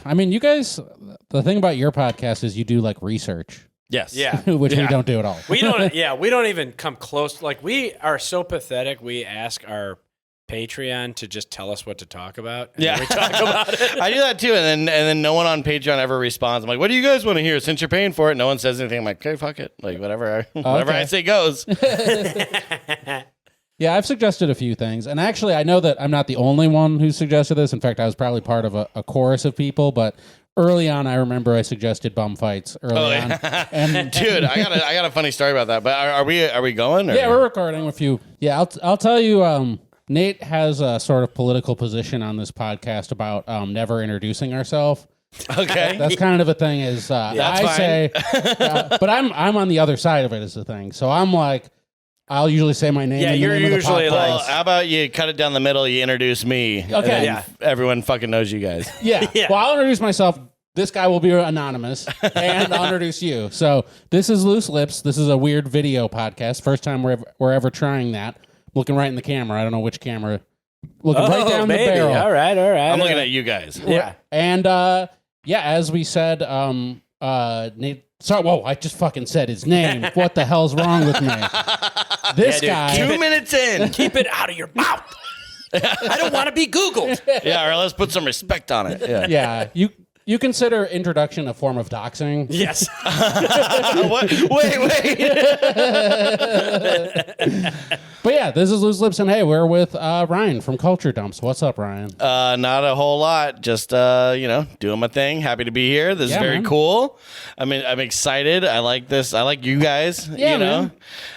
I mean, you guys, the thing about your podcast is you do like research. Yes. Yeah. Which we don't do at all. We don't. Yeah, we don't even come close. Like, we are so pathetic. We ask our Patreon to just tell us what to talk about. And then we talk about it. I do that too, and then no one on Patreon ever responds. I'm like, what do you guys want to hear? Since you're paying for it, no one says anything. I'm like, okay, fuck it. Like, whatever I say goes. Yeah, I've suggested a few things. And actually, I know that I'm not the only one who suggested this. In fact, I was probably part of a chorus of people, but early on, I remember I suggested bum fights early on. And dude, I got a funny story about that. But are we going? Or? Yeah, we're recording a few. Yeah, I'll tell you. Nate has a sort of political position on this podcast about never introducing ourselves. Okay, that's kind of a thing. Is I fine. say, but I'm on the other side of it. Is the thing. So I'm like, I'll usually say my name. Yeah, and the you're name of the usually podcast. like- Well, how about you cut it down the middle? You introduce me. Okay. And then Yeah. everyone fucking knows you guys. Yeah. Yeah. Well, I'll introduce myself. This guy will be anonymous, and I'll introduce you. So this is Loose Lips. This is a weird video podcast. First time we're ever trying that. Looking right in the camera. I don't know which camera. Looking right down maybe. the barrel. All right. I'm looking at you guys. Yeah. And as we said, Nate. Sorry, whoa! I just fucking said his name. What the hell's wrong with me? This guy. 2 minutes in. Keep it out of your mouth. I don't want to be Googled. Yeah, or let's put some respect on it. Yeah. Yeah, you consider introduction a form of doxing? Yes. What? Wait. But yeah, this is Loose Lips, and hey, we're with Ryan from Culture Dumps. What's up, Ryan? Not a whole lot. Just doing my thing. Happy to be here. This is very cool. I mean, I'm excited. I like this. I like you guys. Yeah, you know, man.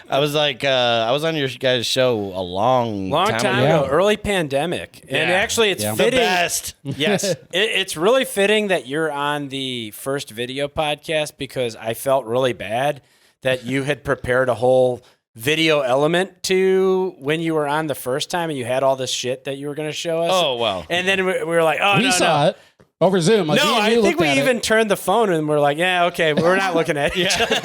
I was on your guys' show a long Long time ago, early pandemic. And Yeah. actually, it's The fitting. best. Yes. It's really fitting that you're on the first video podcast because I felt really bad that you had prepared a whole video element to when you were on the first time and you had all this shit that you were going to show us. Oh, wow. And then we were like, oh, We saw it over Zoom. Like, No, I think we even turned the phone and we're like, yeah, okay, we're not looking at each other.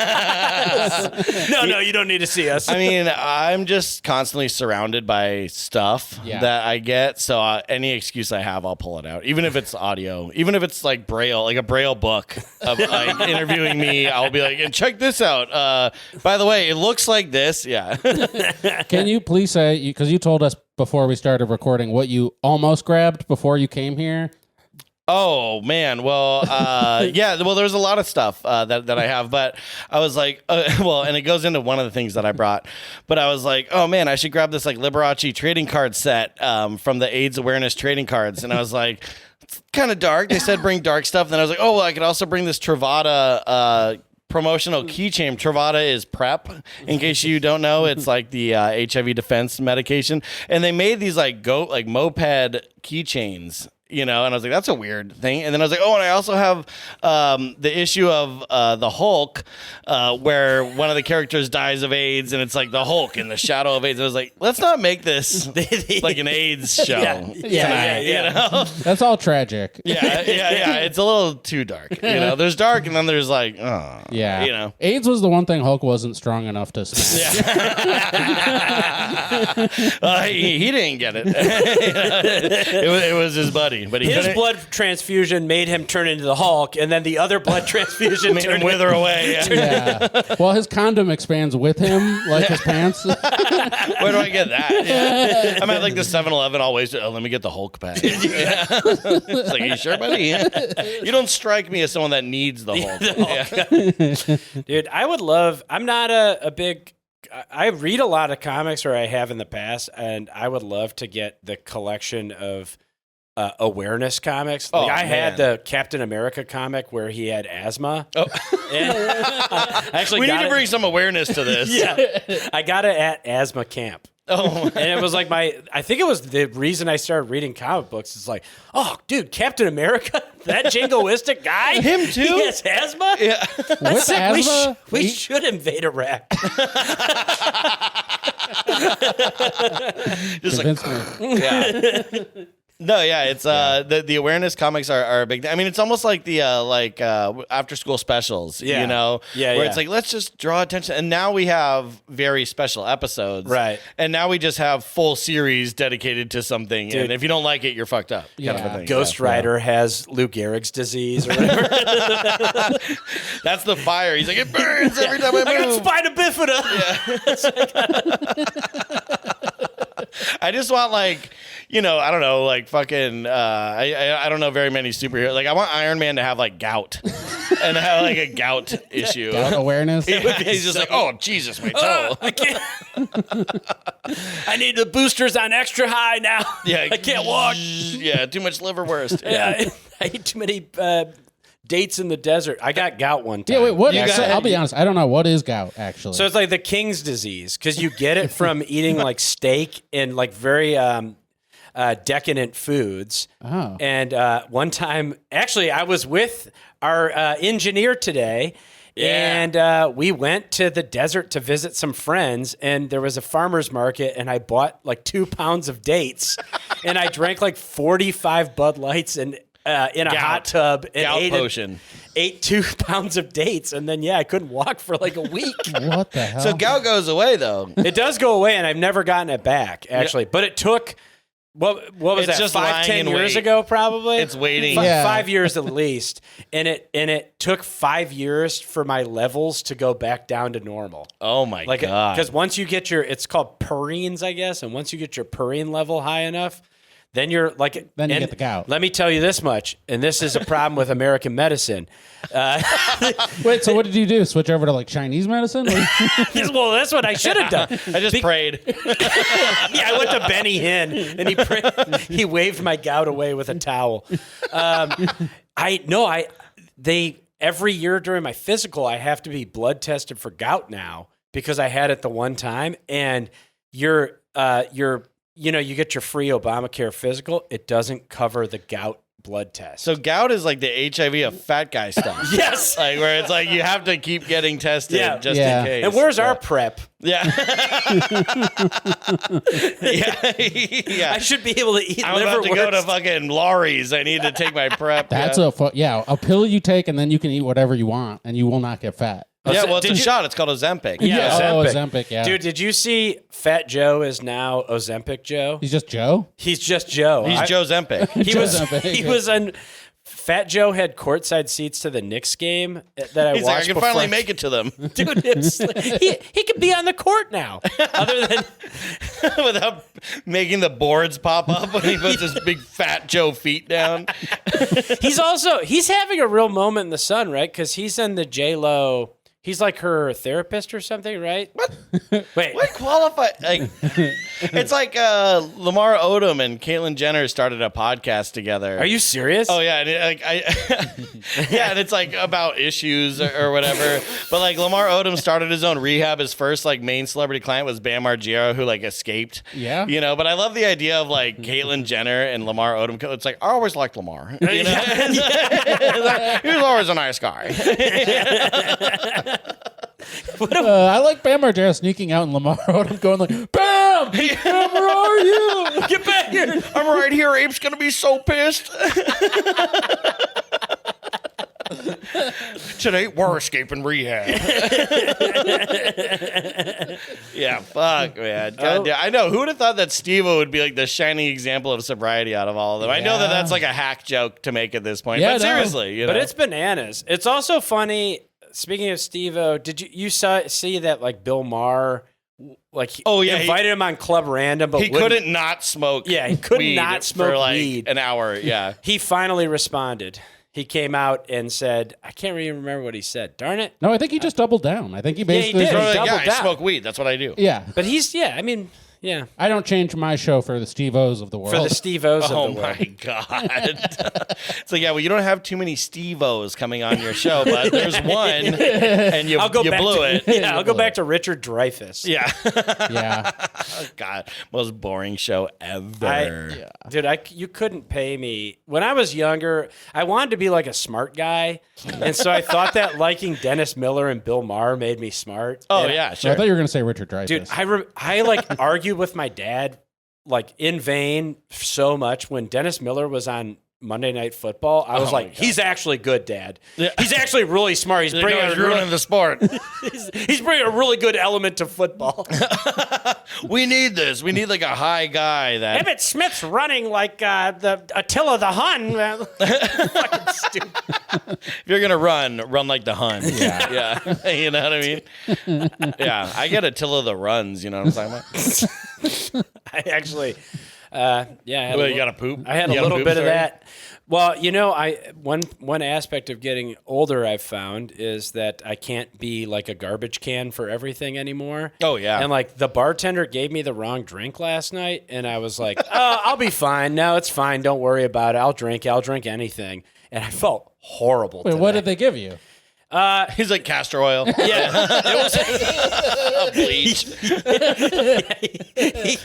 No, you don't need to see us. I mean, I'm just constantly surrounded by stuff that I get. So any excuse I have, I'll pull it out. Even if it's audio, even if it's like Braille, like a Braille book of like interviewing me, I'll be like, and check this out. By the way, it looks like this. Yeah. Can you please say, because you told us before we started recording what you almost grabbed before you came here? Oh man, well, well, there's a lot of stuff that I have, but I was like, and it goes into one of the things that I brought, but I was like, oh man, I should grab this like Liberace trading card set from the AIDS awareness trading cards, and I was like, it's kind of dark. They said bring dark stuff, and then I was like, oh well, I could also bring this Truvada promotional keychain. Truvada is PrEP. In case you don't know, it's like the HIV defense medication, and they made these like moped keychains. You know, and I was like, that's a weird thing. And then I was like, oh, and I also have the issue of the Hulk, where one of the characters dies of AIDS, and it's like the Hulk in the shadow of AIDS. And I was like, let's not make this like an AIDS show. Yeah. You know? That's all tragic. Yeah. It's a little too dark. You know, there's dark, and then there's like, oh, Yeah. You know, AIDS was the one thing Hulk wasn't strong enough to smash. he didn't get it. It was his buddy. But his blood transfusion made him turn into the Hulk, and then the other blood transfusion made him wither away. Yeah. Well, his condom expands with him, like his pants. Where do I get that? Yeah. I'm at like the 7-Eleven always. Oh, let me get the Hulk pack. It's like, are you sure, buddy? You don't strike me as someone that needs the Hulk. Dude, I would love. I'm not a big. I read a lot of comics, or I have in the past, and I would love to get the collection of awareness comics. Like I had the Captain America comic where he had asthma. Oh. We need to bring some awareness to this. Yeah, I got it at asthma camp. Oh, and it was like I think it was the reason I started reading comic books. It's like, oh, dude, Captain America, that jingoistic guy, him too. He has asthma. Yeah, with sick. asthma, We should invade Iraq. Just like, yeah. No, yeah, it's the awareness comics are a big thing. I mean, it's almost like the after school specials, you know, where it's like, let's just draw attention. And now we have very special episodes, right? And now we just have full series dedicated to something. Dude. And if you don't like it, you're fucked up. Kind of a thing. Ghost Rider has Lou Gehrig's disease or whatever. That's the fire. He's like, it burns every time I move. I got spina bifida. I just want like, you know, I don't know, like fucking, I don't know very many superheroes. Like I want Iron Man to have like gout and have like a gout issue. Gout awareness. He's just like, oh Jesus, my toe. I can't. I need the boosters on extra high now. Yeah, I can't walk. Yeah, too much liverwurst. Yeah, I eat too many dates in the desert. I got gout one time. Yeah, wait, what? I'll be honest. I don't know. What is gout, actually? So it's like the king's disease because you get it from eating like steak and like very decadent foods. Oh. And one time, actually, I was with our engineer today. Yeah. And we went to the desert to visit some friends, and there was a farmer's market, and I bought like 2 pounds of dates, and I drank like 45 Bud Lights and in a hot tub and ate 2 pounds of dates, and then I couldn't walk for like a week. What the hell? So gout goes away though. It does go away, and I've never gotten it back actually. But it took what was It's that? just 5-10 years wait. ago, probably. It's waiting. 5 years at least, and it took 5 years for my levels to go back down to normal. Oh my god! Because once you get it's called purines, I guess, and once you get your purine level high enough, then you're like, then you get the gout. Let me tell you this much, and this is a problem with American medicine. Wait, so what did you do? Switch over to like Chinese medicine? Well, that's what I should have done. I just prayed. I went to Benny Hinn, and he waved my gout away with a towel. Every year during my physical, I have to be blood tested for gout now because I had it the one time, and you get your free Obamacare physical. It doesn't cover the gout blood test. So gout is like the HIV of fat guy stuff. Yes. Like where it's like you have to keep getting tested just in case. And where's our prep? Yeah. I should be able to eat I'm about to go to fucking Laurie's. I need to take my prep. That's a pill you take, and then you can eat whatever you want, and you will not get fat. Yeah, well, it's a shot. It's called Ozempic. Yeah, Ozempic, yeah. Dude, did you see Fat Joe is now Ozempic Joe? He's just Joe? He's just Joe. He's Joe Zempic. He was on... Fat Joe had courtside seats to the Knicks game that I He's watched. Like, I can finally make it to them. Dude, he could be on the court now. Other than without making the boards pop up when he puts his big Fat Joe feet down. He's having a real moment in the sun, right? Because he's in the J-Lo. He's like her therapist or something, right? What? Wait. What qualify? Like, it's like Lamar Odom and Caitlyn Jenner started a podcast together. Are you serious? Oh yeah, and and it's like about issues or whatever. But like Lamar Odom started his own rehab. His first like main celebrity client was Bam Margera, who like escaped. Yeah, you know. But I love the idea of like Caitlyn Jenner and Lamar Odom. It's like I always liked Lamar. You know? He was always a nice guy. I like Bam Margera sneaking out and Lamar Odom going like, Bam! Bam, where are you? Get back here! I'm right here. Abe's gonna be so pissed. Today we're escaping rehab. Yeah, fuck, man. God damn. I know. Who would have thought that Steve-O would be like the shining example of sobriety out of all of them? I know that that's like a hack joke to make at this point, but seriously, you know. But it's bananas. It's also funny. Speaking of Steve-O, did you see that like Bill Maher, like invited him on Club Random, but he couldn't not smoke. Yeah, he could not smoke for like weed an hour. Yeah, he finally responded. He came out and said, I can't even remember what he said. Darn it. No, I think he just doubled down. I think he basically he did. I smoke weed. That's what I do. Yeah. But yeah. I don't change my show for the Steve-O's of the world. For the Steve-O's of the world. Oh, my God. It's like, you don't have too many Steve-O's coming on your show, but there's one, and you blew it. Yeah, I'll go back to Richard Dreyfuss. Yeah. Yeah. Oh, God. Most boring show ever. Dude, you couldn't pay me. When I was younger, I wanted to be like a smart guy, and so I thought that liking Dennis Miller and Bill Maher made me smart. Oh, and yeah, So sure. I thought you were going to say Richard Dreyfuss. Dude, I like argued with my dad like in vain so much when Dennis Miller was on Monday Night Football. I was like, he's actually good, Dad. Yeah. He's actually really smart. He's ruining the sport. he's bringing a really good element to football. We need this. We need like a high guy that. Emmitt Smith's running like the Attila the Hun. Fucking stupid. If you're gonna run like the Hun. Yeah. You know what I mean? Yeah. I get Attila the runs. You know what I'm talking about? I actually. You got to poop? I had a little bit of that. Well, you know, one aspect of getting older I've found is that I can't be like a garbage can for everything anymore. Oh, yeah. And like the bartender gave me the wrong drink last night, and I was like, oh, I'll be fine. No, it's fine. Don't worry about it. I'll drink anything. And I felt horrible. Wait, what did they give you? He's like castor oil. Yeah, it was bleach.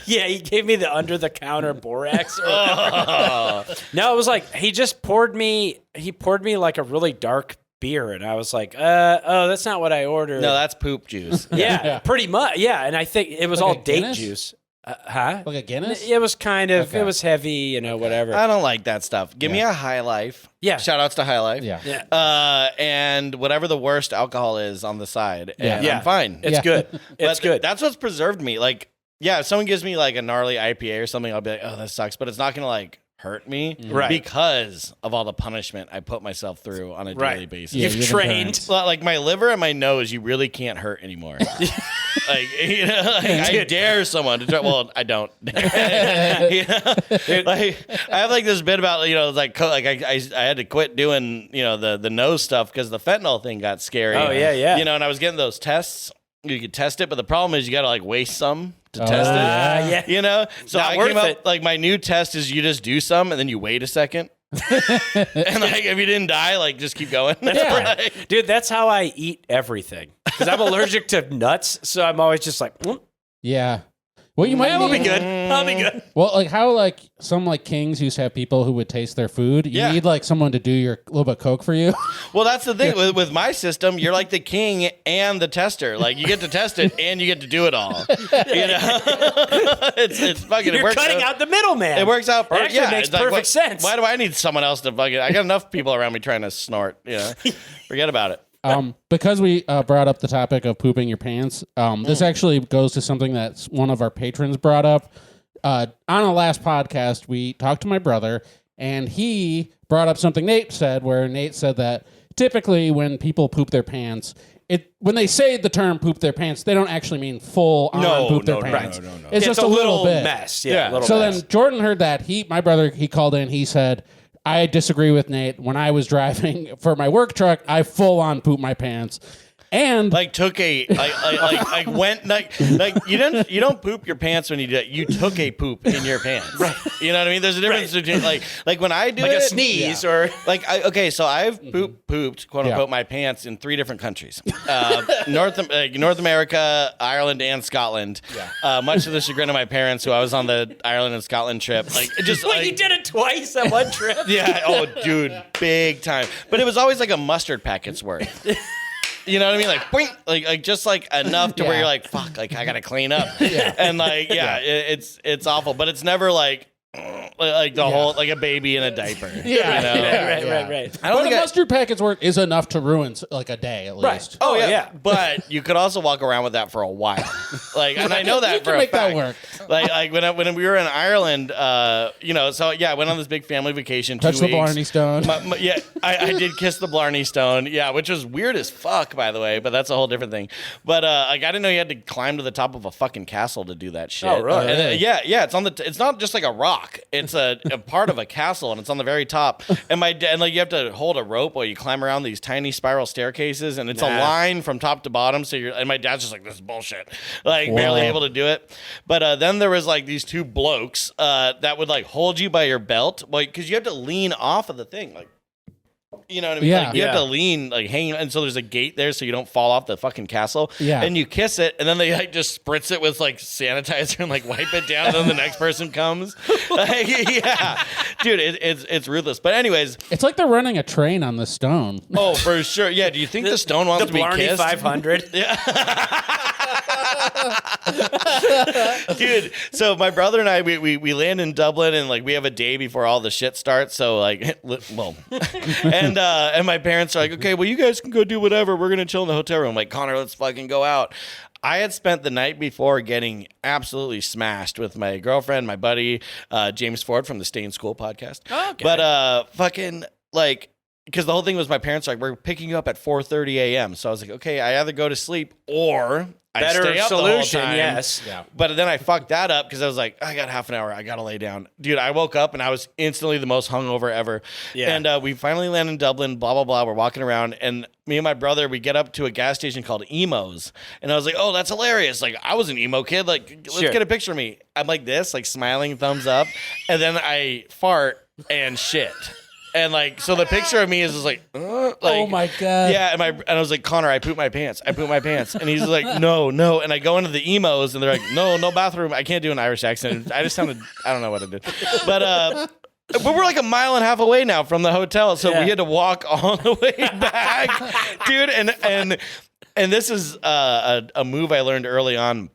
He gave me the under the counter borax. No, it was like he poured me like a really dark beer, and I was like, that's not what I ordered. No, that's poop juice. Yeah, pretty much. Yeah, and I think it was like all date juice. Like a Guinness? It was kind of, it was heavy, whatever. I don't like that stuff. Give me a High Life. Yeah. Shout outs to High Life. Yeah. And whatever the worst alcohol is on the side. And I'm fine. It's good. It's good. That's what's preserved me. Like, yeah, if someone gives me like a gnarly IPA or something, I'll be like, oh, that sucks. But it's not going to like hurt me because of all the punishment I put myself through on a daily basis. Yeah, you've trained. Like my liver and my nose, you really can't hurt anymore. Like, I dare someone to try. Well, I don't. Like, I have like this bit about I had to quit doing the nose stuff because the fentanyl thing got scary. Oh yeah. And I was getting those tests. You could test it, but the problem is you got to like waste some to test it. Yeah. So Not I worth came up it. like my new test is you just do some and then you wait a second. And like if you didn't die, like just keep going. Dude, that's how I eat everything because I'm allergic to nuts, so I'm always just like, Yeah. Well, you might. That'll be good. I'll be good. Well, like how like some like kings used to have people who would taste their food. You need like someone to do your little bit of coke for you. Well, that's the thing with my system. You're like the king and the tester. Like you get to test it and you get to do it all. It's fucking. You're cutting out the middleman. It works out. It actually makes perfect sense. Why do I need someone else to fucking? I got enough people around me trying to snort. Forget about it. Because we brought up the topic of pooping your pants, this actually goes to something that one of our patrons brought up. On a last podcast, we talked to my brother, and he brought up something Nate said, where Nate said that typically when people poop their pants, when they say the term poop their pants, they don't actually mean full on poop their pants. No. It's just a little bit. Mess. Yeah. So then Jordan heard that. My brother, he called in, he said, I disagree with Nate. When I was driving for my work truck, I full on pooped my pants. And like took a went like you don't poop your pants when you do it. You took a poop in your pants. Right. You know what I mean? There's a difference between like when I do like it, a sneeze or like so I've pooped quote unquote my pants in 3 different countries. North America, Ireland, and Scotland. Yeah. Much to the chagrin of my parents, who I was on the Ireland and Scotland trip. Like it just you did it twice on one trip. Yeah. Oh, dude, big time. But it was always like a mustard packet's worth. You know what I mean? Like, boing, like just like enough to where you're like, fuck, like I gotta clean up. And like, it's awful, but it's never like the whole like a baby in a diaper. Right. I don't think mustard packet's work is enough to ruin like a day at least. Oh yeah. But you could also walk around with that for a while. Like, and I know that for a fact. That work. Like when we were in Ireland, I went on this big family vacation. 2 Touch weeks. the Blarney Stone. I did kiss the Blarney Stone. Yeah, which was weird as fuck, by the way. But that's a whole different thing. But I didn't know you had to climb to the top of a fucking castle to do that shit. Oh really? And, it's on it's not just like a rock. It's a part of a castle, and it's on the very top. And you have to hold a rope while you climb around these tiny spiral staircases, and it's a line from top to bottom. And my dad's just like, this is bullshit, like barely able to do it. But then there was like these 2 blokes that would like hold you by your belt, like because you have to lean off of the thing, like. You know what I mean? Yeah. Like, you have to lean, like hang, and so there's a gate there so you don't fall off the fucking castle. Yeah. And you kiss it, and then they like just spritz it with like sanitizer and like wipe it down, and then the next person comes. Like, yeah, dude, it's ruthless. But anyways, it's like they're running a train on the stone. Oh, for sure. Yeah. Do you think the stone wants to be Blarney kissed? 500. Yeah. Dude, so my brother and I, we land in Dublin, and like we have a day before all the shit starts. So like, well, and my parents are like, okay, well, you guys can go do whatever. We're gonna chill in the hotel room. Like, Connor, let's fucking go out. I had spent the night before getting absolutely smashed with my girlfriend, my buddy, James Ford from the Stay in School podcast. Oh, okay. But fucking like, because the whole thing was my parents were like, we're picking you up at 4:30 a.m. So I was like, okay, I either go to sleep or I stay up solution, the whole time. yes. Yeah. But then I fucked that up because I was like, I got half an hour. I got to lay down. Dude, I woke up and I was instantly the most hungover ever. Yeah. And we finally land in Dublin, blah, blah, blah. We're walking around, and me and my brother, we get up to a gas station called Emo's. And I was like, oh, that's hilarious. Like, I was an emo kid. Like, let's get a picture of me. I'm like this, like smiling, thumbs up. And then I fart and shit. And like, so the picture of me is just like oh my God. Yeah. And I was like, Connor, I pooped my pants. And he's like, no. And I go into the emos, and they're like, no bathroom. I can't do an Irish accent. I just sounded, I don't know what I did. But we're like a mile and a half away now from the hotel. So we had to walk all the way back, dude. And this is a move I learned early on.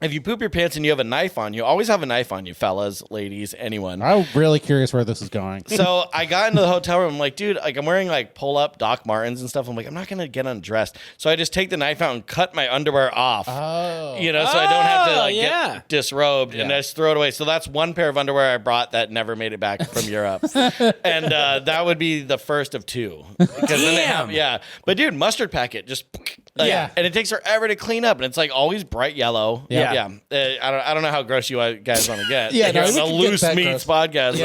If you poop your pants and you have a knife on you, always have a knife on you, fellas, ladies, anyone. I'm really curious where this is going. So I got into the hotel room. I'm like, dude, like I'm wearing like pull-up Doc Martens and stuff. I'm like, I'm not going to get undressed. So I just take the knife out and cut my underwear off. Oh. You know, so I don't have to like get disrobed and I just throw it away. So that's one pair of underwear I brought that never made it back from Europe. And that would be the first of two. Damn. But dude, mustard packet, just... and it takes forever to clean up, and it's like always bright yellow. I don't know how gross you guys want to get. It's a loose meats podcast.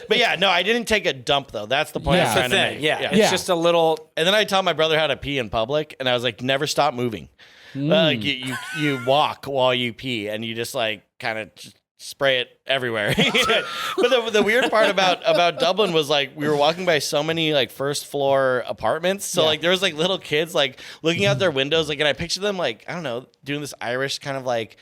But yeah, no, I didn't take a dump though. That's the point I'm trying to make. It's just a little. And then I taught my brother how to pee in public, and I was like, never stop moving. Like you walk while you pee, and you just like kind of spray it everywhere. But the weird part about Dublin was like we were walking by so many like first floor apartments. So like there was like little kids like looking out their windows, like, and I picture them like, I don't know, doing this Irish kind of like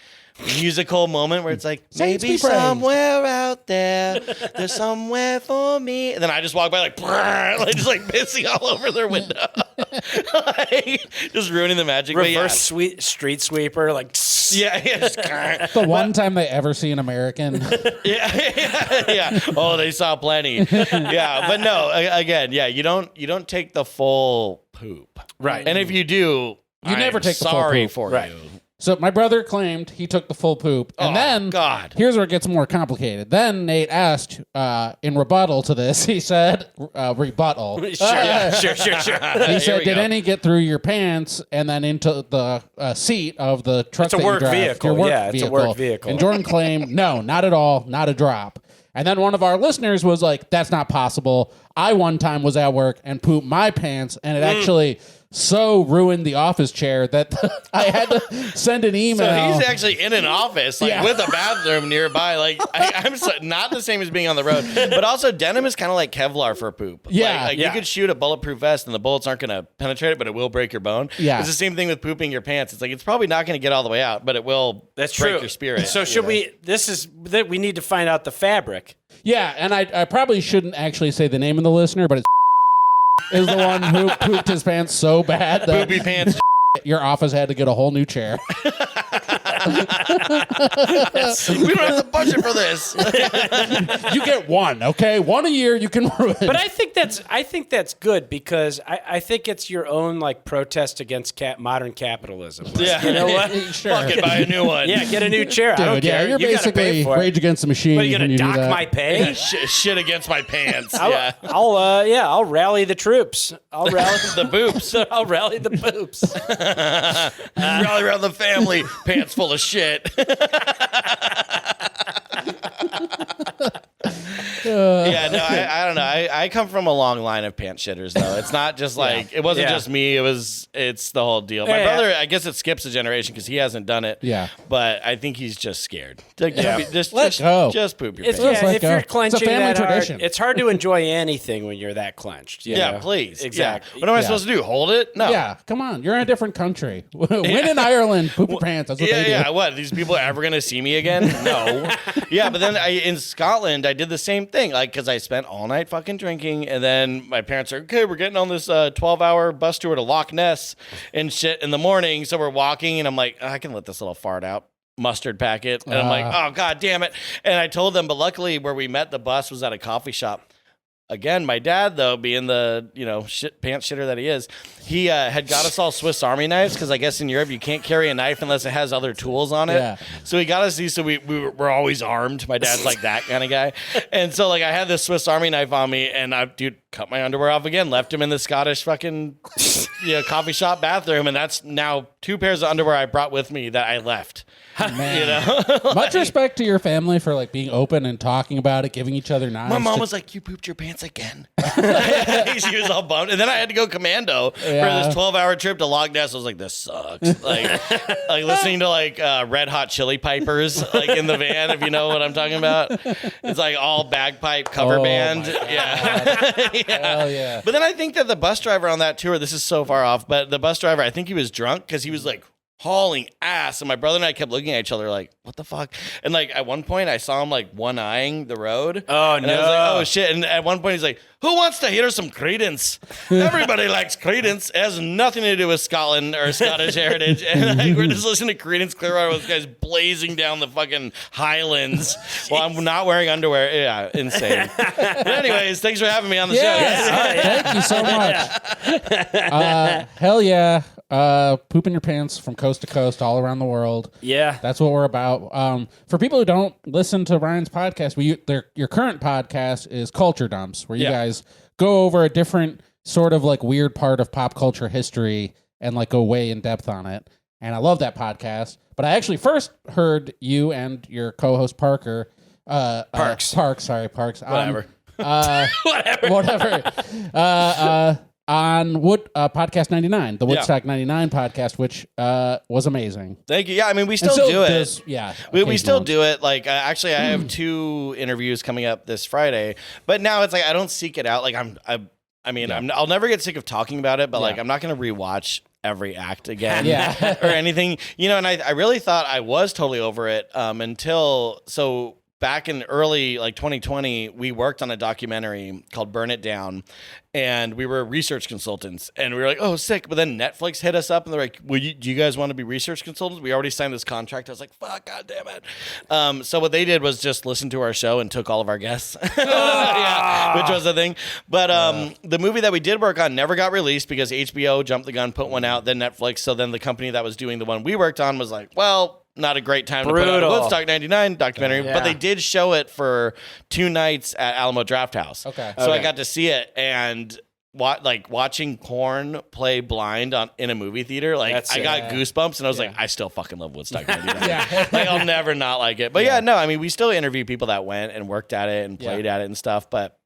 musical moment where it's like, maybe somewhere out there's somewhere for me. And then I just walk by like just like pissing all over their window. Like, just ruining the magic. Reverse street sweeper, like the one time they ever see an American. Oh, they saw plenty. But no, again, you don't take the full poop. Right. And if you do, you never take the full sorry poop. for Right. you. So my brother claimed he took the full poop, and then here's where it gets more complicated. Then Nate asked, in rebuttal to this, he said, rebuttal. Sure. He said, did any get through your pants and then into the seat of the truck? It's a work vehicle. It's a work vehicle. And Jordan claimed, no, not at all, not a drop. And then one of our listeners was like, that's not possible. I one time was at work and pooped my pants, and it actually so ruined the office chair that I had to send an email. So he's actually in an office, like with a bathroom nearby. Like I'm not the same as being on the road, but also denim is kind of like Kevlar for poop. Like you could shoot a bulletproof vest and the bullets aren't going to penetrate it, but it will break your bone. It's the same thing with pooping your pants. It's like it's probably not going to get all the way out, but it will. Break your spirit. So should we? We need to find out the fabric. Yeah, and I probably shouldn't actually say the name of the listener, but it's is the one who pooped his pants so bad that poopy pants. Your office had to get a whole new chair. We don't have the budget for this. You get one, okay? One a year you can ruin. But I think that's good because I think it's your own like protest against modern capitalism. Yeah, you know what? Sure. Fuck it, buy a new one. Yeah, get a new chair. Dude, I don't care. You're you basically for Rage Against the Machine. But are you gonna dock my pay? Shit against my pants. I'll rally the troops. I'll rally the boops. I'll rally the boops. Rally around the family, pants full of shit. I don't know. I come from a long line of pants shitters, though. It's not just like it wasn't just me. It's the whole deal. My brother, I guess it skips a generation because he hasn't done it. Yeah, but I think he's just scared. Just poop your pants. If you're clenching, it's a family tradition. It's hard to enjoy anything when you're that clenched. You know? Please, exactly. Yeah. What am I supposed to do? Hold it? No. Yeah, come on. You're in a different country. When in Ireland, poop your pants. That's what they do. Yeah. What? These people are ever gonna see me again? No. But then in Scotland, I did the same thing. thing. Like, because I spent all night fucking drinking, and then my parents are, okay, we're getting on this 12-hour bus tour to Loch Ness and shit in the morning. So we're walking, and I'm like, I can let this little fart out. Mustard packet. And I'm like, oh, God damn it. And I told them, but luckily where we met the bus was at a coffee shop. Again, my dad, though, being the, pants shitter that he is, he had got us all Swiss Army knives because I guess in Europe you can't carry a knife unless it has other tools on it. Yeah. So he got us these, so we're always armed. My dad's like that kind of guy. And so, like, I had this Swiss Army knife on me, and I, cut my underwear off again, left him in the Scottish fucking coffee shop bathroom, and that's now 2 pairs of underwear I brought with me that I left. Man. Much respect to your family for like being open and talking about it, giving each other knives. My mom was like, you pooped your pants again. She was all bummed. And then I had to go commando for this 12-hour trip to Loch Ness. I was like, this sucks. Like listening to like Red Hot Chili Pipers like in the van, if you know what I'm talking about. It's like all bagpipe cover band. Yeah. Hell yeah. But then I think that the bus driver on that tour, this is so far off, but the bus driver, I think he was drunk because he was like hauling ass, and my brother and I kept looking at each other like, what the fuck? And like at one point I saw him like one-eyeing the road. Oh, and no. I was like, oh shit. And at one point he's like, who wants to hear some Creedence? Everybody likes Creedence. It has nothing to do with Scotland or Scottish heritage. And like, we're just listening to Creedence Clearwater with guys blazing down the fucking highlands while I'm not wearing underwear. Yeah, insane. But anyways, thanks for having me on the show. Thank you so much. Hell yeah. Pooping your pants from coast to coast all around the world. Yeah. That's what we're about. For people who don't listen to Ryan's podcast, your current podcast is Culture Dumps, where you guys go over a different sort of like weird part of pop culture history and like go way in depth on it. And I love that podcast. But I actually first heard you and your co-host Parker. Parks. Parks. Whatever. Whatever. On Podcast 99, the Woodstock 99 podcast, which was amazing. Thank you. Yeah, I mean, we still do it. We still do it. Like, actually, I have 2 interviews coming up this Friday, but now it's like I don't seek it out. Like, I'll never get sick of talking about it, but like, I'm not going to rewatch every act again or anything, and I really thought I was totally over it until back in early 2020, we worked on a documentary called Burn It Down, and we were research consultants, and we were like, oh, sick. But then Netflix hit us up, and they're like, do you guys want to be research consultants? We already signed this contract. I was like, fuck, God damn it. So what they did was just listen to our show and took all of our guests, which was the thing. But the movie that we did work on never got released because HBO jumped the gun, put one out, then Netflix. So then the company that was doing the one we worked on was like, well, not a great time to put out a Woodstock 99 documentary, but they did show it for 2 nights at Alamo Drafthouse. So I got to see it, and watching Korn play Blind in a movie theater, I got goosebumps, and I was like, I still fucking love Woodstock 99. Like, I'll never not like it. But I mean, we still interview people that went and worked at it and played at it and stuff, but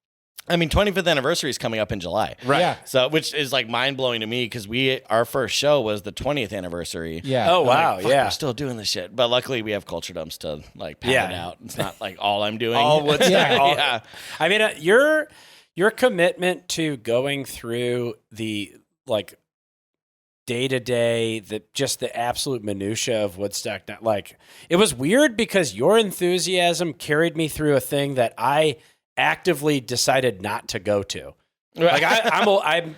I mean, 25th anniversary is coming up in July. Right. Yeah. So, which is like mind blowing to me because our first show was the 20th anniversary. Yeah. Oh, wow. Like, we're still doing this shit. But luckily we have Culture Dumps to like pad it out. It's not like all I'm doing. All Woodstock. I mean, your commitment to going through the like day-to-day, the absolute minutia of Woodstock, like it was weird because your enthusiasm carried me through a thing that I actively decided not to go to. Like I'm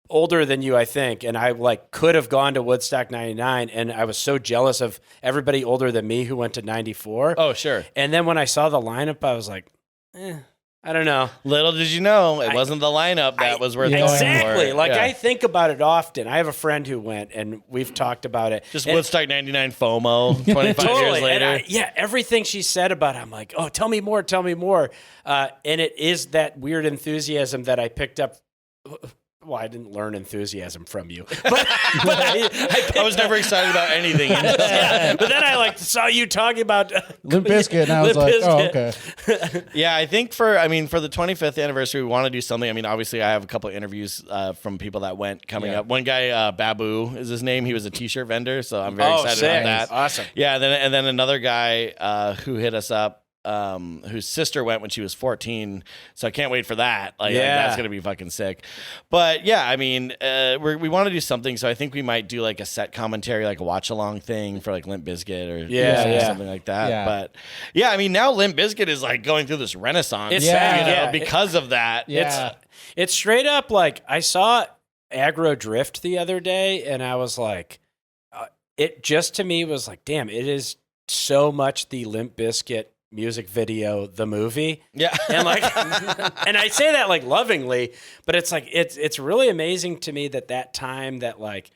older than you, I think, and I like could have gone to Woodstock 99, and I was so jealous of everybody older than me who went to 94. Oh, sure. And then when I saw the lineup, I was like, I don't know. Little did you know, it wasn't the lineup that was worth going for. Exactly. Like, I think about it often. I have a friend who went, and we've talked about it. Just Woodstock 99 FOMO 25 years later. And everything she said about it, I'm like, oh, tell me more. And it is that weird enthusiasm that I picked up. Well, I didn't learn enthusiasm from you, but I was never excited about anything. But then I saw you talking about Limp Bizkit, and I was like, oh, okay. Yeah, I think for the 25th anniversary, we want to do something. I mean, obviously, I have a couple of interviews from people that went coming up. One guy, Babu is his name. He was a T-shirt vendor, so I'm very excited about that. Awesome. Yeah, and then another guy who hit us up. whose sister went when she was 14. So I can't wait for that. Like that's gonna be fucking sick. But yeah, I mean, we want to do something. So I think we might do like a set commentary, like a watch along thing for like Limp Bizkit or something like that. Yeah. But yeah, I mean, now Limp Bizkit is like going through this renaissance, because of that. Yeah. It's straight up like I saw Aggro Drift the other day, and I was like, it just to me was like, damn, it is so much the Limp Bizkit music video, the movie. Yeah. And like, and I say that like lovingly, but it's like, it's really amazing to me that time that like,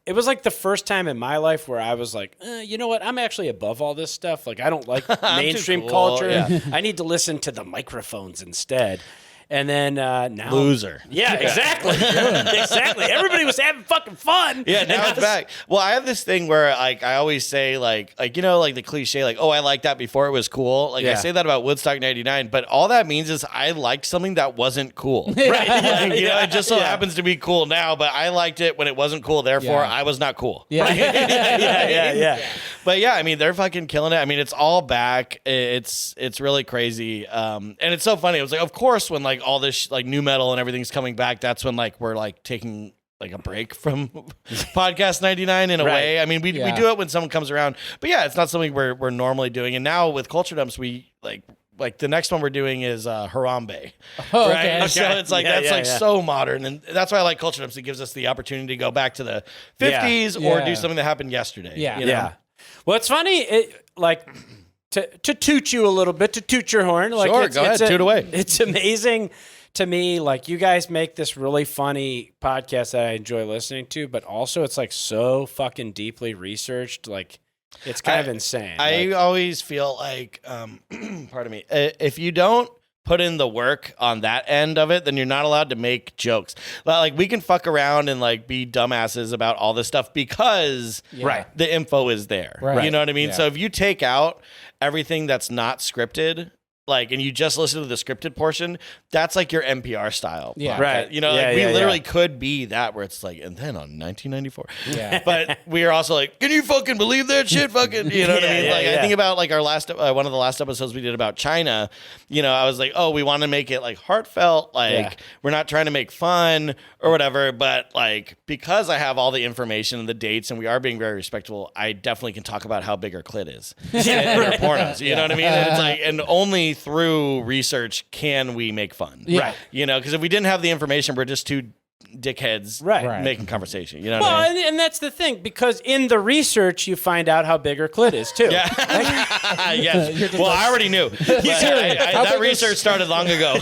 it was like the first time in my life where I was like, you know what? I'm actually above all this stuff. Like, I don't like mainstream culture. Yeah. I need to listen to the microphones instead. And then now, loser. Yeah, exactly. Exactly. Everybody was having fucking fun. Yeah, now it's back. Well, I have this thing where like I always say like you know, like the cliche, like, oh, I liked that before it was cool. Like I say that about Woodstock '99, but all that means is I liked something that wasn't cool. Right. Like, you know, it just so happens to be cool now, but I liked it when it wasn't cool. Therefore, I was not cool. Yeah. Yeah. But yeah, I mean, they're fucking killing it. I mean, it's all back. It's really crazy. And it's so funny. It was like, of course, when like all this like new metal and everything's coming back, that's when like we're like taking like a break from Podcast 99 in a way. I mean, we do it when someone comes around, but yeah, it's not something we're normally doing. And now with Culture Dumps, we like the next one we're doing is Harambe. Oh, right? okay. So it's like so modern, and that's why I like Culture Dumps. It gives us the opportunity to go back to the 50s or do something that happened yesterday. Yeah. You know? Yeah. Well, it's funny, to toot you a little bit, to toot your horn. Like, sure, go ahead, toot away. It's amazing to me. Like, you guys make this really funny podcast that I enjoy listening to, but also it's like so fucking deeply researched. Like, it's kind of insane. I always feel like, pardon me, if you don't put in the work on that end of it, then you're not allowed to make jokes. Like, we can fuck around and like be dumbasses about all this stuff because the info is there. Right. You know what I mean? Yeah. So if you take out everything that's not scripted, like, and you just listen to the scripted portion, that's like your NPR style. Yeah. Right. You know, we literally could be that where it's like, and then on 1994. Yeah. But we are also like, can you fucking believe that shit? Fucking, you know what I mean? Like, I think about like our last, one of the last episodes we did about China, you know, I was like, oh, we want to make it like heartfelt. Like, we're not trying to make fun or whatever. But like, because I have all the information and the dates and we are being very respectful, I definitely can talk about how big our clit is in our pornos. You know what I mean? And it's like, and only through research can we make fun. Right. You know, because if we didn't have the information, we're just two dickheads making conversation. You know what I mean? And that's the thing, because in the research, you find out how big her clit is, too. Yeah. Yes. Well, I already knew. That research started long ago.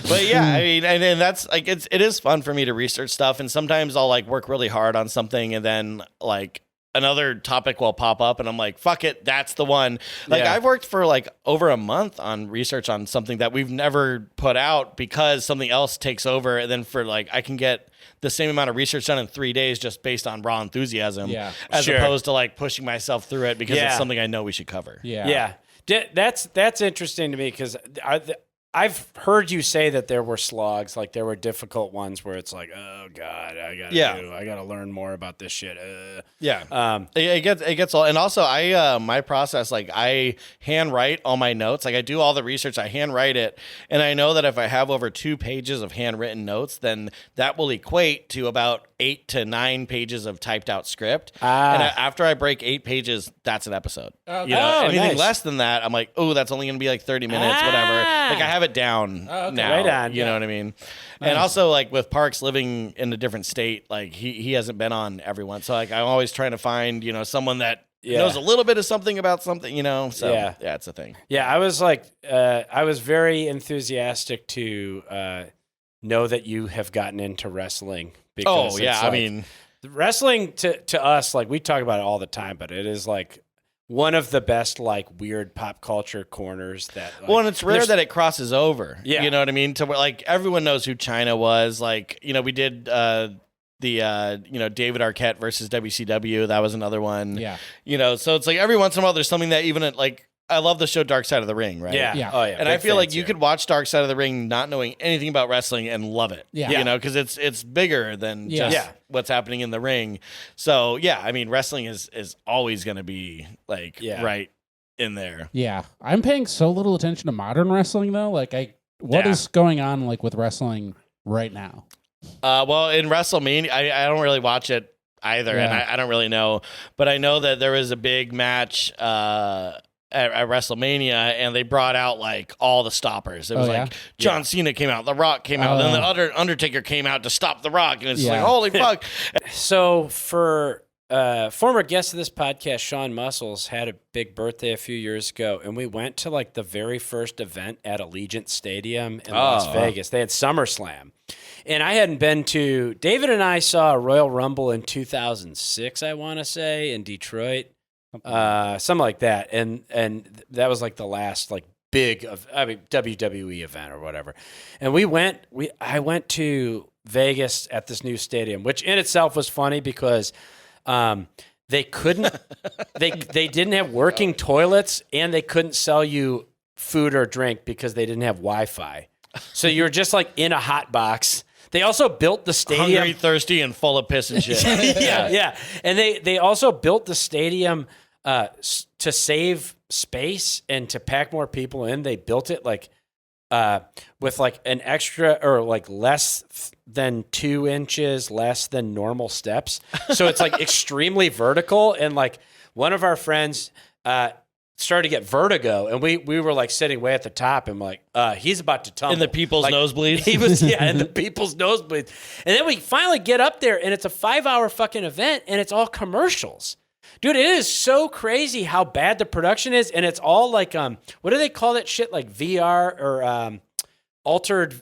But yeah, I mean, and that's like, it is fun for me to research stuff. And sometimes I'll like work really hard on something and then like, another topic will pop up and I'm like, fuck it, that's the one. Like I've worked for like over a month on research on something that we've never put out because something else takes over. And then for like, I can get the same amount of research done in 3 days just based on raw enthusiasm as opposed to like pushing myself through it because it's something I know we should cover. Yeah. That's interesting to me because I've heard you say that there were slogs, like there were difficult ones where it's like, oh God, I gotta learn more about this shit. It gets all, and also my process, like I hand write all my notes. Like I do all the research, I hand write it, and I know that if I have over 2 pages of handwritten notes, then that will equate to about 8 to 9 pages of typed out script. And after I break 8 pages, that's an episode. You know, anything less than that, I'm like, oh, that's only gonna be like 30 minutes, whatever. Like I have it down now. Right on, you know what I mean? Nice. And also like with Parks living in a different state, like he hasn't been on everyone. So like I'm always trying to find, you know, someone that knows a little bit of something about something, you know? So yeah, it's a thing. Yeah. I was like, I was very enthusiastic to know that you have gotten into wrestling. Because I mean, wrestling to us, like we talk about it all the time, but it is like one of the best, like, weird pop culture corners that. Like, well, and it's rare that it crosses over. Yeah. You know what I mean? To where, like, everyone knows who China was. Like, you know, we did David Arquette versus WCW. That was another one. Yeah. You know, so it's like every once in a while there's something that even like I love the show Dark Side of the Ring, right? Yeah. Oh yeah. And I feel like you could watch Dark Side of the Ring not knowing anything about wrestling and love it. Yeah. You know, because it's bigger than just what's happening in the ring. So yeah, I mean, wrestling is always going to be like right in there. Yeah, I'm paying so little attention to modern wrestling though. Like, what is going on like with wrestling right now? Well, in WrestleMania, I don't really watch it either, and I don't really know. But I know that there was a big match at WrestleMania, and they brought out like all the stoppers. It was like John Cena came out, The Rock came out, and then the Undertaker came out to stop The Rock, and it's like, holy fuck. So for former guest of this podcast, Sean Muscles, had a big birthday a few years ago, and we went to like the very first event at Allegiant Stadium in Las Vegas. They had SummerSlam. And I hadn't been to... David and I saw a Royal Rumble in 2006, I want to say, in Detroit. Something like that. And that was like the last like big WWE event or whatever. And I went to Vegas at this new stadium, which in itself was funny because... they couldn't, they didn't have working toilets, and they couldn't sell you food or drink because they didn't have Wi-Fi. So you were just like in a hot box. They also built the stadium hungry, thirsty, and full of piss and shit. yeah. And they also built the stadium to save space and to pack more people in. They built it like with like an extra or like less than 2 inches less than normal steps. So it's like extremely vertical. And like one of our friends started to get vertigo, and we were like sitting way at the top, and like he's about to tumble. In the people's nosebleeds? He was, in the people's nosebleeds. And then we finally get up there, and it's a 5-hour fucking event, and it's all commercials. Dude, it is so crazy how bad the production is, and it's all like, what do they call that shit? Like VR or altered...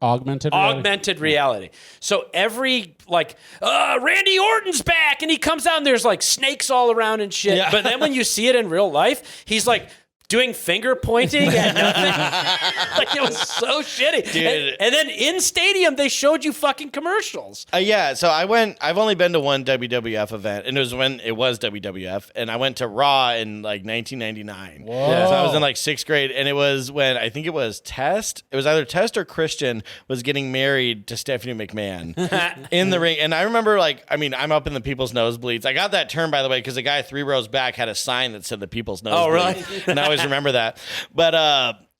augmented reality. So every like Randy Orton's back, and he comes out and there's like snakes all around and shit. Yeah. But then when you see it in real life, he's like doing finger pointing at nothing. Like, it was so shitty. Dude. And then in stadium they showed you fucking commercials. Yeah, so I've only been to one WWF event, and it was when it was WWF, and I went to Raw in like 1999. Whoa. So I was in like 6th grade, and it was when I think it was Test. It was either Test or Christian was getting married to Stephanie McMahon in the ring. And I remember like, I mean, I'm up in the people's nosebleeds. I got that term, by the way, because the guy 3 rows back had a sign that said the people's nosebleeds. Oh, really? And I always remember that. But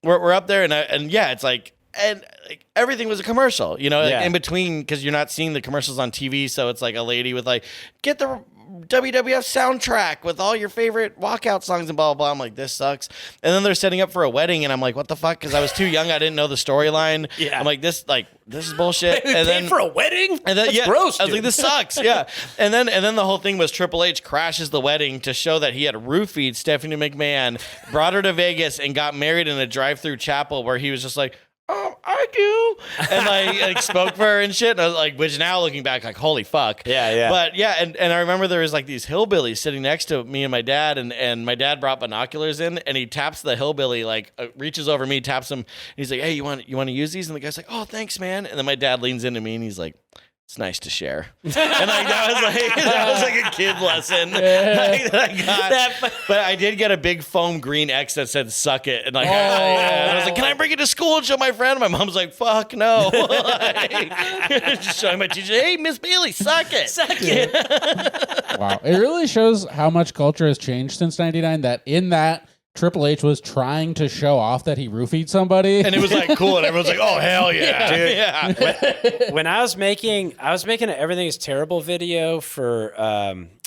we're up there, and yeah, it's like, and like, everything was a commercial, you know, like, in between, because you're not seeing the commercials on TV. So it's like a lady with like, get the WWF soundtrack with all your favorite walkout songs and blah, blah, blah. I'm like, this sucks. And then they're setting up for a wedding, and I'm like, what the fuck? Because I was too young. I didn't know the storyline. Yeah. I'm like, this is bullshit. And then for a wedding? And then, that's gross, I was like, this sucks. Yeah. And then the whole thing was Triple H crashes the wedding to show that he had roofied Stephanie McMahon, brought her to Vegas, and got married in a drive-through chapel where he was just like, I do, and like spoke for her and shit. And I was like, which now looking back, like, holy fuck. Yeah. But yeah, and I remember there was like these hillbillies sitting next to me and my dad, and my dad brought binoculars in, and he taps the hillbilly, like reaches over me, taps him, and he's like, hey, you want to use these? And the guy's like, oh, thanks, man. And then my dad leans into me and he's like, it's nice to share. And like that was like a kid lesson that I got. But I did get a big foam green X that said "suck it," and like and I was like, "Can I bring it to school and show my friend?" My mom's like, "Fuck no!" Just showing my teacher, "Hey, Miss Bailey, suck it, suck it." Wow, it really shows how much culture has changed since '99. That in that Triple H was trying to show off that he roofied somebody, and it was like cool, and everyone's like, "Oh hell yeah, dude!" Yeah. When I was making an Everything Is Terrible video for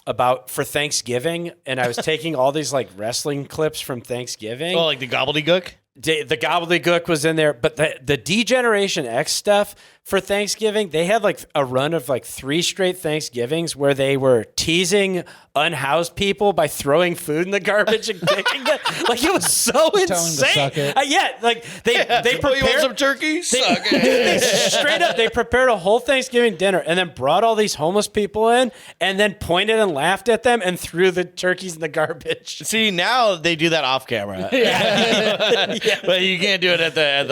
Thanksgiving, and I was taking all these like wrestling clips from Thanksgiving. Oh, like the gobbledygook. The gobbledygook was in there, but the D-Generation X stuff for Thanksgiving, they had like a run of like 3 straight Thanksgivings where they were teasing unhoused people by throwing food in the garbage and kicking them. Like, it was so insane. Yeah, like they prepared, you want some turkey? Suck it. They straight up, they prepared a whole Thanksgiving dinner and then brought all these homeless people in and then pointed and laughed at them and threw the turkeys in the garbage. See, now they do that off camera. Yeah. But you can't do it at the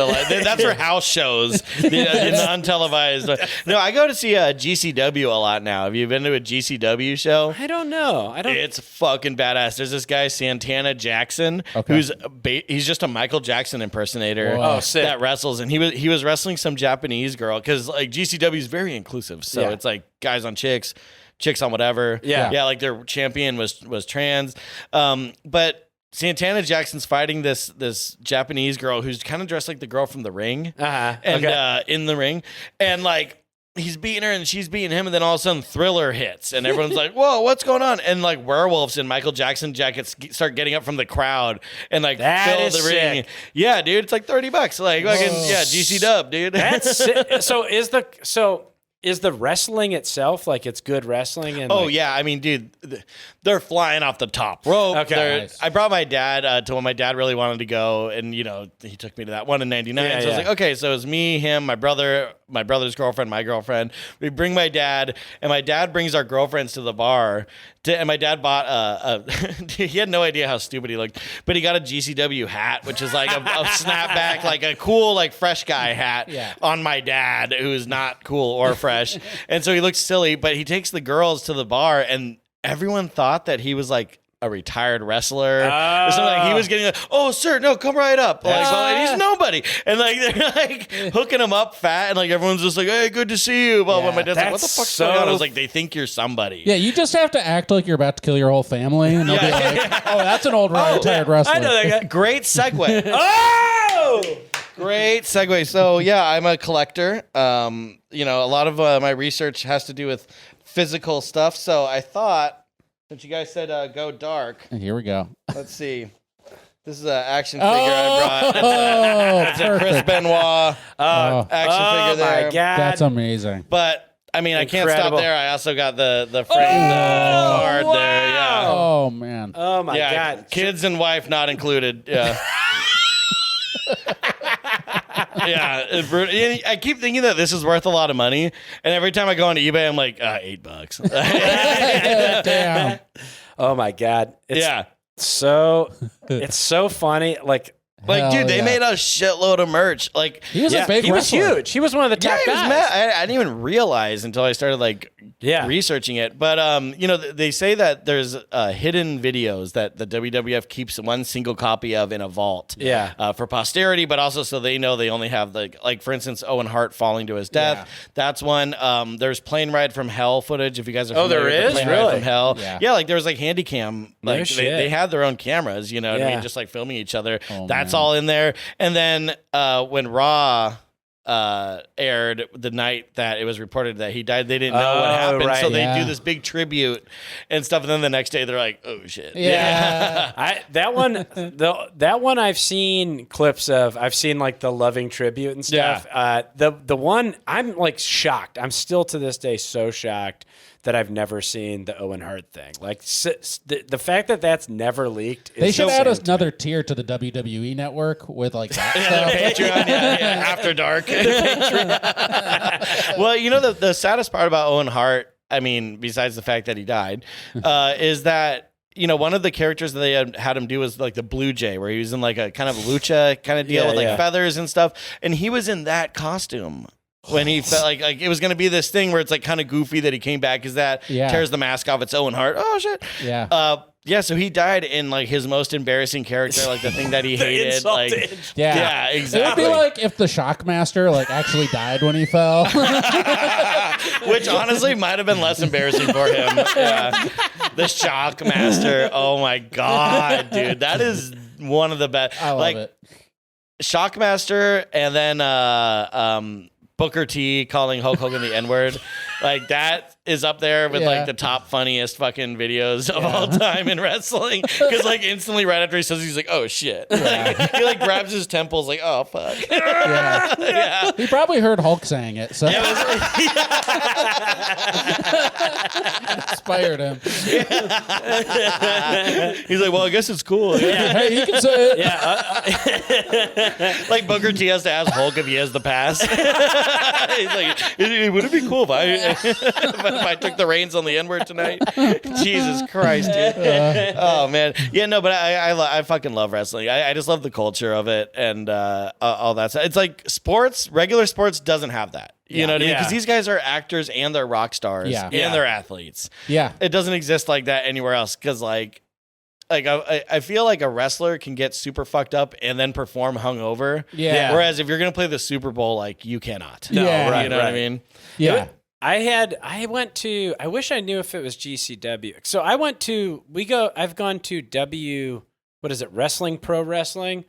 that's for house shows. The untelevised. No, I go to see GCW a lot now. Have you been to a GCW show? I don't know. It's fucking badass. There's this guy Santana Jackson, who's he's just a Michael Jackson impersonator. Oh, sick. That wrestles, and he was wrestling some Japanese girl because like GCW is very inclusive. So it's like guys on chicks on whatever. Yeah. Like their champion was trans, but. Santana Jackson's fighting this Japanese girl who's kind of dressed like the girl from The Ring, in the ring, and like he's beating her and she's beating him, and then all of a sudden Thriller hits, and everyone's like, "Whoa, what's going on?" And like werewolves in Michael Jackson jackets start getting up from the crowd and like fill the ring. Sick. Yeah, dude, it's like $30. Like fucking GC Dub, dude. That's sick. So is the wrestling itself like it's good wrestling? And I mean, dude, they're flying off the top rope. Okay, nice. I brought my dad to when my dad really wanted to go, and he took me to that one in '99. I was like, okay, so it was me, him, my brother's girlfriend, my girlfriend. We bring my dad, and my dad brings our girlfriends to the bar. And my dad bought he had no idea how stupid he looked, but he got a GCW hat, which is like a snapback, like a cool, like fresh guy hat on my dad, who's not cool or fresh. And so he looks silly, but he takes the girls to the bar, and everyone thought that he was like a retired wrestler or something. Like he was getting like, "Oh, sir, no, come right up." Like, and he's nobody. And like they're like hooking him up fat, and like everyone's just like, "Hey, good to see you." But my dad's like, "What the fuck's going on?" I was like, "They think you're somebody." Yeah, you just have to act like you're about to kill your whole family, and they'll be like, "Oh, that's an old retired wrestler." I know that guy. Great segue. Oh! Great segue. So yeah, I'm a collector. A lot of my research has to do with physical stuff. So I thought, since you guys said go dark, and here we go. Let's see. This is an action figure I brought. It's a Chris Benoit action figure there. My God. That's amazing. But I mean, I can't stop there. I also got the framed card there. Yeah. Oh man. Oh my God. Kids and wife not included. Yeah. Yeah, I keep thinking that this is worth a lot of money, and every time I go onto eBay, I'm like, $8. Damn. Oh my God. It's so funny. Like, dude, they made a shitload of merch. Like, he was a big he wrestler. was huge. He was one of the top guys. I didn't even realize until I started researching it. But they say that there's hidden videos that the WWF keeps one single copy of in a vault. Yeah. For posterity, but also so they know they only have like for instance, Owen Hart falling to his death. Yeah. That's one. There's plane ride from hell footage. If you guys are familiar with the plane ride from hell. Yeah. Like there was like handy cam. Like they had their own cameras. You know what I mean? Just like filming each other. Oh, that's all in there. And then when Raw aired the night that it was reported that he died, they didn't know what happened. Right. So they do this big tribute and stuff. And then the next day they're like, oh shit. Yeah. That one I've seen clips of. I've seen like the loving tribute and stuff. Yeah. The one I'm like shocked. I'm still to this day so shocked that I've never seen the Owen Hart thing. Like the fact that that's never leaked. They should add another tier to the WWE network with like that stuff. Patreon, After Dark. Well, the saddest part about Owen Hart, I mean, besides the fact that he died, is that one of the characters that they had him do was like the Blue Jay, where he was in like a kind of lucha kind of deal with like feathers and stuff, and he was in that costume. When he felt like it was going to be this thing where it's like kind of goofy that he came back is that tears the mask off. It's Owen Hart. Oh shit. Yeah. So he died in like his most embarrassing character, like the thing that he hated. Like, yeah, exactly. It would be like if the Shockmaster like actually died when he fell, which honestly might have been less embarrassing for him. Yeah. The Shockmaster. Oh my God, dude, that is one of the best. I love it. Shockmaster, and then Booker T calling Hulk Hogan the N-word. Like that is up there with like the top funniest fucking videos of all time in wrestling. Because like instantly right after he says, he's like, oh shit. Like, he like grabs his temples like, oh fuck. Yeah. He probably heard Hulk saying it. So inspired him. He's like, well, I guess it's cool. Hey, he can say it. Like Booker T has to ask Hulk if he has the pass. He's like, would it be cool if I if I took the reins on the N-word tonight. Jesus Christ, dude. Oh man, yeah, no, but I fucking love wrestling. I just love the culture of it and all that stuff. It's like sports, regular sports doesn't have that. You know what I mean? Because these guys are actors and they're rock stars and they're athletes. Yeah, it doesn't exist like that anywhere else. Because like I feel like a wrestler can get super fucked up and then perform hungover. Yeah. Whereas if you're gonna play the Super Bowl, like you cannot. No, right, you know what I mean? Yeah. I went to. I wish I knew if it was GCW. So I went to. I've gone to What is it? Wrestling Pro Wrestling.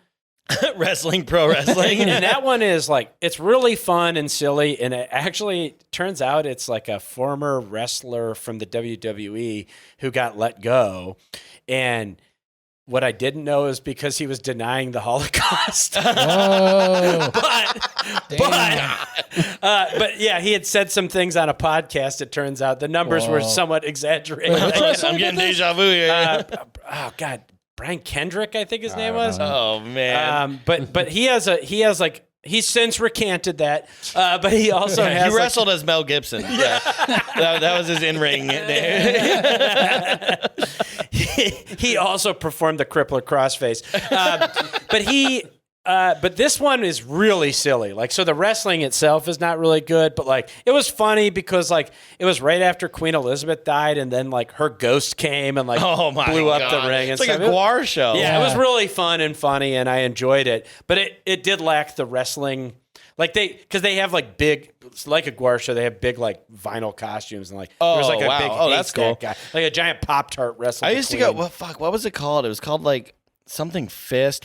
Wrestling Pro Wrestling. And that one is like, it's really fun and silly. And it actually turns out it's like a former wrestler from the WWE who got let go. And what I didn't know is because he was denying the Holocaust. Whoa. But yeah, he had said some things on a podcast. It turns out the numbers were somewhat exagrated. Wait, I'm getting deja vu here. Oh God. Brian Kendrick, I think his name was. Oh man! But he's since recanted that. But he also has he wrestled as Mel Gibson. Yeah, that was his in-ring name. He also performed the crippler crossface. But this one is really silly. Like, so the wrestling itself is not really good, but like it was funny because like it was right after Queen Elizabeth died, and then like her ghost came and like blew up the ring. It's and like stuff. a Gwar show. Yeah, it was really fun and funny, and I enjoyed it. But it did lack the wrestling. Like because they have like big, like a Gwar show, they have big like vinyl costumes and like there was like a big that's cool guy, like a giant Pop-Tart wrestler. I used to go. Well, fuck, what was it called? It was called like something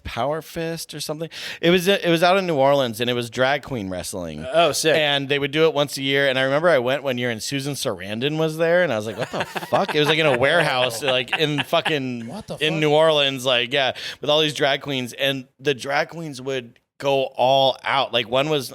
Power Fist or something. It was out in New Orleans and it was drag queen wrestling. Oh, sick. And they would do it once a year. And I remember I went one year and Susan Sarandon was there and I was like, what the fuck? It was like in a warehouse, like in fucking in New Orleans, like with all these drag queens, and the drag queens would go all out. Like one was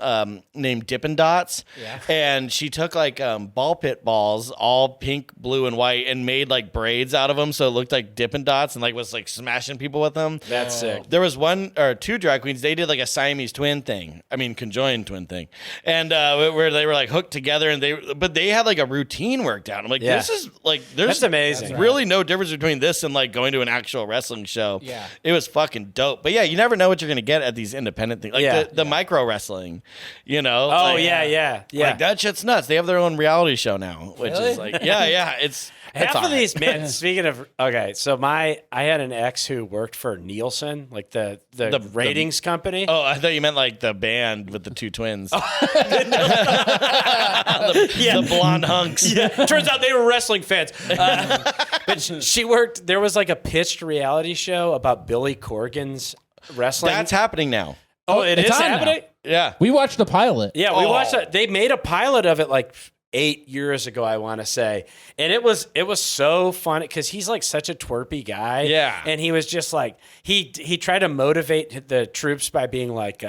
named Dippin' Dots, and she took like ball pit balls, all pink, blue, and white, and made like braids out of them, so it looked like Dippin' Dots, and like was like smashing people with them. That's sick. There was one or two drag queens. They did like a Siamese twin thing. I mean, conjoined twin thing, and where they were like hooked together, and they had like a routine worked out. I'm like, this is like that's amazing. Really no difference between this and like going to an actual wrestling show. Yeah, it was fucking dope. But yeah, you never know what you're gonna get at these independent thing, like the micro wrestling, you know. Oh like, yeah. Like that shit's nuts. They have their own reality show now, which is like it's half of these, man. Speaking of, okay, so I had an ex who worked for Nielsen, like the ratings company. Oh, I thought you meant like the band with the two twins. The blonde hunks. Yeah. Turns out they were wrestling fans. But she worked. There was like a pitched reality show about Billy Corgan's wrestling. That's happening now. Oh, it is happening? Now. Yeah. We watched the pilot. Yeah, we watched it. They made a pilot of it like 8 years ago, I want to say. And it was so funny because he's like such a twerpy guy. Yeah. And he was just like, he tried to motivate the troops by being like,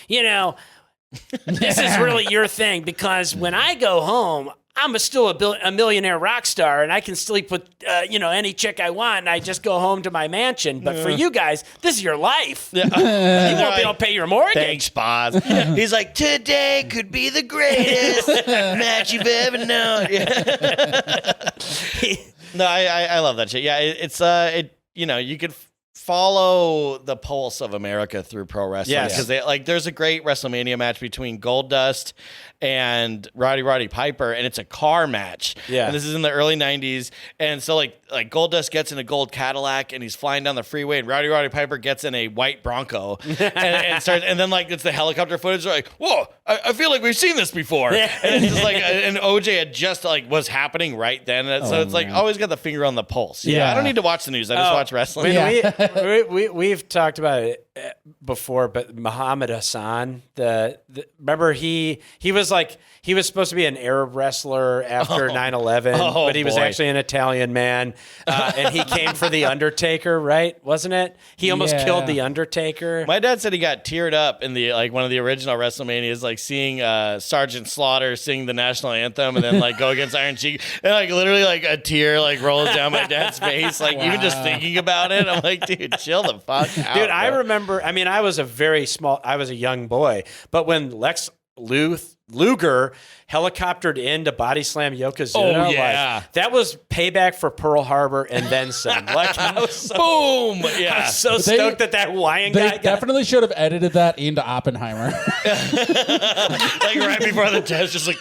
this is really your thing because when I go home, I'm still a millionaire rock star, and I can sleep with any chick I want, and I just go home to my mansion. But for you guys, this is your life. Yeah. You won't be able to pay your mortgage. Thanks, boss. He's like, today could be the greatest match you've ever known. No, I love that shit. Yeah, it's you could follow the pulse of America through pro wrestling because there's a great WrestleMania match between Goldust and Roddy Piper, and it's a car match. Yeah, and this is in the early '90s, and so like Goldust gets in a gold Cadillac and he's flying down the freeway, and Roddy Piper gets in a white Bronco, and starts, and then like it's the helicopter footage. They're like, whoa, I feel like we've seen this before, and it's just like, and OJ had just like was happening right then, so it's like always got the finger on the pulse. Yeah, I don't need to watch the news. I just watch wrestling. We've talked about it before, but Muhammad Hassan, remember he was supposed to be an Arab wrestler after 9/11, but he was actually an Italian man, and he came for the Undertaker, right? Wasn't it? He almost killed the Undertaker. My dad said he got teared up in the one of the original WrestleManias, like seeing Sergeant Slaughter sing the national anthem and then like go against Iron Sheik, and like literally like a tear like rolls down my dad's face, like even just thinking about it. I'm like, dude, chill the fuck out. Dude, I remember. I mean, I was a young boy, but when Lex Luger helicoptered in to body slam Yokozuna. Oh, yeah. Like, that was payback for Pearl Harbor and then some. Like, I was so, Boom! I was so stoked that Hawaiian They guy got definitely should have edited that into Oppenheimer. Like right before the test, just like.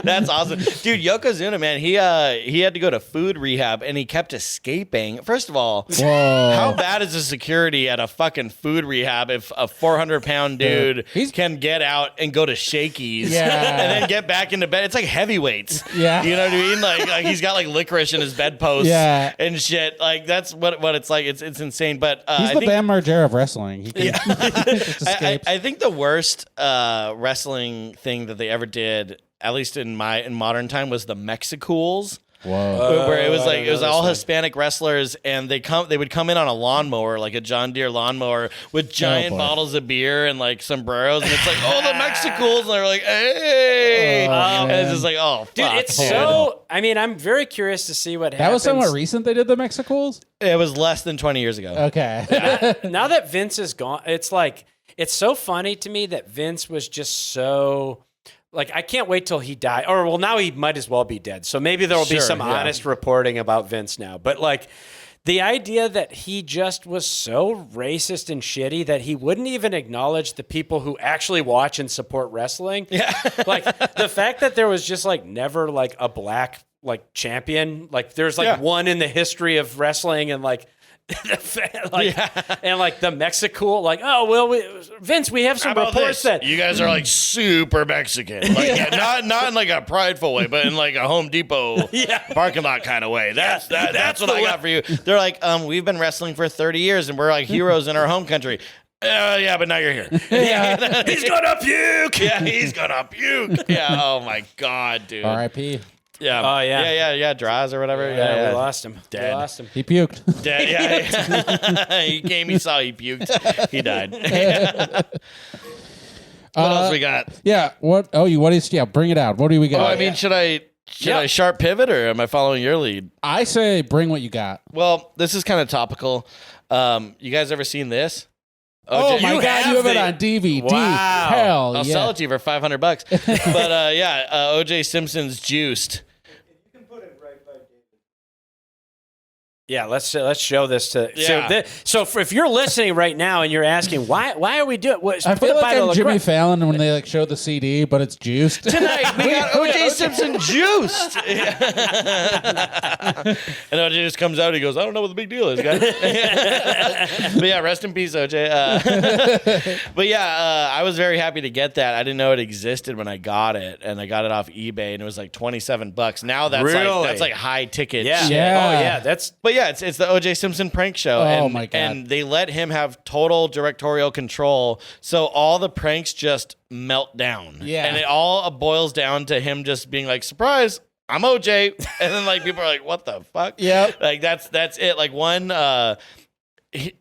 That's awesome, dude. Yokozuna, man, he had to go to food rehab and he kept escaping. First of all, how bad is the security at a fucking food rehab if a 400-pound dude can get out and go to Shakey's and then get back into bed? It's like heavyweights. Yeah, you know what I mean? Like he's got like licorice in his bedpost and shit. Like that's what it's like. It's insane. But he's the Bam Margera of wrestling. He can I think the worst wrestling thing that they ever did, at least in modern time, was the Mexicools. Whoa. Where it was all Hispanic wrestlers, and they would come in on a lawnmower, like a John Deere lawnmower, with giant bottles of beer and like sombreros, and it's like, oh, the Mexicools, and they're like, hey, and it's just like, oh, fuck. Dude, it's so. I mean, I'm very curious to see what happens. That was somewhat recent. They did the Mexicools. It was less than 20 years ago. Okay. Now that Vince is gone, it's like it's so funny to me that Vince was just so. Like, I can't wait till he died. Or, well, now he might as well be dead. So maybe there will be some honest reporting about Vince now. But, like, the idea that he just was so racist and shitty that he wouldn't even acknowledge the people who actually watch and support wrestling. Yeah. Like, the fact that there was just, like, never, like, a black, like, champion. Like, there's, like, one in the history of wrestling and, like... and like the Mexicool, like, oh well, Vince, we have some reports that you guys are like super Mexican, like not in like a prideful way, but in like a Home Depot parking lot kind of way. That's what I got for you. They're like, we've been wrestling for 30 years and we're like heroes in our home country. Yeah, but now you're here. He's gonna puke. Yeah, he's gonna puke. Yeah. Oh my God, dude. R.I.P. Yeah. Oh yeah. Draws or whatever. Yeah. We lost him. Dead. We lost him. He puked. Dead. Yeah. He came. He saw. He puked. He died. What else we got? Yeah. What? Oh, what is? Yeah. Bring it out. What do we got? Oh, I mean, should I sharp pivot or am I following your lead? I say bring what you got. Well, this is kind of topical. You guys ever seen this? Oh my God! You have it on DVD. Wow. Hell, I'll sell it to you for $500. But OJ Simpson's Juiced. You can put it right by David. Yeah, let's show this to. So if you're listening right now and you're asking why are we doing? I feel like I'm Jimmy Fallon when they like show the CD, but it's juiced. Tonight we got OJ Simpson Juiced. And OJ just comes out. He goes, I don't know what the big deal is, guys. But yeah, rest in peace, OJ. But yeah, I was very happy to get that. I didn't know it existed when I got it, and I got it off eBay, and it was like $27. Now that's like high ticket. Yeah. Shit. Yeah. Oh yeah. But yeah, it's the OJ Simpson prank show. Oh my God. And they let him have total directorial control. So all the pranks just melt down. Yeah. And it all boils down to him just being like, surprise, I'm OJ. And then like people are like, what the fuck? Yeah. Like that's it. Like one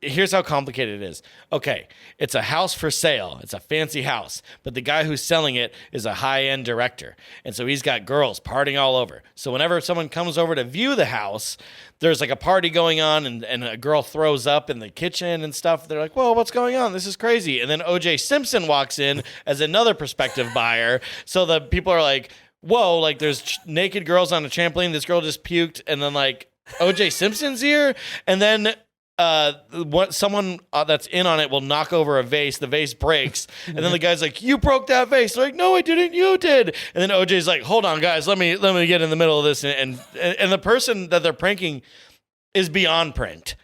here's how complicated it is. Okay, it's a house for sale. It's a fancy house, but the guy who's selling it is a high-end director. And so he's got girls partying all over. So whenever someone comes over to view the house, there's like a party going on and a girl throws up in the kitchen and stuff. They're like, whoa, what's going on? This is crazy. And then OJ Simpson walks in as another prospective buyer. So the people are like, whoa, like there's naked girls on a trampoline. This girl just puked. And then like OJ Simpson's here. And then someone that's in on it will knock over a vase. The vase breaks, and then the guy's like, "You broke that vase." They're like, "No, I didn't. You did." And then OJ's like, "Hold on, guys. Let me get in the middle of this." And the person that they're pranking is beyond pranked.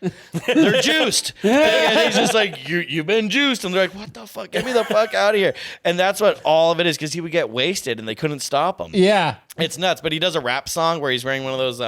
They're juiced. And he's just like, you've been juiced. And they're like, what the fuck? Get me the fuck out of here. And that's what all of it is, because he would get wasted and they couldn't stop him. Yeah. It's nuts. But he does a rap song where he's wearing one of those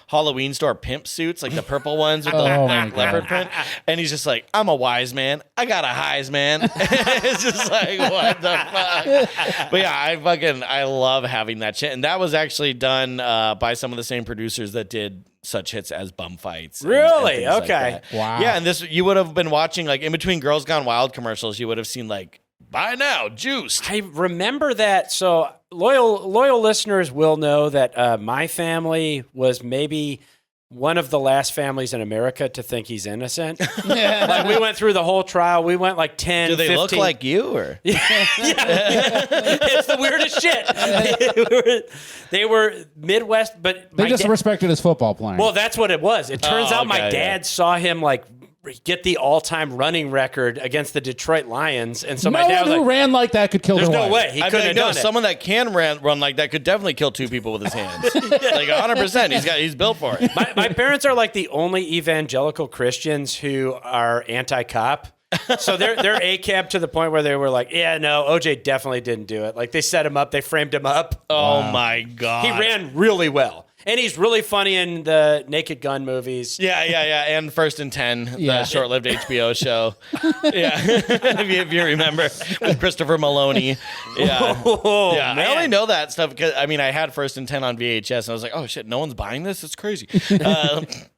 Halloween store pimp suits, like the purple ones with the black leopard print. And he's just like, I'm a wise man. I got a highs, man. It's just like, what the fuck? But yeah, I love having that shit. And that was actually done by some of the same producers that did such hits as Bum Fights. Really? And okay. like Wow. Yeah, and this, you would have been watching, like, in between Girls Gone Wild commercials, you would have seen, like, buy now, juiced. I remember that. So loyal listeners will know that my family was maybe one of the last families in America to think he's innocent. Like we went through the whole trial. We went like 10, Do they 15. look like you or? Yeah. It's the weirdest shit. They were Midwest, but They just respected his football playing. well, that's what it was. It turns out my okay, dad saw him like get the all-time running record against the Detroit Lions, and so my no dad one was who like, ran like that could kill "There's their no wife. way he I couldn't mean, have no, done it." someone that can run like that could definitely kill 2 people with his hands. Like 100%. He's built for it. My parents are like the only evangelical Christians who are anti-cop. So they're ACAB to the point where they were like, yeah, no, OJ definitely didn't do it. Like they set him up, they framed him up. Oh my God. He ran really well. And he's really funny in the Naked Gun movies. Yeah. And First and 10, Yeah. the short-lived HBO show. Yeah. if you remember, with Christopher Maloney. Yeah. Oh, Yeah. I man. only know that stuff because, I mean, I had First and 10 on VHS, and I was like, oh, shit, no one's buying this? It's crazy.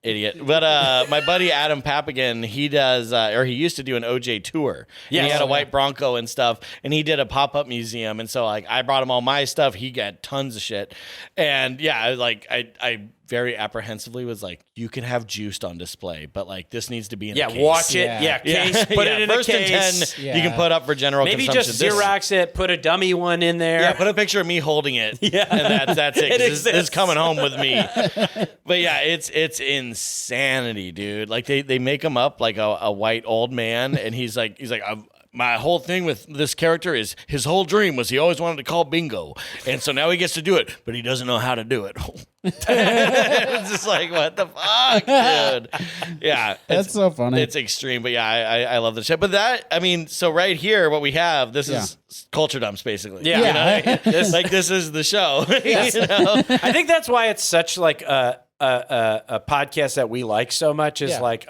Idiot. But my buddy Adam Papagan, he does, or he used to do an OJ tour. Yes. And he had a white Bronco and stuff, and he did a pop-up museum. And so, like, I brought him all my stuff. He got tons of shit. And, yeah, like, I very apprehensively was like, you can have Juiced on display, but like this needs to be in a case. Watch it. Yeah. Yeah, case. Put it in First a case. and 10 Yeah. you can put up for general Maybe consumption. just Xerox it, put a dummy one in there. Yeah, put a picture of me holding it. Yeah. And that's it. 'Cause It this is exists. coming home with me. But yeah, it's insanity, dude. Like they make him up like a white old man, and he's like, my whole thing with this character is his whole dream was he always wanted to call bingo, and so now he gets to do it, but he doesn't know how to do it. It's just like, what the fuck, dude? Yeah, That's so funny. It's extreme, but yeah, I love the shit. But that, I mean, so right here, what we have, this is Culture Dumps, basically. Yeah. You know? This is the show. You know? I think that's why it's such like a podcast that we like so much is like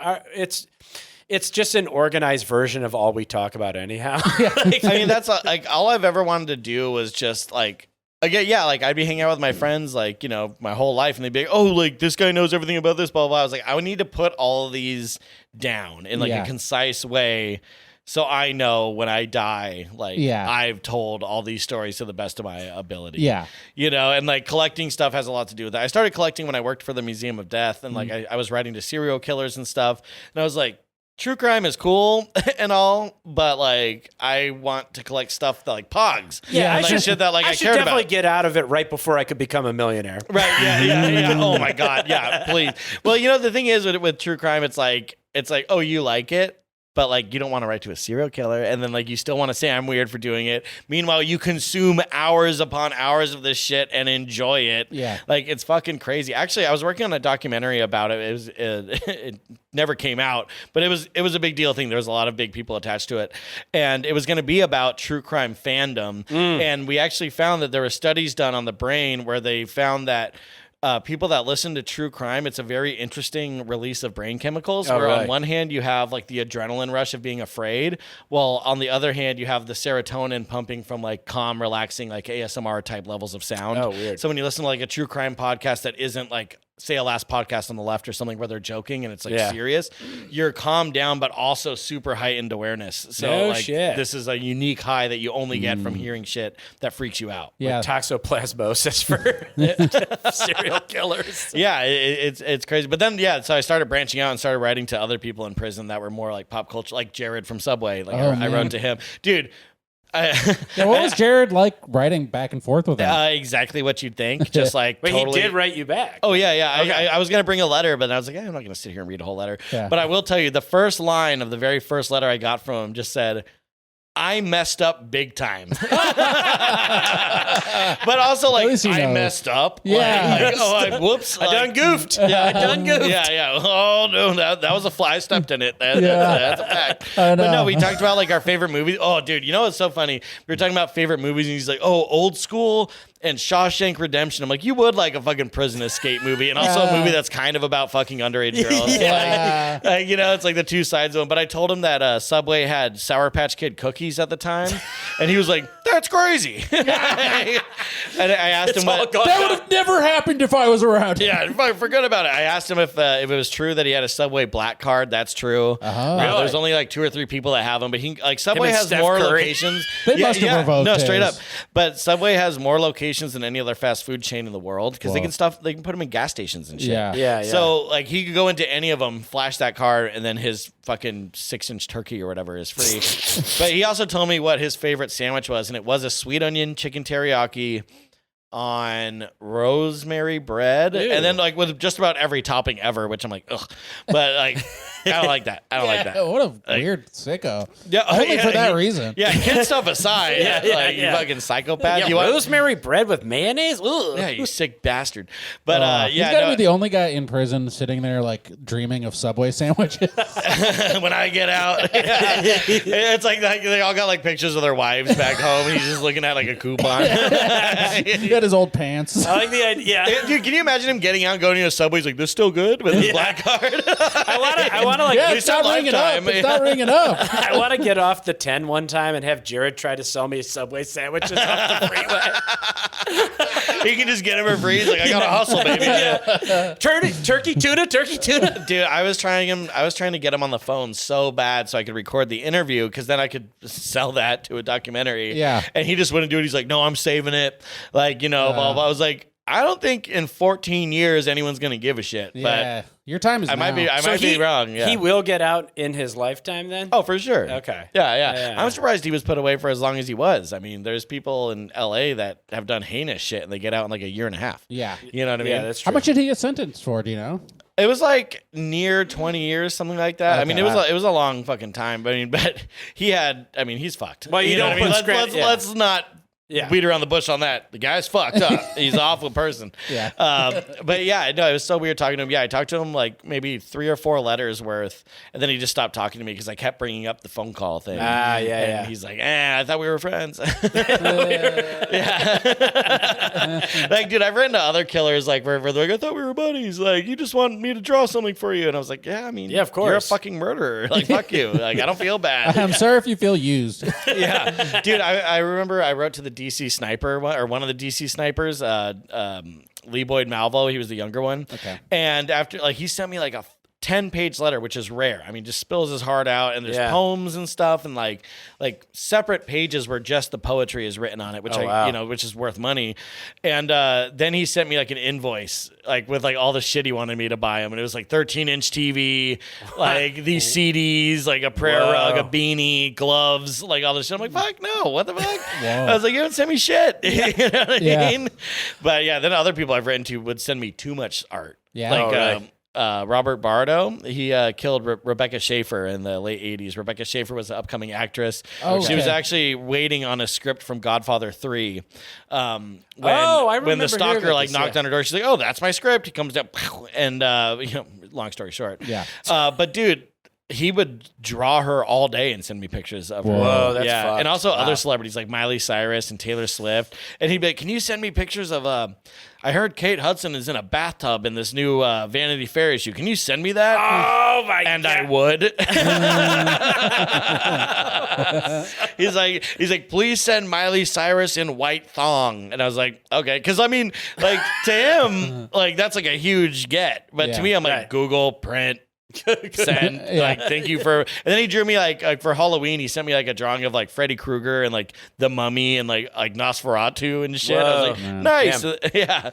it's just an organized version of all we talk about anyhow. I mean, that's like all I've ever wanted to do was just like, again, yeah, like I'd be hanging out with my friends, like, you know, my whole life, and they'd be like, oh, like this guy knows everything about this, blah, blah. I was like, I would need to put all of these down in like a concise way. So I know when I die, like I've told all these stories to the best of my ability. Yeah. You know, and like collecting stuff has a lot to do with that. I started collecting when I worked for the Museum of Death, and like I was writing to serial killers and stuff. And I was like, true crime is cool and all, but like I want to collect stuff that like Pogs. Yeah, and, like shit that like I should cared definitely about. get out of it right before I could become a millionaire. Right. Yeah. Oh my God. Yeah. Please. Well, you know, the thing is with true crime, it's like, oh, you like it, but like you don't want to write to a serial killer, and then like you still want to say I'm weird for doing it. Meanwhile, you consume hours upon hours of this shit and enjoy it. Yeah. Like it's fucking crazy. Actually, I was working on a documentary about it. It was it never came out, but it was a big deal thing. There was a lot of big people attached to it, and it was going to be about true crime fandom. And we actually found that there were studies done on the brain where they found that people that listen to true crime, it's a very interesting release of brain chemicals. Where really? on one hand you have like the adrenaline rush of being afraid, while on the other hand you have the serotonin pumping from like calm, relaxing, like ASMR type levels of sound. Oh, weird. So when you listen to like a true crime podcast that isn't like, say, a Last Podcast on the Left or something where they're joking and it's like serious, you're calmed down but also super heightened awareness. So No like shit. this is a unique high that you only get from hearing shit that freaks you out. Yeah. Toxoplasmosis for serial killers. Yeah, it's crazy. But then, so I started branching out and started writing to other people in prison that were more like pop culture, like Jared from Subway. Like I wrote to him. Dude, What was Jared like writing back and forth with him? exactly what you'd think. Just like But totally. he did write you back. Oh, yeah. Okay. I was going to bring a letter, but I was like, I'm not going to sit here and read a whole letter. Yeah. But I will tell you, the first line of the very first letter I got from him just said, I messed up big time. But also, like, At least he I knows. messed up. Yeah. Whoops. I done goofed. Yeah, I done goofed. Yeah. Oh, no, that was a fly. I stepped in it. That's a fact. I know. But no, we talked about, like, our favorite movies. Oh, dude, you know what's so funny? We were talking about favorite movies, and he's like, oh, Old School and Shawshank Redemption. I'm like, you would like a fucking prison escape movie, and also a movie that's kind of about fucking underage girls. Yeah. Like, you know, it's like the two sides of them. But I told him that Subway had Sour Patch Kid cookies at the time, and he was like, that's crazy. And I asked him what... That would have never happened if I was around. Yeah, forget about it. I asked him if it was true that he had a Subway black card. That's true. Really? There's only like 2 or 3 people that have them, but he like Subway and has Steph more Curry. locations. They must have revoked No, straight up. his. But Subway has more locations locations than any other fast food chain in the world because they can put them in gas stations and shit. Yeah. So like he could go into any of them, flash that card, and then his fucking 6-inch turkey or whatever is free. But he also told me what his favorite sandwich was, and it was a sweet onion chicken teriyaki on rosemary bread. Ew. And then like with just about every topping ever, which I'm like, ugh. But like I don't like that. I don't like that. What a weird sicko. Yeah, Only for that reason. Yeah, kid stuff aside. You fucking psychopath. Yeah, You want rosemary bread with mayonnaise? Ugh. Yeah, you sick bastard. But He's gotta be the only guy in prison sitting there like dreaming of Subway sandwiches. when I get out, it's like they all got like pictures of their wives back home. And he's just looking at like a coupon. He got his old pants. I like the idea. Dude, can you imagine him getting out and going to a Subway? He's like, "This still good?" with his black card. I want to like. Yeah, it's not ringing up. It's not ringing up. I want to get off the 10 one time and have Jared try to sell me Subway sandwiches off the freeway. He can just get him for free. He's like, "I gotta hustle, baby." Turkey tuna. Dude, I was trying to get him on the phone so bad so I could record the interview because then I could sell that to a documentary. Yeah. And he just wouldn't do it. He's like, "No, I'm saving it." Like, blah, blah, blah. I was like, I don't think in 14 years anyone's gonna give a shit. Yeah, your time is But I now. might be wrong. Yeah. He will get out in his lifetime then? Oh, for sure. Okay. Yeah. I'm surprised he was put away for as long as he was. I mean, there's people in LA that have done heinous shit and they get out in like a year and a half. Yeah. You know what I mean? Yeah, that's true. How much did he get sentenced for? Do you know? It was like near 20 years, something like that. I mean, it was a long fucking time. But he's fucked. Well, you know don't what I put mean? Let's not Yeah. beat around the bush on that. The guy's fucked up. He's an awful person. Yeah. But yeah, no, it was so weird talking to him. Yeah, I talked to him like maybe 3 or 4 letters worth, and then he just stopped talking to me because I kept bringing up the phone call thing. And he's like, I thought we were friends. Yeah. Like, dude, I've written to other killers like where they're like, I thought we were buddies. Like, you just want me to draw something for you. And I was like, yeah, I mean, yeah, of course. You're a fucking murderer. Like, fuck you. Like, I don't feel bad. I'm sorry if you feel used. Yeah, dude, I remember I wrote to the DC sniper or one of the DC snipers, Lee Boyd Malvo. He was the younger one. Okay. And after he sent me like a 10-page letter, which is rare. I mean, just spills his heart out, and there's poems and stuff, and like separate pages where just the poetry is written on it, which which is worth money. And then he sent me like an invoice, like with like all the shit he wanted me to buy him, and it was like 13-inch TV, like these CDs, like a prayer rug, a beanie, gloves, like all this shit. I'm like, fuck no, what the fuck? I was like, you don't send me shit. You know what I mean? But yeah, then other people I've written to would send me too much art. Yeah. Robert Bardo, he killed Rebecca Schaefer in the late 80s. Rebecca Schaefer was an upcoming actress. She was actually waiting on a script from Godfather 3. When the stalker knocked on her door, she's like, "Oh, that's my script." He comes down, and long story short, but dude, he would draw her all day and send me pictures of her. Whoa, that's fucked. And also other celebrities like Miley Cyrus and Taylor Swift. And he'd be like, "Can you send me pictures of I heard Kate Hudson is in a bathtub in this new Vanity Fair issue. Can you send me that?" Oh my and God. I would. He's like, "Please send Miley Cyrus in white thong." And I was like, okay. Because I mean, like to him, like that's like a huge get. But to me, I'm like, Google, print, send, thank you for. And then he drew me like for Halloween, he sent me like a drawing of like Freddy Krueger and like the Mummy and like Nosferatu and shit. I was like, nice. Yeah.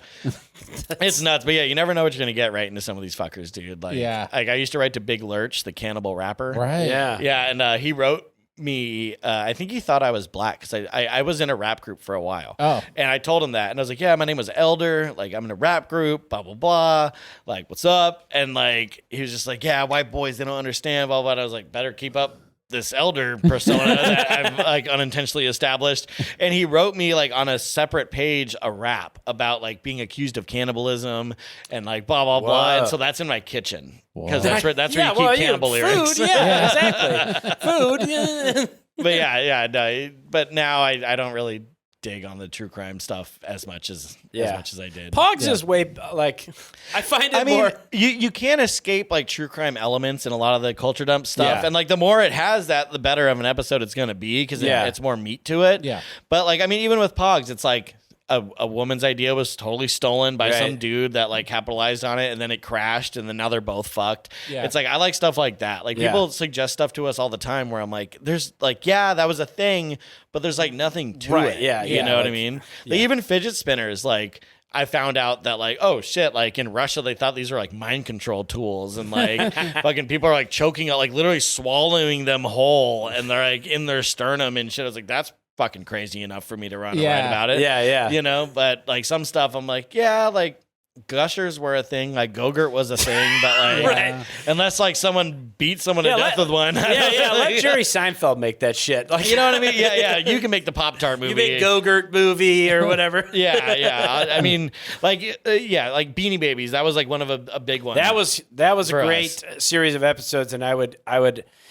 It's nuts. But yeah, you never know what you're gonna get right into some of these fuckers, dude. Like I used to write to Big Lurch, the cannibal rapper. Right. Yeah, and he wrote me, I think he thought I was black because I was in a rap group for a while. Oh. And I told him that. And I was like, yeah, my name was Elder. Like, I'm in a rap group, blah, blah, blah. Like, what's up? And like, he was just like, yeah, white boys, they don't understand, blah, blah. And I was like, better keep up this elder persona that I've like unintentionally established. And he wrote me like on a separate page a rap about like being accused of cannibalism and like blah blah blah. And so that's in my kitchen because that's where you keep cannibal lyrics. Food, exactly. Food. No, but now I don't really dig on the true crime stuff as much as I did. Pogs is way like I find it more. You can't escape like true crime elements in a lot of the culture dump stuff, and like the more it has that, the better of an episode it's gonna be because it's more meat to it. Yeah. But like I mean, even with Pogs, it's like a woman's idea was totally stolen by some Right. dude that like capitalized on it, and then it crashed, and then now they're both fucked. Yeah. It's like I like stuff like that. Like Yeah. people suggest stuff to us all the time where I'm like, there's like, yeah, that was a thing, but there's like nothing to Right, it. yeah, you yeah, know what I like- mean? Like even fidget spinners, like. I found out that like, oh shit, like in Russia they thought these were like mind control tools, and like fucking people are like choking out, like literally swallowing them whole, and they're like in their sternum and shit. I was like, that's fucking crazy enough for me to run and Yeah. write about it. Yeah, yeah. You know, but like some stuff I'm like, yeah, like gushers were a thing, like Go-Gurt was a thing, but like Right. unless like someone beat someone Yeah, to death let- with one. Yeah, let Jerry Seinfeld make that shit. Like, You know what I mean? Yeah. You can make the Pop-Tart movie. you make Go-Gurt movie or whatever. Yeah. I mean, like, like Beanie Babies. That was like one of a big one. That was a For great series of episodes, and I would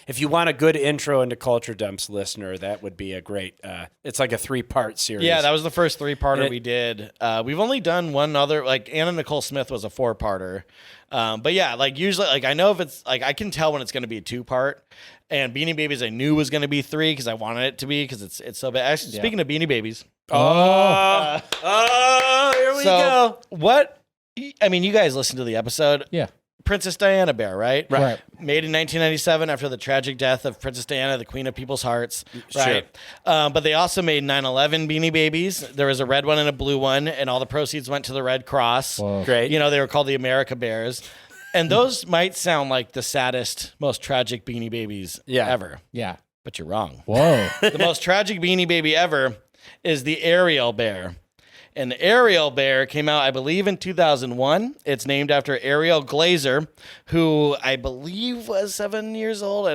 if you want a good intro into Culture Dumps, listener, that would be a great. It's like a 3-part series. Yeah, that was the first 3-parter It- we did. We've only done one other. Like Anna Nicole Smith was a 4-parter. But yeah, like usually, like I know if it's like I can tell when it's going to be a 2-part. And Beanie Babies, I knew was going to be 3 because I wanted it to be because it's so bad. Actually, speaking of Beanie Babies, Oh, here we go. what? I mean, you guys listened to the episode. Yeah. Princess Diana Bear, right? Right. Made in 1997 after the tragic death of Princess Diana, the Queen of People's Hearts. Sure. Right. But they also made 9/11 Beanie Babies. There was a red one and a blue one, and all the proceeds went to the Red Cross. Whoa. Great. You know, they were called the America Bears. And those might sound like the saddest, most tragic Beanie Babies ever. Yeah. But you're wrong. Whoa. The most tragic Beanie Baby ever is the Ariel Bear. And the Ariel Bear came out, I believe, in 2001. It's named after Ariel Glazer, who I believe was 7 years old.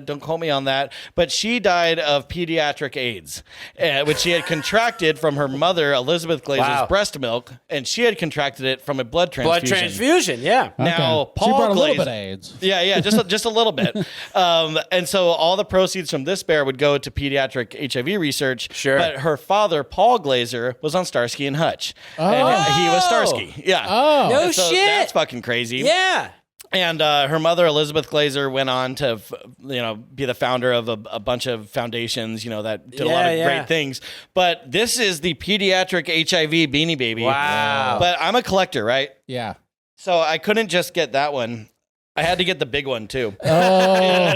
Don't quote me on that. But she died of pediatric AIDS, which she had contracted from her mother, Elizabeth Glazer's Wow. breast milk. And she had contracted it from a blood transfusion. Blood transfusion. Yeah. Now, Okay. Paul she brought a little Glazer- bit of AIDS. Yeah, just a little bit. And so all the proceeds from this bear would go to pediatric HIV research. Sure. But her father, Paul Glazer, was on Starsky and Hutch. And he was Starsky. Yeah. Oh. No And so shit. That's fucking crazy. Yeah. And her mother, Elizabeth Glazer, went on to, be the founder of a bunch of foundations, that did a lot of great things. But this is the pediatric HIV Beanie Baby. Wow. But I'm a collector, right? Yeah. So I couldn't just get that one. I had to get the big one too. Oh.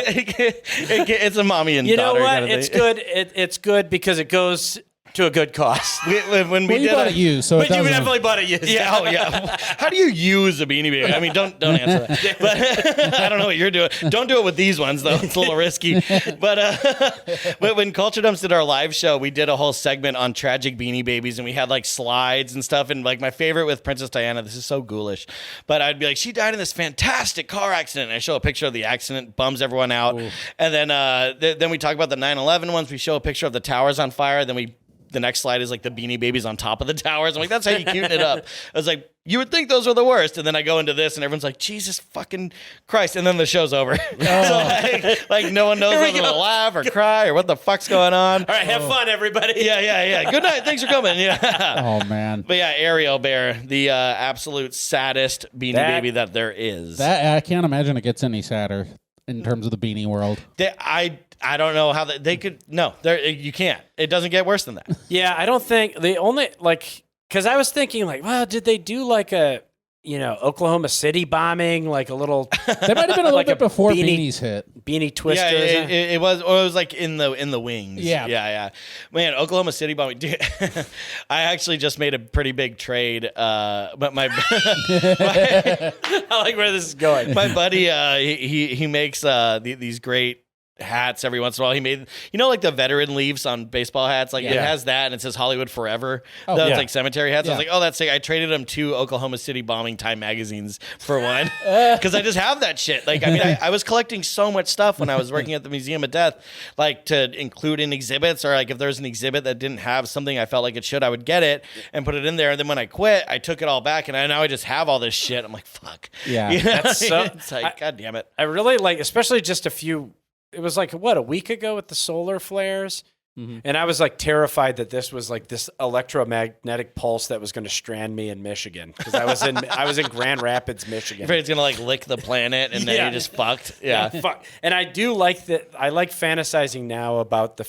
It's a mommy and You know daughter what? kind of It's thing. good. It's good because it goes to a good cause. When we Well, you did bought it used, so it But you doesn't. definitely bought it used. Yeah, oh yeah. How do you use a Beanie Baby? I mean, don't answer that. But I don't know what you're doing. Don't do it with these ones though. It's a little risky. But when Culture Dumps did our live show, we did a whole segment on tragic Beanie Babies, and we had like slides and stuff. And like my favorite with Princess Diana, this is so ghoulish, but I'd be like, she died in this fantastic car accident. And I show a picture of the accident, bums everyone out, and then we talk about the 9/11 ones. We show a picture of the towers on fire. Then the next slide is like the Beanie Babies on top of the towers. I'm like, that's how you cuten it up. I was like, you would think those were the worst. And then I go into this and everyone's like, Jesus fucking Christ. And then the show's over. So like no one knows Here we whether to go. laugh or cry or what the fuck's going on. All right, have fun, everybody. Yeah. Good night. Thanks for coming. Yeah. Oh man. But yeah, Ariel Bear, the absolute saddest Beanie That- Baby that there is. That I can't imagine it gets any sadder in terms of the beanie world. I don't know how they could. No, you can't. It doesn't get worse than that. Yeah, I don't think they only because I was thinking well, did they do like a Oklahoma City bombing, like a little They might have been a little Like bit a before beanie- beanies hit. beanie twister? Yeah, it was. Or it was like in the wings. Yeah. Man, Oklahoma City bombing. Dude, I actually just made a pretty big trade. But my I like where this is going. my buddy, he makes these great hats every once in a while. He made, like the veteran leaves on baseball hats. Like it Yeah. has that and it says Hollywood Forever. Oh, Those yeah. like cemetery hats. I Yeah. was like, oh, that's sick. I traded them 2 Oklahoma City bombing Time magazines for one because I just have that shit. Like, I mean, I was collecting so much stuff when I was working at the Museum of Death, like to include in exhibits, or like if there's an exhibit that didn't have something I felt like it should, I would get it and put it in there. And then when I quit, I took it all back, and now I just have all this shit. I'm like, fuck. Yeah. You know? That's so- It's like, God damn it. I really like, especially just a few. It was like a week ago with the solar flares. And I was like terrified that this was like this electromagnetic pulse that was going to strand me in Michigan because I was in Grand Rapids, Michigan. You're afraid it's gonna like lick the planet and then you just fucked. Yeah. Fuck. And I do like that. I like fantasizing now about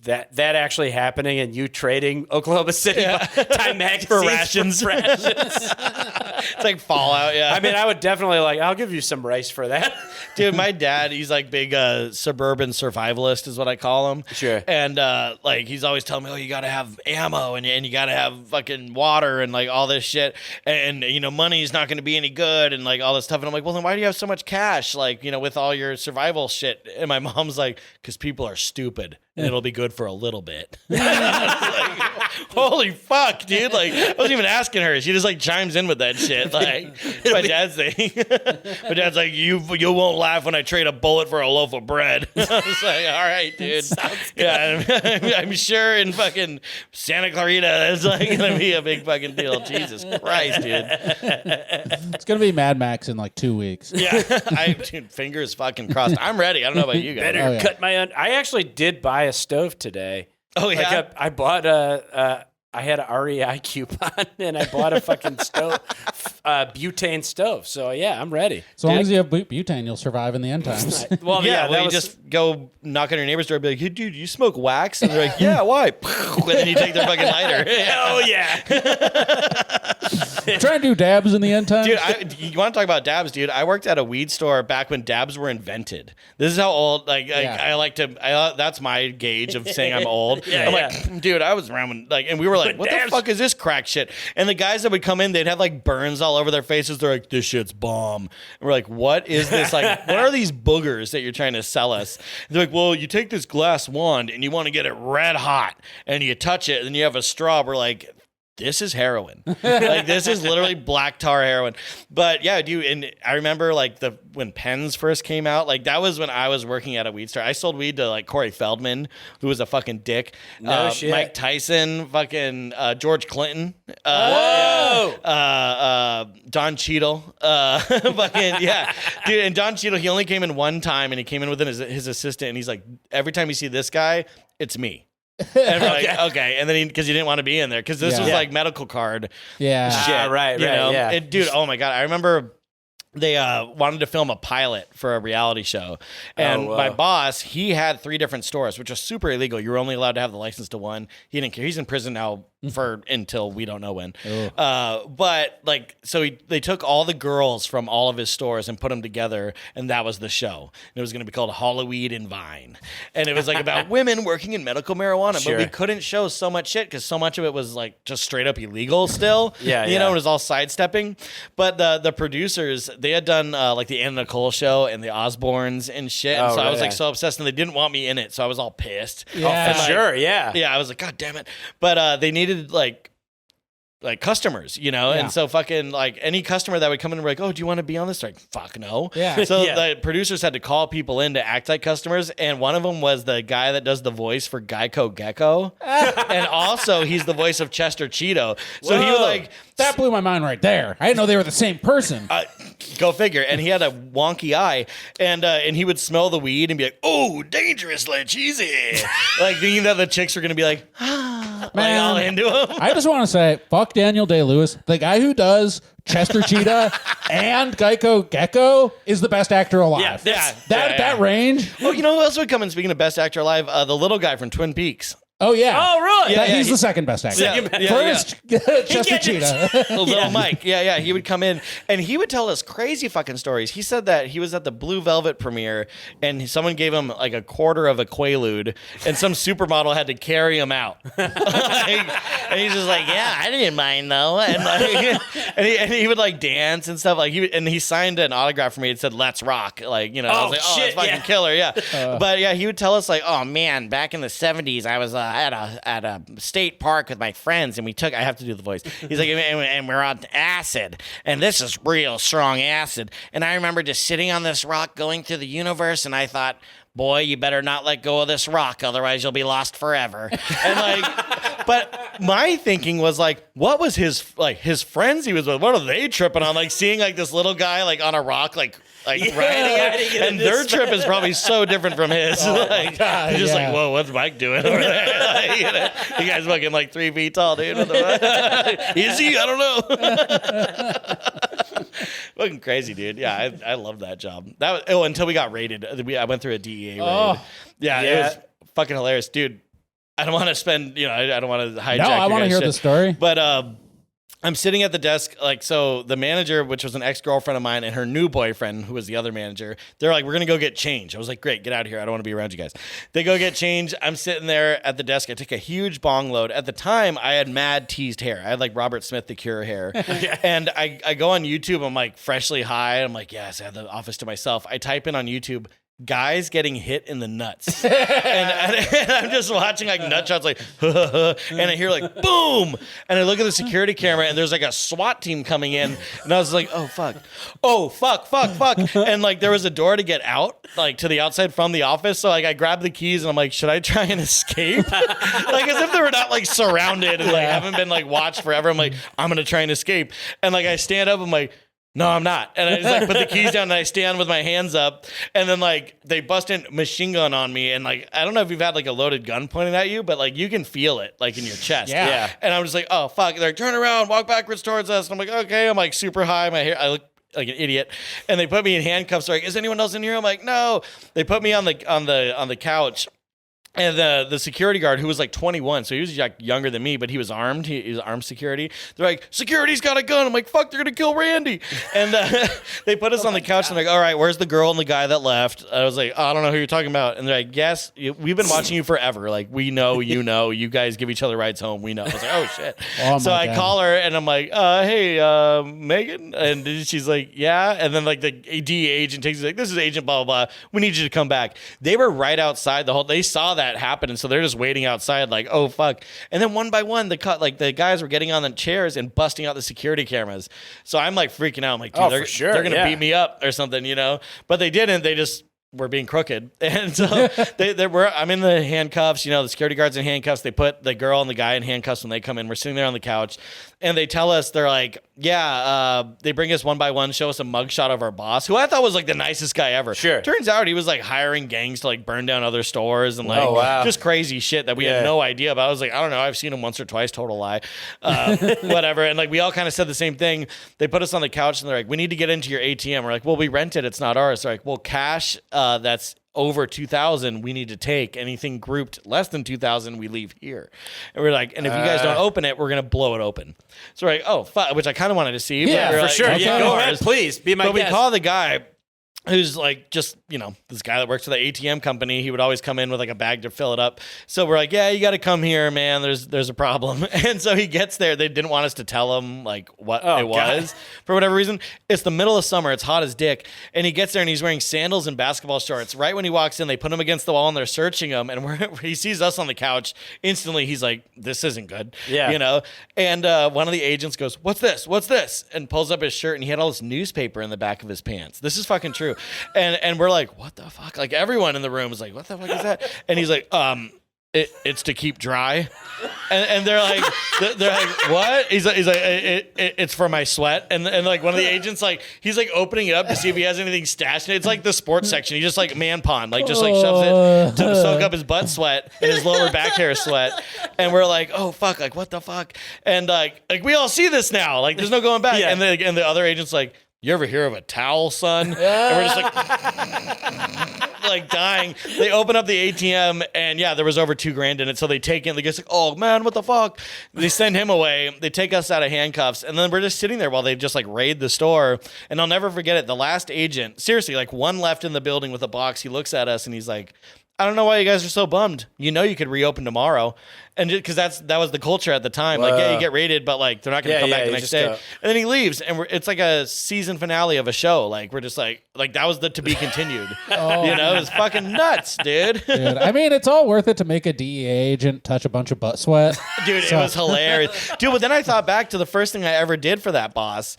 that actually happening and you trading Oklahoma City Time magazines For rations. It's like Fallout. Yeah. I mean, I would definitely I'll give you some rice for that. Dude, my dad, he's like big suburban survivalist is what I call him. Sure. And like he's always telling me, oh, you got to have ammo and you got to have fucking water and like all this shit. And you know, money's not going to be any good and like all this stuff. And I'm like, well, then why do you have so much cash? Like, you know, with all your survival shit. And my mom's like, because people are stupid and it'll be good for a little bit. Like, holy fuck, dude. Like, I wasn't even asking her. She just like chimes in with that shit. Like, my dad's saying. My dad's like, you won't laugh when I trade a bullet for a loaf of bread. I was like, all right, dude. Yeah, I'm sure in fucking Santa Clarita, it's like going to be a big fucking deal. Jesus Christ, dude. It's going to be Mad Max in like 2 weeks. Yeah, dude, fingers fucking crossed. I'm ready. I don't know about you guys. Better cut my own. I actually did buy a stove today. Oh, yeah? I bought I had an REI coupon and I bought a fucking stove, butane stove. So yeah, I'm ready. As long as you have butane, you'll survive in the end times. Well, you just go knock on your neighbor's door and be like, hey, dude, you smoke wax? And they're like, yeah, why? And then you take their fucking lighter. Oh, yeah. Try and do dabs in the end times. Dude, you want to talk about dabs, dude? I worked at a weed store back when dabs were invented. This is how old, I like to, that's my gauge of saying I'm old. Like, dude, I was around when, like, and we were like, what the fuck is this crack shit? And the guys that would come in, they'd have like burns all over their faces. They're like, this shit's bomb. And we're like, what is this? Like, what are these boogers that you're trying to sell us? And they're like, well, you take this glass wand and you want to get it red hot and you touch it and you have a straw. We're like, this is heroin. Like, this is literally black tar heroin. But yeah, dude, and I remember like when pens first came out, like that was when I was working at a weed store. I sold weed to like Corey Feldman, who was a fucking dick. No shit. Mike Tyson, fucking George Clinton. Whoa! Don Cheadle. Fucking, yeah. Dude, and Don Cheadle, he only came in one time and he came in with his assistant and he's like, every time you see this guy, it's me. And we're like, okay. And then because he didn't want to be in there because this was like medical card shit. Right, you know? yeah. And, dude, oh my God. I remember they wanted to film a pilot for a reality show. And my boss, he had 3 different stores, which was super illegal. You were only allowed to have the license to one. He didn't care. He's in prison now until we don't know when. But like, so they took all the girls from all of his stores and put them together, and that was the show. And it was going to be called Halloween and Vine. And it was like about women working in medical marijuana, but we couldn't show so much shit because so much of it was like just straight up illegal still. You know, it was all sidestepping. But the producers, they had done like the Anna Nicole show and the Osbournes and shit. And so I was like so obsessed, and they didn't want me in it, so I was all pissed. Yeah. For sure, yeah. Yeah, I was like, God damn it. But they needed like customers, you know? And so fucking like any customer that would come in and be like, oh, do you want to be on this? Like, fuck no. Yeah. So the producers had to call people in to act like customers. And one of them was the guy that does the voice for Geico Gecko. And also he's the voice of Chester Cheeto. So he was like, that blew my mind right there. I didn't know they were the same person. Go figure. And he had a wonky eye, and he would smell the weed and be like, "Oh, dangerously cheesy," like thinking that the chicks were gonna be like, "Ah," like all into him. I just want to say, fuck Daniel Day-Lewis. The guy who does Chester Cheetah and Geico Gecko is the best actor alive. That range. Well, you know who else would come in? Speaking of best actor alive, the little guy from Twin Peaks. Oh, yeah. Oh, really? He's the second best actor. First, Chester Cheetah. Little Mike. Yeah. He would come in and he would tell us crazy fucking stories. He said that he was at the Blue Velvet premiere and someone gave him like a quarter of a Quaalude and some supermodel had to carry him out. And he's just like, yeah, I didn't mind though. And like, and he would like dance and stuff. Like he signed an autograph for me. It said, "Let's rock." Like, you know, I was like, oh, that's fucking killer. Yeah. But yeah, he would tell us like, oh man, back in the 70s, I was at a state park with my friends, and I have to do the voice. He's like, and we're on acid, and this is real strong acid. And I remember just sitting on this rock going through the universe, and I thought, boy, you better not let go of this rock, otherwise you'll be lost forever. And like, but my thinking was like, what was his friends he was with? What are they tripping on? Like seeing like this little guy like on a rock, like riding it, and their trip is probably so different from his. Like, God, just yeah. like, whoa, what's Mike doing over there? Like, you know, you guys fucking like 3 feet tall, dude. What the is he? I don't know. Fucking crazy, dude. Yeah, I love that job. That was, until we got raided. I went through a DEA raid. Yeah, it was fucking hilarious, dude. I don't want to spend, I don't want to hijack. No, I want to hear the story. But I'm sitting at the desk, like, so the manager, which was an ex-girlfriend of mine, and her new boyfriend, who was the other manager, they're like, we're going to go get change. I was like, great, get out of here. I don't want to be around you guys. They go get change. I'm sitting there at the desk. I took a huge bong load. At the time, I had mad teased hair. I had like Robert Smith, the Cure hair. And I go on YouTube. I'm like freshly high. I'm like, yes, I have the office to myself. I type in on YouTube, guys getting hit in the nuts. and I'm just watching like nut shots, like, and I hear like, boom. And I look at the security camera and there's like a SWAT team coming in. And I was like, oh, fuck. And like there was a door to get out, like to the outside from the office. So like I grabbed the keys and I'm like, should I try and escape? Like as if they were not like surrounded and like haven't been like watched forever. I'm like, I'm going to try and escape. And like I stand up, I'm like, no, I'm not. And I just like put the keys down and I stand with my hands up. And then like they bust in machine gun on me. And like, I don't know if you've had like a loaded gun pointed at you, but like you can feel it like in your chest. Yeah. And I'm just like, oh, fuck. They're like, turn around, walk backwards towards us. And I'm like, okay. I'm like super high. My hair, I look like an idiot. And they put me in handcuffs. They're like, is anyone else in here? I'm like, no. They put me on the couch. And the security guard, who was like 21, so he was like younger than me, but he was armed. He was armed security. They're like, security's got a gun. I'm like, fuck, they're going to kill Randy. And they put us on the couch. And they're like, all right, where's the girl and the guy that left? I was like, oh, I don't know who you're talking about. And they're like, yes, we've been watching you forever. Like, we know, you guys give each other rides home. We know. I was like, oh, shit. So I call her and I'm like, hey, Megan. And she's like, yeah. And then like the DEA agent takes like, this is Agent blah, blah, blah. We need you to come back. They were right outside they saw that happen, and so they're just waiting outside like, oh fuck. And then one by one the guys were getting on the chairs and busting out the security cameras. So I'm like freaking out. I'm like, dude, they're gonna beat me up or something, but they didn't. They just were being crooked. And so I'm in the handcuffs, the security guards in handcuffs. They put the girl and the guy in handcuffs when they come in. We're sitting there on the couch and they tell us, they're like, they bring us one by one, show us a mugshot of our boss, who I thought was like the nicest guy ever. Sure. Turns out he was like hiring gangs to like burn down other stores and like just crazy shit that we had no idea about. I was like, I don't know. I've seen him once or twice. Total lie. Whatever. And like, we all kind of said the same thing. They put us on the couch and they're like, we need to get into your ATM. We're like, well, we rent it. It's not ours. They're like, well, cash, that's over 2,000 we need to take. Anything grouped less than 2,000 we leave here. And we're like, and if you guys don't open it, we're gonna blow it open. So we're like, oh fuck, which I kind of wanted to see. Yeah, but for like, sure. okay, Yeah, go ahead, please be my guest. But we call the guy who's like just, this guy that works for the ATM company. He would always come in with like a bag to fill it up. So we're like, yeah, you got to come here, man. There's a problem. And so he gets there. They didn't want us to tell him like what it was for whatever reason. It's the middle of summer. It's hot as dick. And he gets there and he's wearing sandals and basketball shorts. Right when he walks in, they put him against the wall and they're searching him. And he sees us on the couch. Instantly, he's like, this isn't good. Yeah. And one of the agents goes, what's this? What's this? And pulls up his shirt and he had all this newspaper in the back of his pants. This is fucking true. And we're like, what the fuck? Like everyone in the room is like, what the fuck is that? And he's like, it's to keep dry. And they're like, what? He's like, it's for my sweat. And like one of the agents, like, he's like opening it up to see if he has anything stashed in it. It's like the sports section. He just like man pond, like just like shoves it to soak up his butt sweat and his lower back hair sweat. And we're like, oh fuck, like what the fuck? And like we all see this now. Like there's no going back. Yeah. And the other agent's like, you ever hear of a towel, son? And we're just like dying. They open up the ATM and there was over $2,000 in it. So they take in, the guy's like, oh man, what the fuck? They send him away. They take us out of handcuffs. And then we're just sitting there while they just like raid the store. And I'll never forget it. The last agent, seriously, like one left in the building with a box. He looks at us and he's like, I don't know why you guys are so bummed. You know you could reopen tomorrow. And because that was the culture at the time. Like, yeah, you get rated, but like they're not going to come back the next day. And then he leaves, and it's like a season finale of a show. Like we're just like that was the to be continued. You know, it was fucking nuts, dude. I mean, it's all worth it to make a DEA agent touch a bunch of butt sweat. Dude, it was hilarious. Dude, but then I thought back to the first thing I ever did for that boss,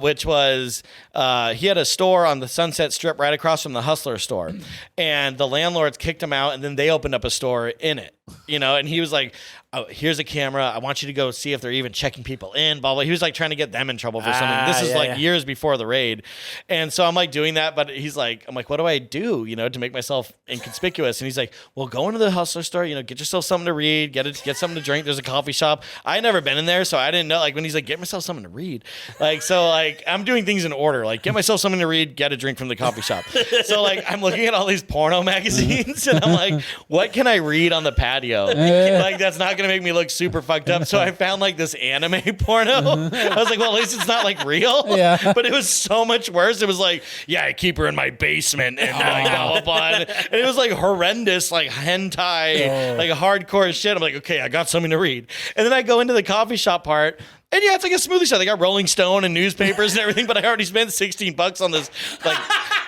which was he had a store on the Sunset Strip right across from the Hustler store. And the landlords kicked him out, and then they opened up a store in it. You know, and he was like, oh, here's a camera. I want you to go see if they're even checking people in, blah, blah. He was like trying to get them in trouble for something. This is years before the raid. And so I'm like doing that, but he's like, I'm like, what do I do, you know, to make myself inconspicuous? And he's like, well, go into the Hustler store, you know, get yourself something to read, get something to drink. There's a coffee shop. I had never been in there, so I didn't know. Like when he's like, get myself something to read. Like, so like I'm doing things in order, like get myself something to read, get a drink from the coffee shop. So like I'm looking at all these porno magazines and I'm like, what can I read on the patio? Like that's not going to make me look super fucked up. So I found like this anime porno. I was like, well, at least it's not like real. Yeah. But it was so much worse. It was like, yeah, I keep her in my basement and like blah, blah, blah. And it was like horrendous, like hentai, like hardcore shit. I'm like, okay, I got something to read. And then I go into the coffee shop part. And yeah, it's like a smoothie shop. They got Rolling Stone and newspapers and everything, but I already spent $16 on this like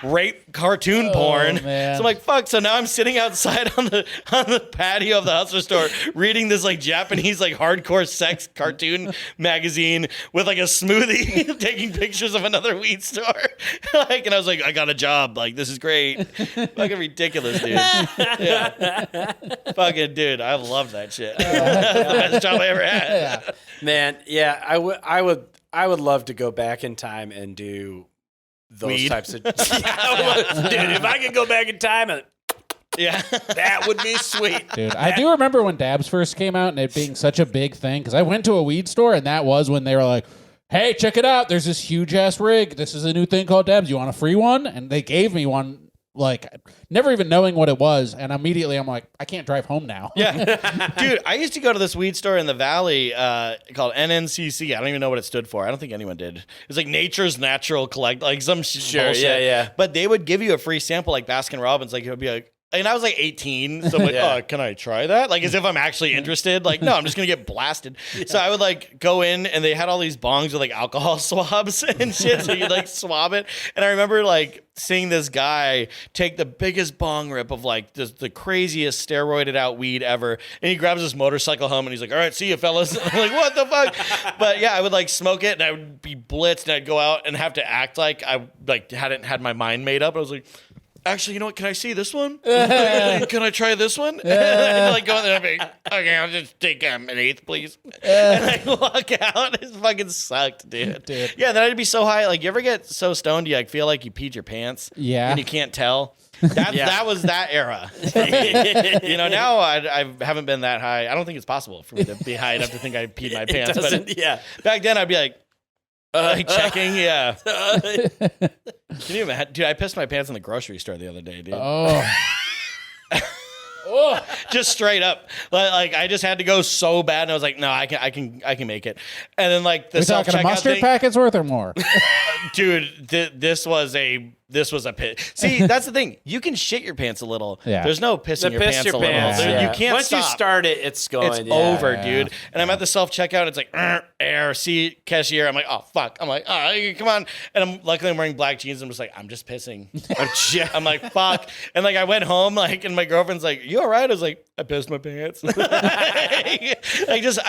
rape cartoon porn. Man. So I'm like, fuck. So now I'm sitting outside on the patio of the Hustler store reading this like Japanese like hardcore sex cartoon magazine with like a smoothie, taking pictures of another weed store. Like, and I was like, I got a job. Like, this is great. Fucking ridiculous, dude. Yeah. Fucking dude, I love that shit. That's the best job I ever had. Yeah. Man, yeah, I would love to go back in time and do those Weed. types of. Dude, if I could go back in time, Yeah. that would be sweet. Dude, I do remember when dabs first came out and it being such a big thing, because I went to a weed store and that was when they were like, hey, check it out. There's this huge ass rig. This is a new thing called dabs. You want a free one? And they gave me one, like, never even knowing what it was. And immediately I'm like, I can't drive home now. Yeah. Dude, I used to go to this weed store in the Valley called NNCC. I don't even know what it stood for. I don't think anyone did. It's like Nature's Natural Collect, like some bullshit. yeah. But they would give you a free sample like Baskin Robbins. Like it would be like, and I was like 18, so I'm like, oh, can I try that? Like, as if I'm actually interested. Like, no, I'm just gonna get blasted. Yeah. So I would like go in, and they had all these bongs with like alcohol swabs and shit. So you like swab it, and I remember like seeing this guy take the biggest bong rip of like the craziest steroided out weed ever, and he grabs his motorcycle home, and he's like, all right, see you fellas. I'm like, what the fuck? But yeah, I would like smoke it, and I would be blitzed, and I'd go out and have to act like I like hadn't had my mind made up. I was like, actually, you know what? Can I see this one? Can I try this one? And I'd like go in there and be like, okay, I'll just take an eighth, please. And I walk out. It fucking sucked, dude. Yeah, then I'd be so high. Like, you ever get so stoned you like feel like you peed your pants? Yeah. And you can't tell? That was that era. You know, now I haven't been that high. I don't think it's possible for me to be high enough to think I peed my pants. But back then I'd be like checking, yeah. Can you imagine? Dude, I pissed my pants in the grocery store the other day, dude. Oh. Just straight up. Like I just had to go so bad, and I was like, no, I can make it. And then like the We're talking a mustard thing, packet's worth or more? dude, this was a pit. See, that's the thing. You can shit your pants a little. Yeah. There's no pissing your pants a little. Yeah. You can't Once stop. you start it, it's going. It's over, Yeah. dude. And I'm at the self-checkout. It's like, air, see, cashier. I'm like, oh, fuck. I'm like, oh, come on. And luckily I'm wearing black jeans. I'm just like, I'm just pissing. I'm like, fuck. And like, I went home, like, and my girlfriend's like, you all right? I was like, I pissed my pants. I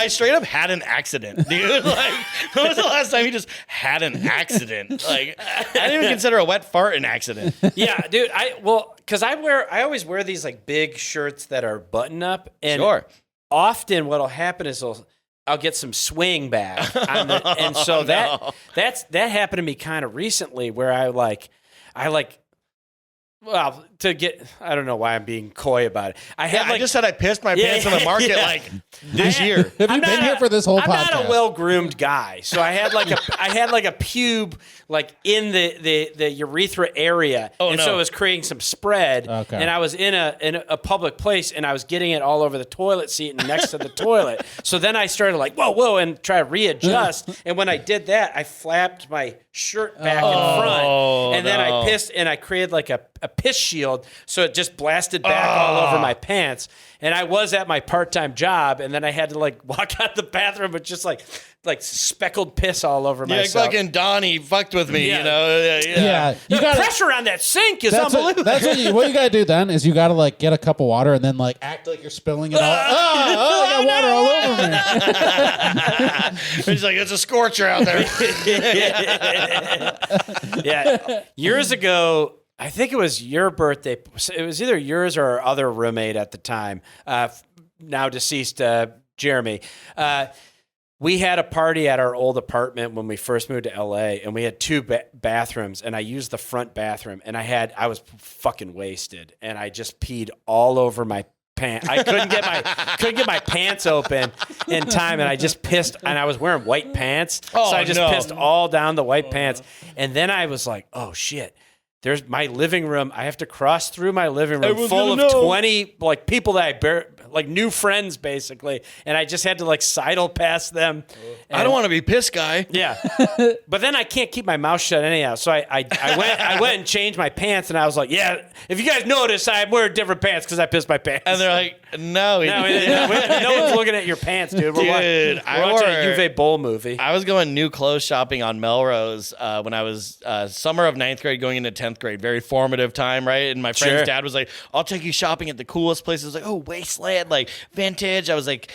straight up had an accident, dude. Like, when was the last time you just had an accident? Like, I didn't even consider a wet fart an accident. Yeah, dude. Because I always wear these like big shirts that are button up, and Sure. often what'll happen is I'll get some swing back, and so that happened to me kind of recently, where I I don't know why I'm being coy about it. I just said I pissed my pants in the market like this year. Have you been here for this whole podcast? I'm not a well-groomed guy, so I had like a pube like in the urethra area, so it was creating some spread. Okay. And I was in a public place, and I was getting it all over the toilet seat and next to the toilet. So then I started like whoa, and try to readjust. And when I did that, I flapped my shirt back in front, and then I pissed, and I created like a a piss shield, so it just blasted back all over my pants. And I was at my part-time job, and then I had to like walk out the bathroom with just like speckled piss all over myself. Fucking Donnie fucked with me, Yeah. you know? Yeah, The pressure on that sink is unbelievable. That's what you gotta do then is you gotta like get a cup of water and then like act like you're spilling it all. I got water all over me. He's like, it's a scorcher out there. Yeah. Years ago, I think it was your birthday. It was either yours or our other roommate at the time, now deceased Jeremy. We had a party at our old apartment when we first moved to LA, and we had two bathrooms, and I used the front bathroom, and I was fucking wasted, and I just peed all over my pants. I couldn't get my pants open in time, and I just pissed, and I was wearing white pants, so I just pissed all down the white pants, and then I was like, oh shit. There's my living room. I have to cross through my living room full of 20 like people that like new friends basically, and I just had to like sidle past them. I don't want to be piss guy. Yeah, but then I can't keep my mouth shut anyhow. So I went and changed my pants, and I was like, yeah, if you guys notice, I'm wearing different pants because I pissed my pants. And they're like, no one's looking at your pants, dude. We're watching a Uwe Boll movie. I was going new clothes shopping on Melrose when I was summer of 9th grade going into 10th grade. Very formative time, right? And my friend's dad was like, I'll take you shopping at the coolest places. Like, oh, Wasteland, like vintage. I was like,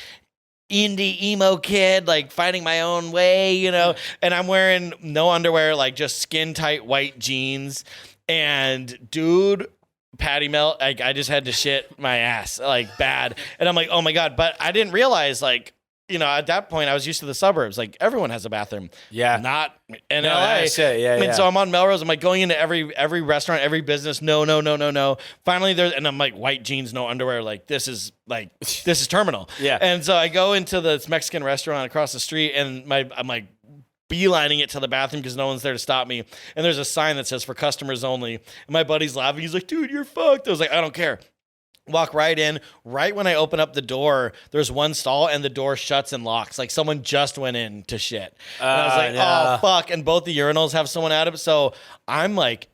indie emo kid, like finding my own way, you know? And I'm wearing no underwear, like just skin tight white jeans. And dude, Patty Melt, like I just had to shit my ass, like bad. And I'm like, oh my God. But I didn't realize, like, you know, at that point, I was used to the suburbs. Like, everyone has a bathroom. Yeah. Not in No, LA. that's it. Yeah, And so I'm on Melrose. I'm like going into every restaurant, every business. No. Finally, and I'm like, white jeans, no underwear. Like, this is terminal. Yeah. And so I go into this Mexican restaurant across the street, and I'm like, beelining it to the bathroom because no one's there to stop me. And there's a sign that says for customers only. And my buddy's laughing. He's like, dude, you're fucked. I was like, I don't care. Walk right in. Right when I open up the door, there's one stall and the door shuts and locks. Like someone just went in to shit. And I was like, oh, fuck. And both the urinals have someone out of it. So I'm like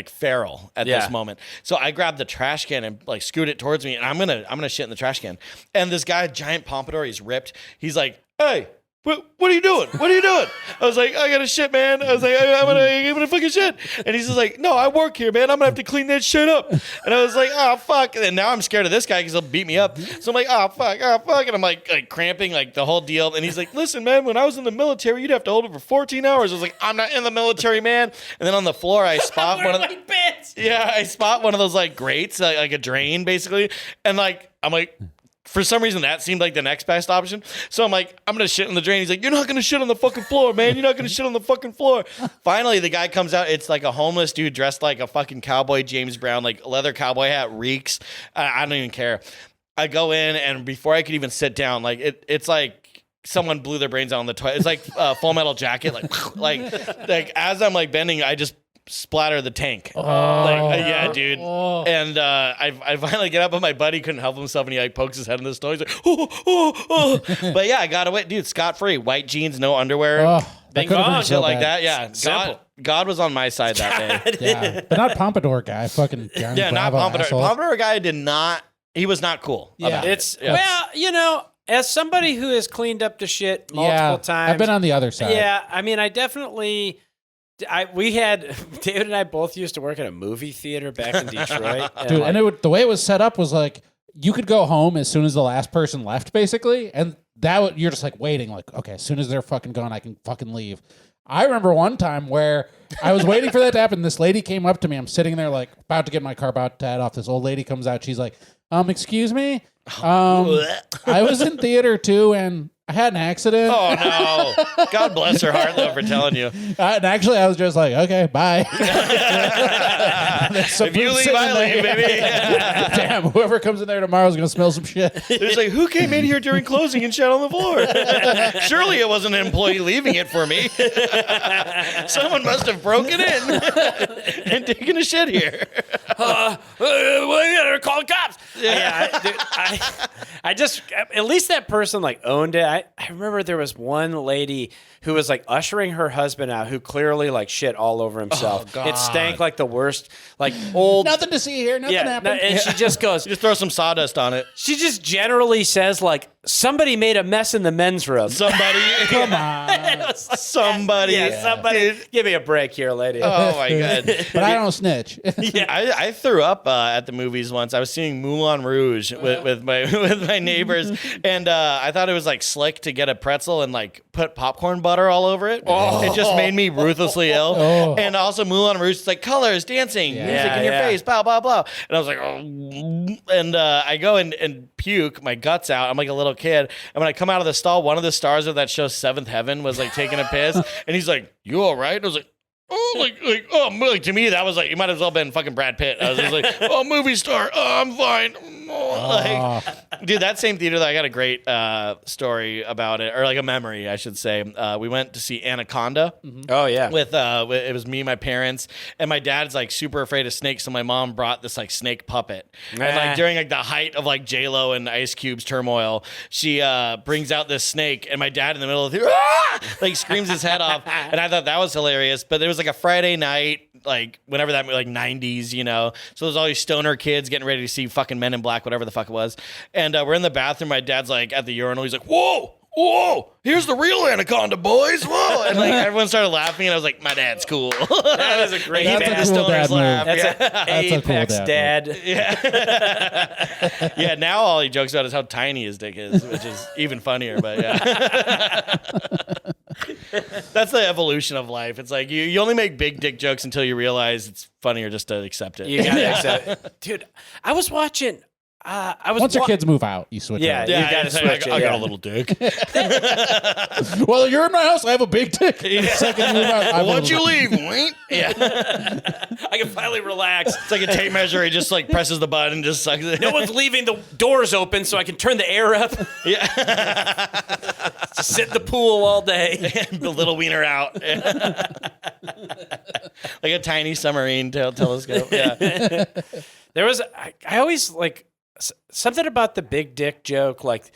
feral at this moment. So I grabbed the trash can and like scoot it towards me, and I'm gonna shit in the trash can. And this guy, giant pompadour, he's ripped. He's like, hey, what are you doing? What are you doing? I was like, I gotta shit, man. I was like, I'm gonna fucking shit. And he's just like, no, I work here, man. I'm gonna have to clean that shit up. And I was like, oh, fuck. And now I'm scared of this guy because he'll beat me up. So I'm like, oh, fuck. And I'm like cramping, like the whole deal. And he's like, listen, man, when I was in the military, you'd have to hold it for 14 hours. I was like, I'm not in the military, man. And then on the floor, I spot one of the I spot one of those like grates, like a drain, basically. And like, I'm like, for some reason, that seemed like the next best option. So I'm like, I'm going to shit in the drain. He's like, you're not going to shit on the fucking floor, man. You're not going to shit on the fucking floor. Finally, the guy comes out. It's like a homeless dude dressed like a fucking cowboy, James Brown, like leather cowboy hat, reeks. I don't even care. I go in, and before I could even sit down, like it's like someone blew their brains out on the toilet. It's like Full Metal Jacket. Like as I'm like bending, I just splatter the tank. Yeah, dude. And I finally get up, but my buddy couldn't help himself, and he like pokes his head in the stall. He's like, oh. But yeah, I got away, dude. Scot free, white jeans, no underwear, bing bong, shit like that. Yeah, God was on my side that day. Yeah, but not Pompadour guy. Fucking Johnny not Bravo Pompadour. asshole. Pompadour guy did not. He was not cool. Yeah, about it. Well, you know, as somebody who has cleaned up the shit multiple times, I've been on the other side. Yeah, I mean, I definitely. David and I both used to work at a movie theater back in Detroit. Dude, and the way it was set up was like you could go home as soon as the last person left, basically, and you're just like waiting, like, okay, as soon as they're fucking gone, I can fucking leave. I remember one time where I was waiting for that to happen. This lady came up to me. I'm sitting there like about to get my car, about to head off. This old lady comes out. She's like, excuse me? I was in theater too, and I had an accident. Oh, no. God bless her heart, though, for telling you. And actually, I was just like, okay, bye. If you leave, I leave, baby. Damn, whoever comes in there tomorrow is going to smell some shit. It's like, who came in here during closing and shat on the floor? Surely it wasn't an employee leaving it for me. Someone must have broken in and taken a shit here. We gotta call the cops. Yeah, I just at least that person like owned it. I remember there was one lady who was like ushering her husband out who clearly like shit all over himself. Oh, God. It stank like the worst, like old. Nothing to see here. Nothing happened. And she just goes, Just throw some sawdust on it. she just generally says like, somebody made a mess in the men's room. Somebody. Come on. Somebody. Yeah, somebody. Give me a break here, lady. Oh, my God. But I don't snitch. I threw up at the movies once. I was seeing Moulin Rouge with my neighbors, and I thought it was like slick to get a pretzel and like put popcorn butter all over it. It just made me ruthlessly ill. And also Moulin Rouge, it's like colors, dancing, music in your face, blah blah blah. And I was like, and I go and puke my guts out. I'm like a little kid, and when I come out of the stall, one of the stars of that show, Seventh Heaven, was like taking a piss, and he's like, "You all right?" And I was like, like to me that was like, you might as well have been fucking Brad Pitt. I was just like, oh, movie star, I'm fine. Like, dude, that same theater, I got a great story about it, or like a memory, I should say. We went to see Anaconda. Oh yeah, With it was me, my parents, and my dad's like super afraid of snakes, so my mom brought this like snake puppet. And like during like the height of like J-Lo and Ice Cube's turmoil, she brings out this snake, and my dad in the middle of the like screams his head off, and I thought that was hilarious. But it was like a Friday night, like whenever that like 90s, you know. So there's all these stoner kids getting ready to see fucking Men in Black, whatever the fuck it was. And we're in the bathroom. My dad's like at the urinal. He's like, whoa, here's the real Anaconda, boys. Whoa. And like everyone started laughing, and I was like, my dad's cool. that is a great. He dad. made the stoners laugh. That's a an cool apex dad dad. Yeah. Yeah, now all he jokes about is how tiny his dick is, which is even funnier, but yeah. That's the evolution of life. It's like you only make big dick jokes until you realize it's funnier just to accept it. You gotta accept it. Dude, I was watching. Once your kids move out, you switch. Yeah, over. you gotta switch it. I got a little dick. Well, you're in my house. I have a big dick. Second you move out, I have a Once you little- leave, wait. Yeah. I can finally relax. It's like a tape measure. He just like presses the button and just sucks it. No one's leaving the doors open, so I can turn the air up. Yeah. Just sit in the pool all day. The little wiener out. Like a tiny submarine telescope. Yeah. There was, I always like something about the big dick joke. Like,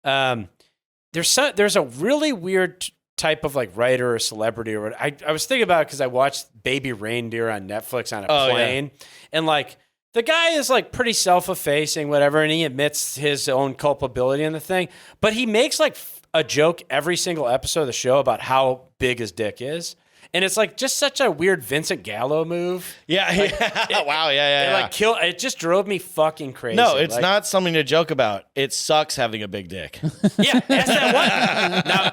there's a really weird type of like writer or celebrity or what. I was thinking about it because I watched Baby Reindeer on Netflix on a plane, and like the guy is like pretty self-effacing, whatever, and he admits his own culpability in the thing, but he makes like a joke every single episode of the show about how big his dick is. And it's like just such a weird Vincent Gallo move. Yeah. Wow. Yeah. It just drove me fucking crazy. No, it's not something to joke about. It sucks having a big dick. Yeah, ask that one. Now,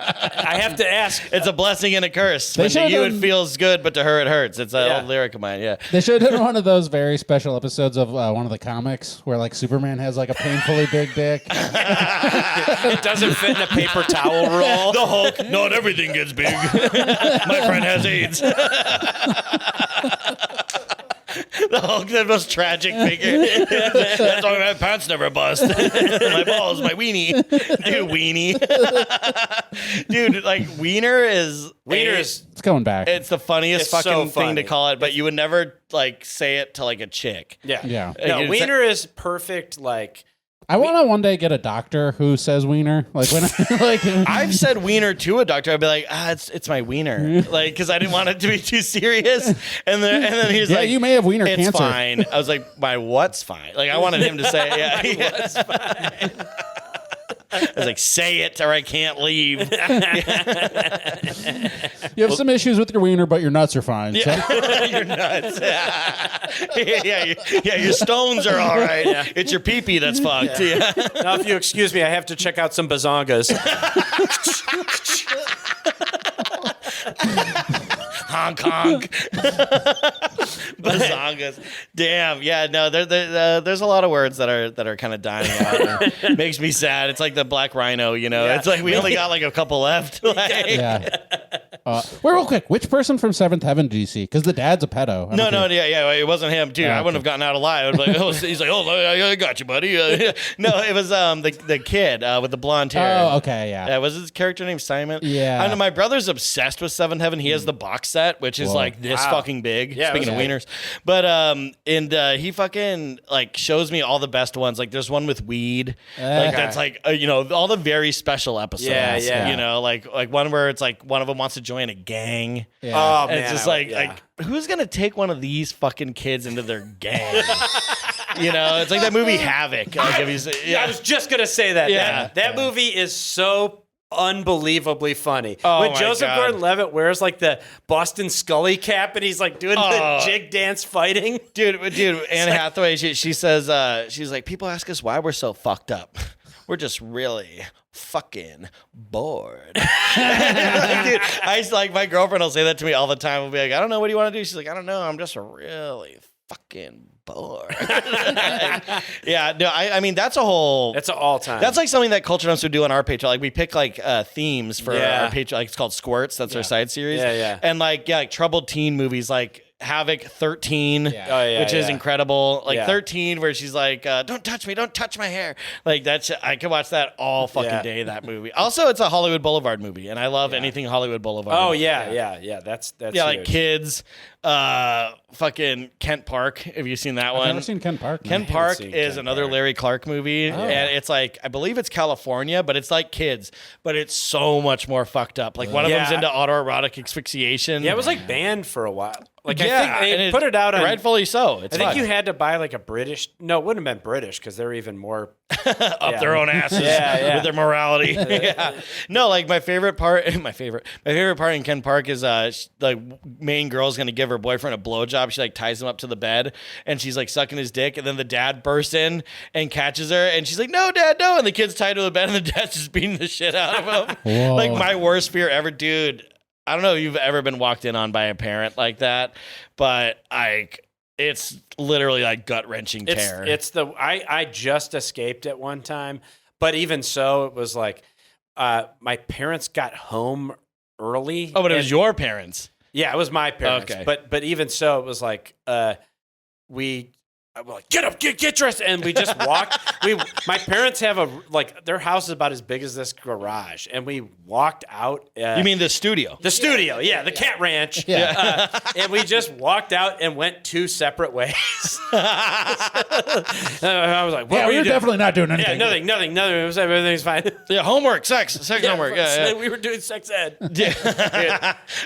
I have to ask. It's a blessing and a curse. They When to should've you it done- feels good, but to her it hurts. It's an Yeah. old lyric of mine. Yeah. They should have done one of those very special episodes of one of the comics where like Superman has like a painfully big dick. It doesn't fit in a paper towel roll. The Hulk. Not everything gets big. My friend has AIDS. The Hulk, the most tragic figure. That's why my pants never bust. My balls, my weenie. Dude, weenie. Dude, like, wiener is... It's coming back. It's the funniest It's so fucking thing to funny. call it, but you would never, like, say it to, like, a chick. Yeah. Yeah. No, It's wiener is perfect. Like, I want to one day get a doctor who says wiener. Like when like I've said wiener to a doctor. I'd be like, it's my wiener. Like, because I didn't want it to be too serious. And then he's yeah, like, you may have wiener it's cancer. fine. I was like, my what's fine? Like, I wanted him to say, yeah. what's fine? I was like, say it or I can't leave. You have some issues with your wiener, but your nuts are fine. So. You're nuts. Yeah, your stones are all right. Yeah. It's your pee-pee that's fucked. Yeah. Now, if you excuse me, I have to check out some bazongas. Honk, honk. Bazongas. Damn. Yeah, no, there's a lot of words that are kind of dying out. It makes me sad. It's like the black rhino, you know? Yeah. It's like we only got like a couple left. Like, Yeah. Real quick, which person from Seventh Heaven do you see? Because the dad's a pedo. Yeah, it wasn't him, dude. I wouldn't have gotten out alive. I would be like, he's like, I got you, buddy. No, it was the kid with the blonde hair. Oh, okay, yeah. Was his character named Simon? Yeah. I know my brother's obsessed with Seventh Heaven. He has the box set, which is like this fucking big. Yeah, speaking of wieners, but he fucking like shows me all the best ones. Like there's one with weed, like that's like all the very special episodes. Yeah. You know, like one where it's like one of them wants to join a gang. Yeah. Oh, And man. it's just like who's gonna take one of these fucking kids into their gang? It's like that movie Havoc. I was just gonna say that. Yeah. That movie is so unbelievably funny. Oh, when my Joseph God. Gordon-Levitt wears like the Boston Scully cap and he's like doing the jig dance fighting. dude, Anne Hathaway, she says, she's like, people ask us why we're so fucked up. We're just really fucking bored. Dude, my girlfriend will say that to me all the time. We'll be like, I don't know, what do you want to do? She's like, I don't know, I'm just really fucking bored. I mean, that's an all-time. That's like something that Culture Dumps would do on our Patreon. Like we pick like themes for our Patreon. Like it's called Squirts. That's our side series. Yeah. And like troubled teen movies like Havoc 13, which is incredible. Like 13, where she's like, don't touch me, don't touch my hair. Like that's, I could watch that all fucking day, that movie. Also, it's a Hollywood Boulevard movie, and I love anything Hollywood Boulevard. Oh, yeah. That's like huge. Kids, fucking Kent Park. Have you seen that one? I've never seen Ken Park. Kent Park is another Larry Clark movie, and it's like, I believe it's California, but it's like Kids, but it's so much more fucked up. Like one of them's into autoerotic asphyxiation. Yeah, it was like banned for a while. Like Yeah, I think they and put it out on. rightfully so. It's I think fun. you had to buy like a British. No, it wouldn't have been British because they're even more up their own asses with their morality. No, like my favorite part in Ken Park is the main girl's gonna give her boyfriend a blowjob. She like ties him up to the bed and she's like sucking his dick, and then the dad bursts in and catches her, and she's like, "No, Dad, no!" And the kid's tied to the bed, and the dad's just beating the shit out of him. Whoa. Like my worst fear ever, dude. I don't know if you've ever been walked in on by a parent like that, but it's literally like gut-wrenching terror. I just escaped it one time, but even so, it was like my parents got home early. Oh, but it was your parents. Yeah, it was my parents. Okay. But even so, it was like I was like, get up, get dressed, and we just walked. My parents have their house is about as big as this garage, and we walked out. You mean the studio? The studio, yeah, the cat ranch. Yeah. And we just walked out and went two separate ways. I was like, what were you we're doing? definitely not doing Yeah, anything. nothing. Everything's fine. Yeah, homework, sex homework. Yeah. We were doing sex ed.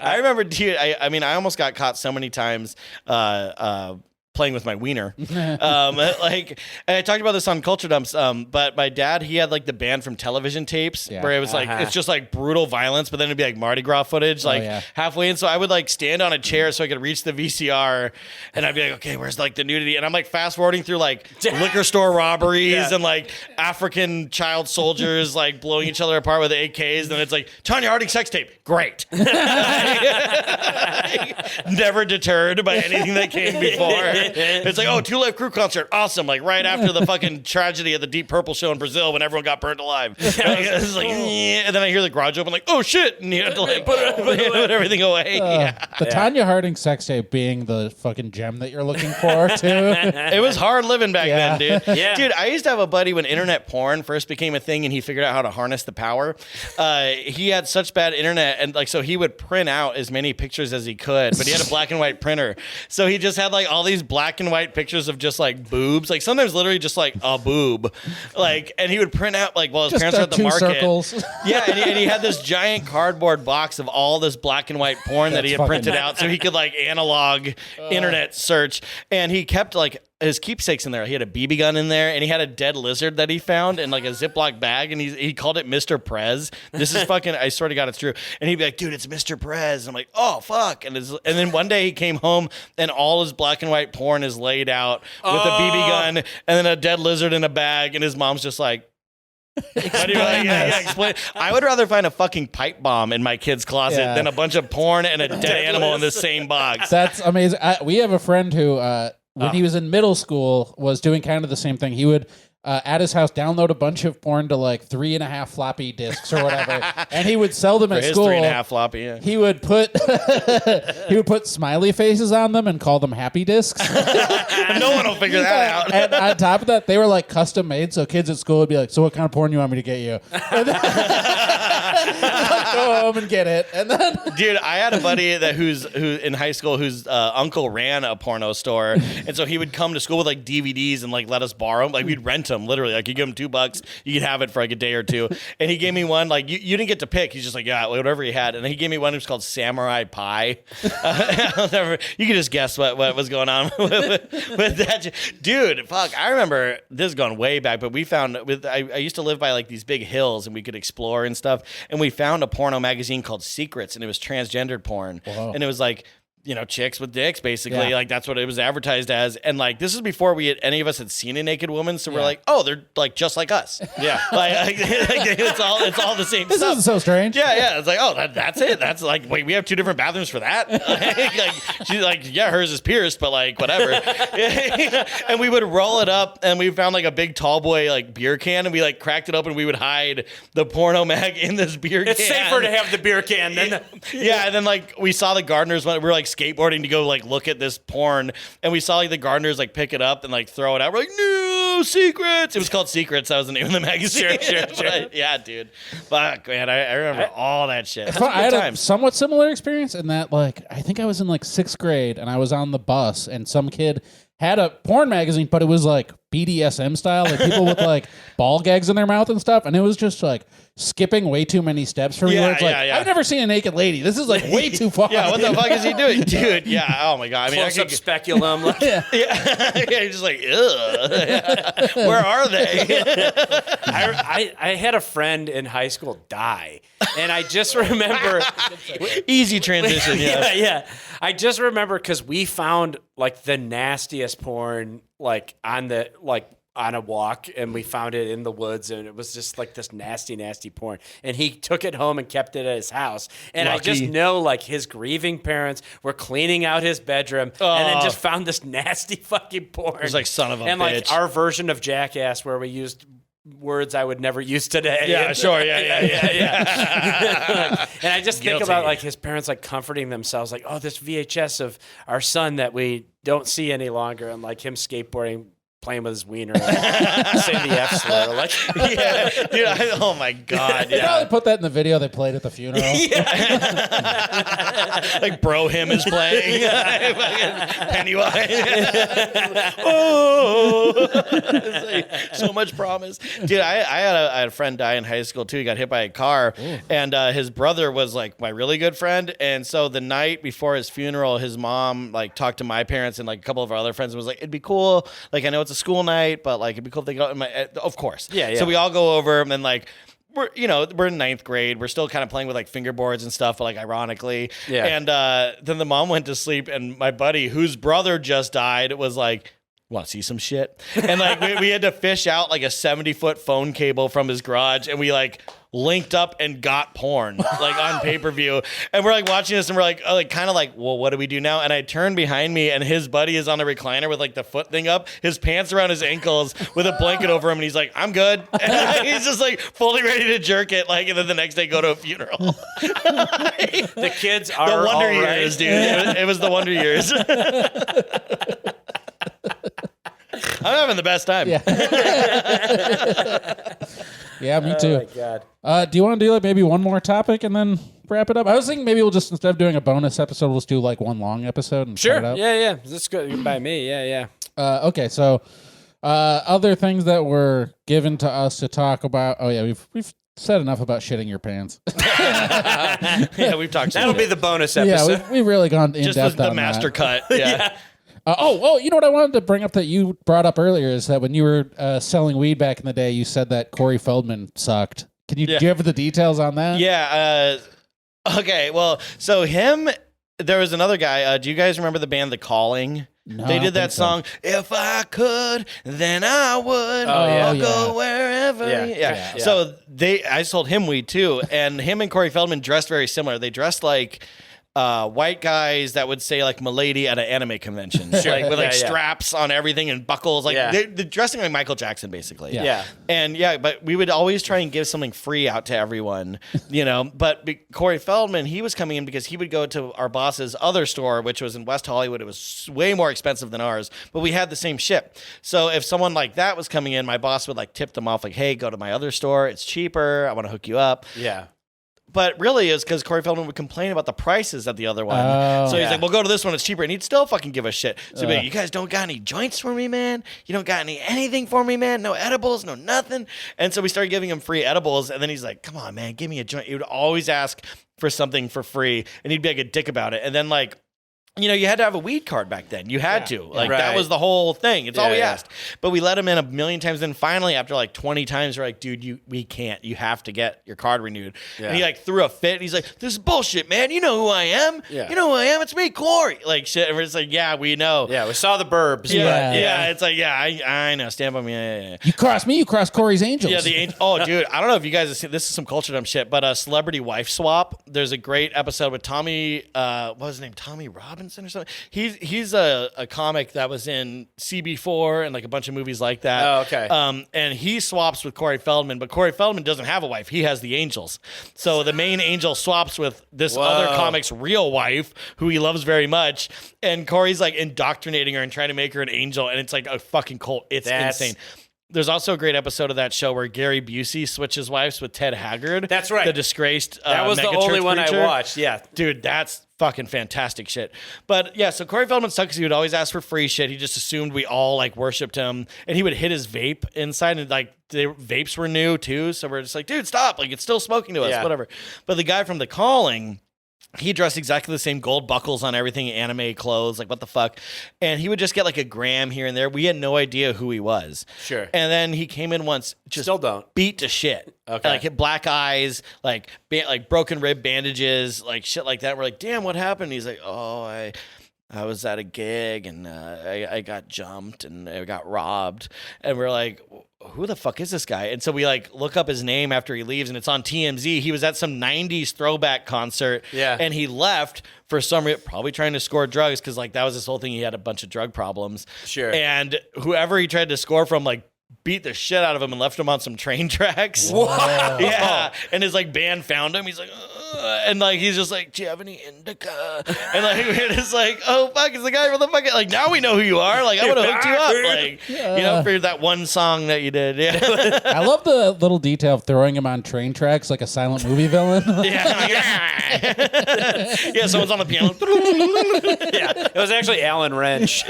I remember, dude. I mean, I almost got caught so many times. Playing with my wiener. And I talked about this on Culture Dumps, but my dad, he had like the banned from television tapes where it was like, it's just like brutal violence, but then it'd be like Mardi Gras footage, halfway in. So I would like stand on a chair so I could reach the VCR, and I'd be like, okay, where's like the nudity? And I'm like fast forwarding through like liquor store robberies and like African child soldiers like blowing each other apart with AKs. And it's like, Tanya Harding sex tape. Great. Never deterred by anything that came before. It's like, oh, Two Life Crew concert, awesome! Like right after the fucking tragedy at the Deep Purple show in Brazil when everyone got burnt alive. It's like, and then I hear the garage open, like, oh shit, and you have to like put everything away. The Tanya Harding sex tape being the fucking gem that you're looking for too. It was hard living back then, dude. Yeah. Dude, I used to have a buddy when internet porn first became a thing, and he figured out how to harness the power. He had such bad internet, and like so he would print out as many pictures as he could, but he had a black and white printer, so he just had like all these black and white pictures of just like boobs, like sometimes literally just like a boob, like, and he would print out like while his parents were at the two market. Circles. Yeah, and he had this giant cardboard box of all this black and white porn that he had printed out, so he could like analog internet search, and he kept like his keepsakes in there. He had a BB gun in there, and he had a dead lizard that he found in like a Ziploc bag, and he called it Mr. Prez. This is fucking, I swear to God, it's true. And he'd be like, dude, it's Mr. Prez. I'm like, oh, fuck. And then one day he came home, and all his black and white porn is laid out with a BB gun, and then a dead lizard in a bag, and his mom's just like, explain. I would rather find a fucking pipe bomb in my kid's closet than a bunch of porn and a dead animal in the same box. That's amazing. We have a friend who, when he was in middle school, was doing kind of the same thing. He would at his house, download a bunch of porn to like 3.5 floppy disks or whatever, and he would sell them at his school. 3.5 floppy. Yeah. He would put smiley faces on them and call them happy disks. No one will figure that out. And on top of that, they were like custom made, so kids at school would be like, "So what kind of porn you want me to get you?" And then, like, go home and get it, and then Dude, I had a buddy who in high school whose uncle ran a porno store, and so he would come to school with like DVDs and like let us borrow them. Like we'd rent them literally. Like you give him $2, you could have it for like a day or two. And he gave me one like you didn't get to pick. He's just like whatever he had, and then he gave me one that was called Samurai Pie. You could just guess what was going on with that. Dude, fuck, I remember this is going way back, but we found I used to live by like these big hills and we could explore and stuff, and we found a porno magazine called Secrets, and it was transgendered porn. Whoa. And it was like, chicks with dicks, basically. Yeah. Like that's what it was advertised as. And like this is before any of us had seen a naked woman, so we're like, oh, they're like just like us. Yeah. like it's all the same this stuff. isn't so strange. Yeah. It's like, oh, that's it. That's like, wait, we have 2 different bathrooms for that. Like she's like, yeah, hers is pierced, but like whatever. And we would roll it up, and we found like a big tall boy like beer can, and we like cracked it open. We would hide the porno mag in this beer can. It's safer to have the beer can than Yeah, and then like we saw the gardeners when we were like skateboarding to go like look at this porn, and we saw like the gardeners like pick it up and like throw it out. We're like, no, Secrets. It was called Secrets. That was the name of the magazine. Sure. But, yeah, dude. Fuck, man, I remember all that shit. It's fun. I had a somewhat similar experience in that, like, I think I was in like 6th grade and I was on the bus and some kid had a porn magazine, but it was like BDSM style, like people with like ball gags in their mouth and stuff, and it was just like skipping way too many steps for me. Where it's like, I've never seen a naked lady. This is like way too far. Yeah, what the fuck is he doing, dude? Yeah, oh my god. I mean, close up speculum. Like, yeah, you're just like, ugh. Where are they? I had a friend in high school die, and I just remember easy transition. Yeah. I just remember because we found like the nastiest porn like on a walk, and we found it in the woods, and it was just like this nasty porn, and he took it home and kept it at his house, and Lucky. I just know like his grieving parents were cleaning out his bedroom and then just found this nasty fucking porn. It was like, son of a and bitch. Like our version of Jackass where we used words I would never use today. Yeah, sure. Yeah. And I just think Guilty. about like his parents like comforting themselves, like, oh, this VHS of our son that we don't see any longer, and like him skateboarding, playing with his wiener, like, saying the F slur, like, Yeah, dude. Oh my god. They probably put that in the video they played at the funeral. Like Bro Him is playing. Pennywise. Oh, it's like, so much promise, dude. I had a friend die in high school too. He got hit by a car, and his brother was like my really good friend. And so the night before his funeral, his mom like talked to my parents and like a couple of our other friends and was like, "It'd be cool. Like I know it's a school night, but like it'd be cool if they go." Of course, yeah. So we all go over and then like. We're in 9th grade. We're still kind of playing with like fingerboards and stuff, but like ironically. Yeah. And then the mom went to sleep, and my buddy, whose brother just died, was like, "Want to see some shit?" And like we had to fish out like a 70-foot phone cable from his garage, and we like linked up and got porn like on pay-per-view. And we're like watching this, and we're like, kind of like, well, what do we do now? And I turn behind me, and his buddy is on the recliner with like the foot thing up, his pants around his ankles with a blanket over him, and he's like, "I'm good." And he's just like fully ready to jerk it, like, and then the next day go to a funeral. The kids are The Wonder all right. Years, dude. It was the Wonder Years. I'm having the best time. Yeah. Yeah, me too. Oh my god. Do you want to do like maybe one more topic and then wrap it up? I was thinking maybe we'll just, instead of doing a bonus episode, we'll just do like one long episode and Sure. cut it out. Yeah. That's good by me. Yeah. Okay, so other things that were given to us to talk about. Oh yeah, we've said enough about shitting your pants. Yeah, we've talked. That'll be the bonus episode. Yeah, we've really gone in just depth the on master that. cut. Yeah. You know what I wanted to bring up that you brought up earlier is that when you were selling weed back in the day, you said that Corey Feldman sucked. Do you have the details on that? Yeah. Okay. Well, so there was another guy. Do you guys remember the band The Calling? No, They I did don't that think so. song, "If I could, then I would. yeah. Go wherever." Yeah. So I sold him weed too, and him and Corey Feldman dressed very similar. They dressed like white guys that would say like "milady" at an anime convention, like with like straps on everything and buckles, like they're dressing like Michael Jackson basically. And but we would always try and give something free out to everyone, you know. But Corey Feldman, he was coming in because he would go to our boss's other store, which was in West Hollywood. It was way more expensive than ours, but we had the same ship. So if someone like that was coming in, my boss would like tip them off, like, "Hey, go to my other store. It's cheaper. I want to hook you up." Yeah. But really, it's because Corey Feldman would complain about the prices at the other one. So he's like, "Well, go to this one; it's cheaper," and he'd still fucking give a shit. So he'd be like, "You guys don't got any joints for me, man? You don't got anything for me, man? No edibles, no nothing." And so we started giving him free edibles, and then he's like, "Come on, man, give me a joint." He would always ask for something for free, and he'd be like a dick about it. And then like, you know, you had to have a weed card back then. You had to. Like, that was the whole thing. It's all we asked. But we let him in a million times. Then finally, after like 20 times, we're like, "Dude, we can't. You have to get your card renewed." And he like threw a fit. He's like, "This is bullshit, man. You know who I am. You know who I am. It's me, Corey." Like shit. And we're just like, "Yeah, we know." Yeah, we saw the burbs. Yeah. It's like, I know. Stand by me. Yeah. You cross me, you cross Corey's Angels. Yeah, the angel. Oh, dude, I don't know if you guys have seen this. Is some culture dumb shit, but Celebrity Wife Swap. There's a great episode with Tommy. What was his name? Tommy Robinson or something. He's a comic that was in CB4 and like a bunch of movies like that. Oh, okay. And he swaps with Corey Feldman, but Corey Feldman doesn't have a wife. He has the Angels. So the main angel swaps with this other comic's real wife, who he loves very much. And Corey's like indoctrinating her and trying to make her an angel. And it's like a fucking cult. It's insane. There's also a great episode of that show where Gary Busey switches wives with Ted Haggard. That's right. The disgraced that was the only one I watched. Yeah. Dude, that's fucking fantastic shit. But yeah, so Corey Feldman sucked because he would always ask for free shit. He just assumed we all like worshipped him, and he would hit his vape inside, and like the vapes were new too. So we're just like, "Dude, stop. Like, it's still smoking to us, whatever." But the guy from The Calling, he dressed exactly the same, gold buckles on everything, anime clothes, like what the fuck. And he would just get like a gram here and there. We had no idea who he was. Sure. And then he came in once, just still don't beat to shit. Okay. Like hit black eyes, like broken rib bandages, like shit like that. We're like, "Damn, what happened?" He's like, "Oh, I was at a gig and I got jumped and I got robbed." And we're like, "Who the fuck is this guy?" And so we like look up his name after he leaves, and it's on TMZ. He was at some 90s throwback concert, and he left for some reason, probably trying to score drugs, because like that was his whole thing. He had a bunch of drug problems. Sure. And whoever he tried to score from, like, beat the shit out of him and left him on some train tracks. Wow. Yeah. And his like band found him. He's like, and like he's just like, "Do you have any indica?" And like we're just like, "Oh fuck, it's the guy from the fucking, like, now we know who you are. Like, I would have hooked you up." Like, you know, for that one song that you did. Yeah. I love the little detail of throwing him on train tracks like a silent movie villain. Yeah. Yeah, someone's on the piano. Yeah. It was actually Alan Wrench.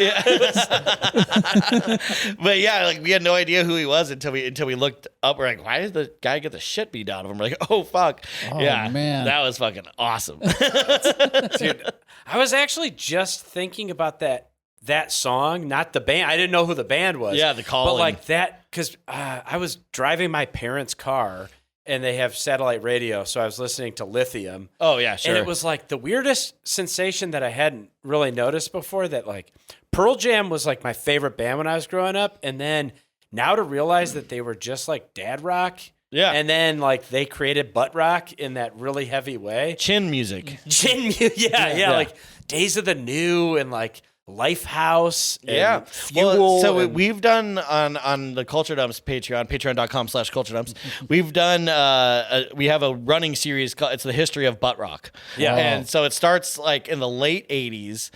But yeah, like we had no idea who he was until we looked up. We're like, "Why did the guy get the shit beat out of him?" We're like, "Oh fuck." Oh, yeah, man. That was fucking awesome. Dude, I was actually just thinking about that song, not the band. I didn't know who the band was. Yeah, The Calling. But like that, because I was driving my parents' car, and they have satellite radio, so I was listening to Lithium. Oh yeah, sure. And it was like the weirdest sensation that I hadn't really noticed before, that like Pearl Jam was like my favorite band when I was growing up, and then now to realize that they were just like dad rock. Yeah. And then like they created butt rock in that really heavy way. Chin music. Yeah. Like Days of the New and like Lifehouse. And Fuel. Well, so we've done on the Culture Dumps Patreon, patreon.com/Culture Dumps. We've done, we have a running series called, it's the history of butt rock. Yeah. And so it starts like in the late 80s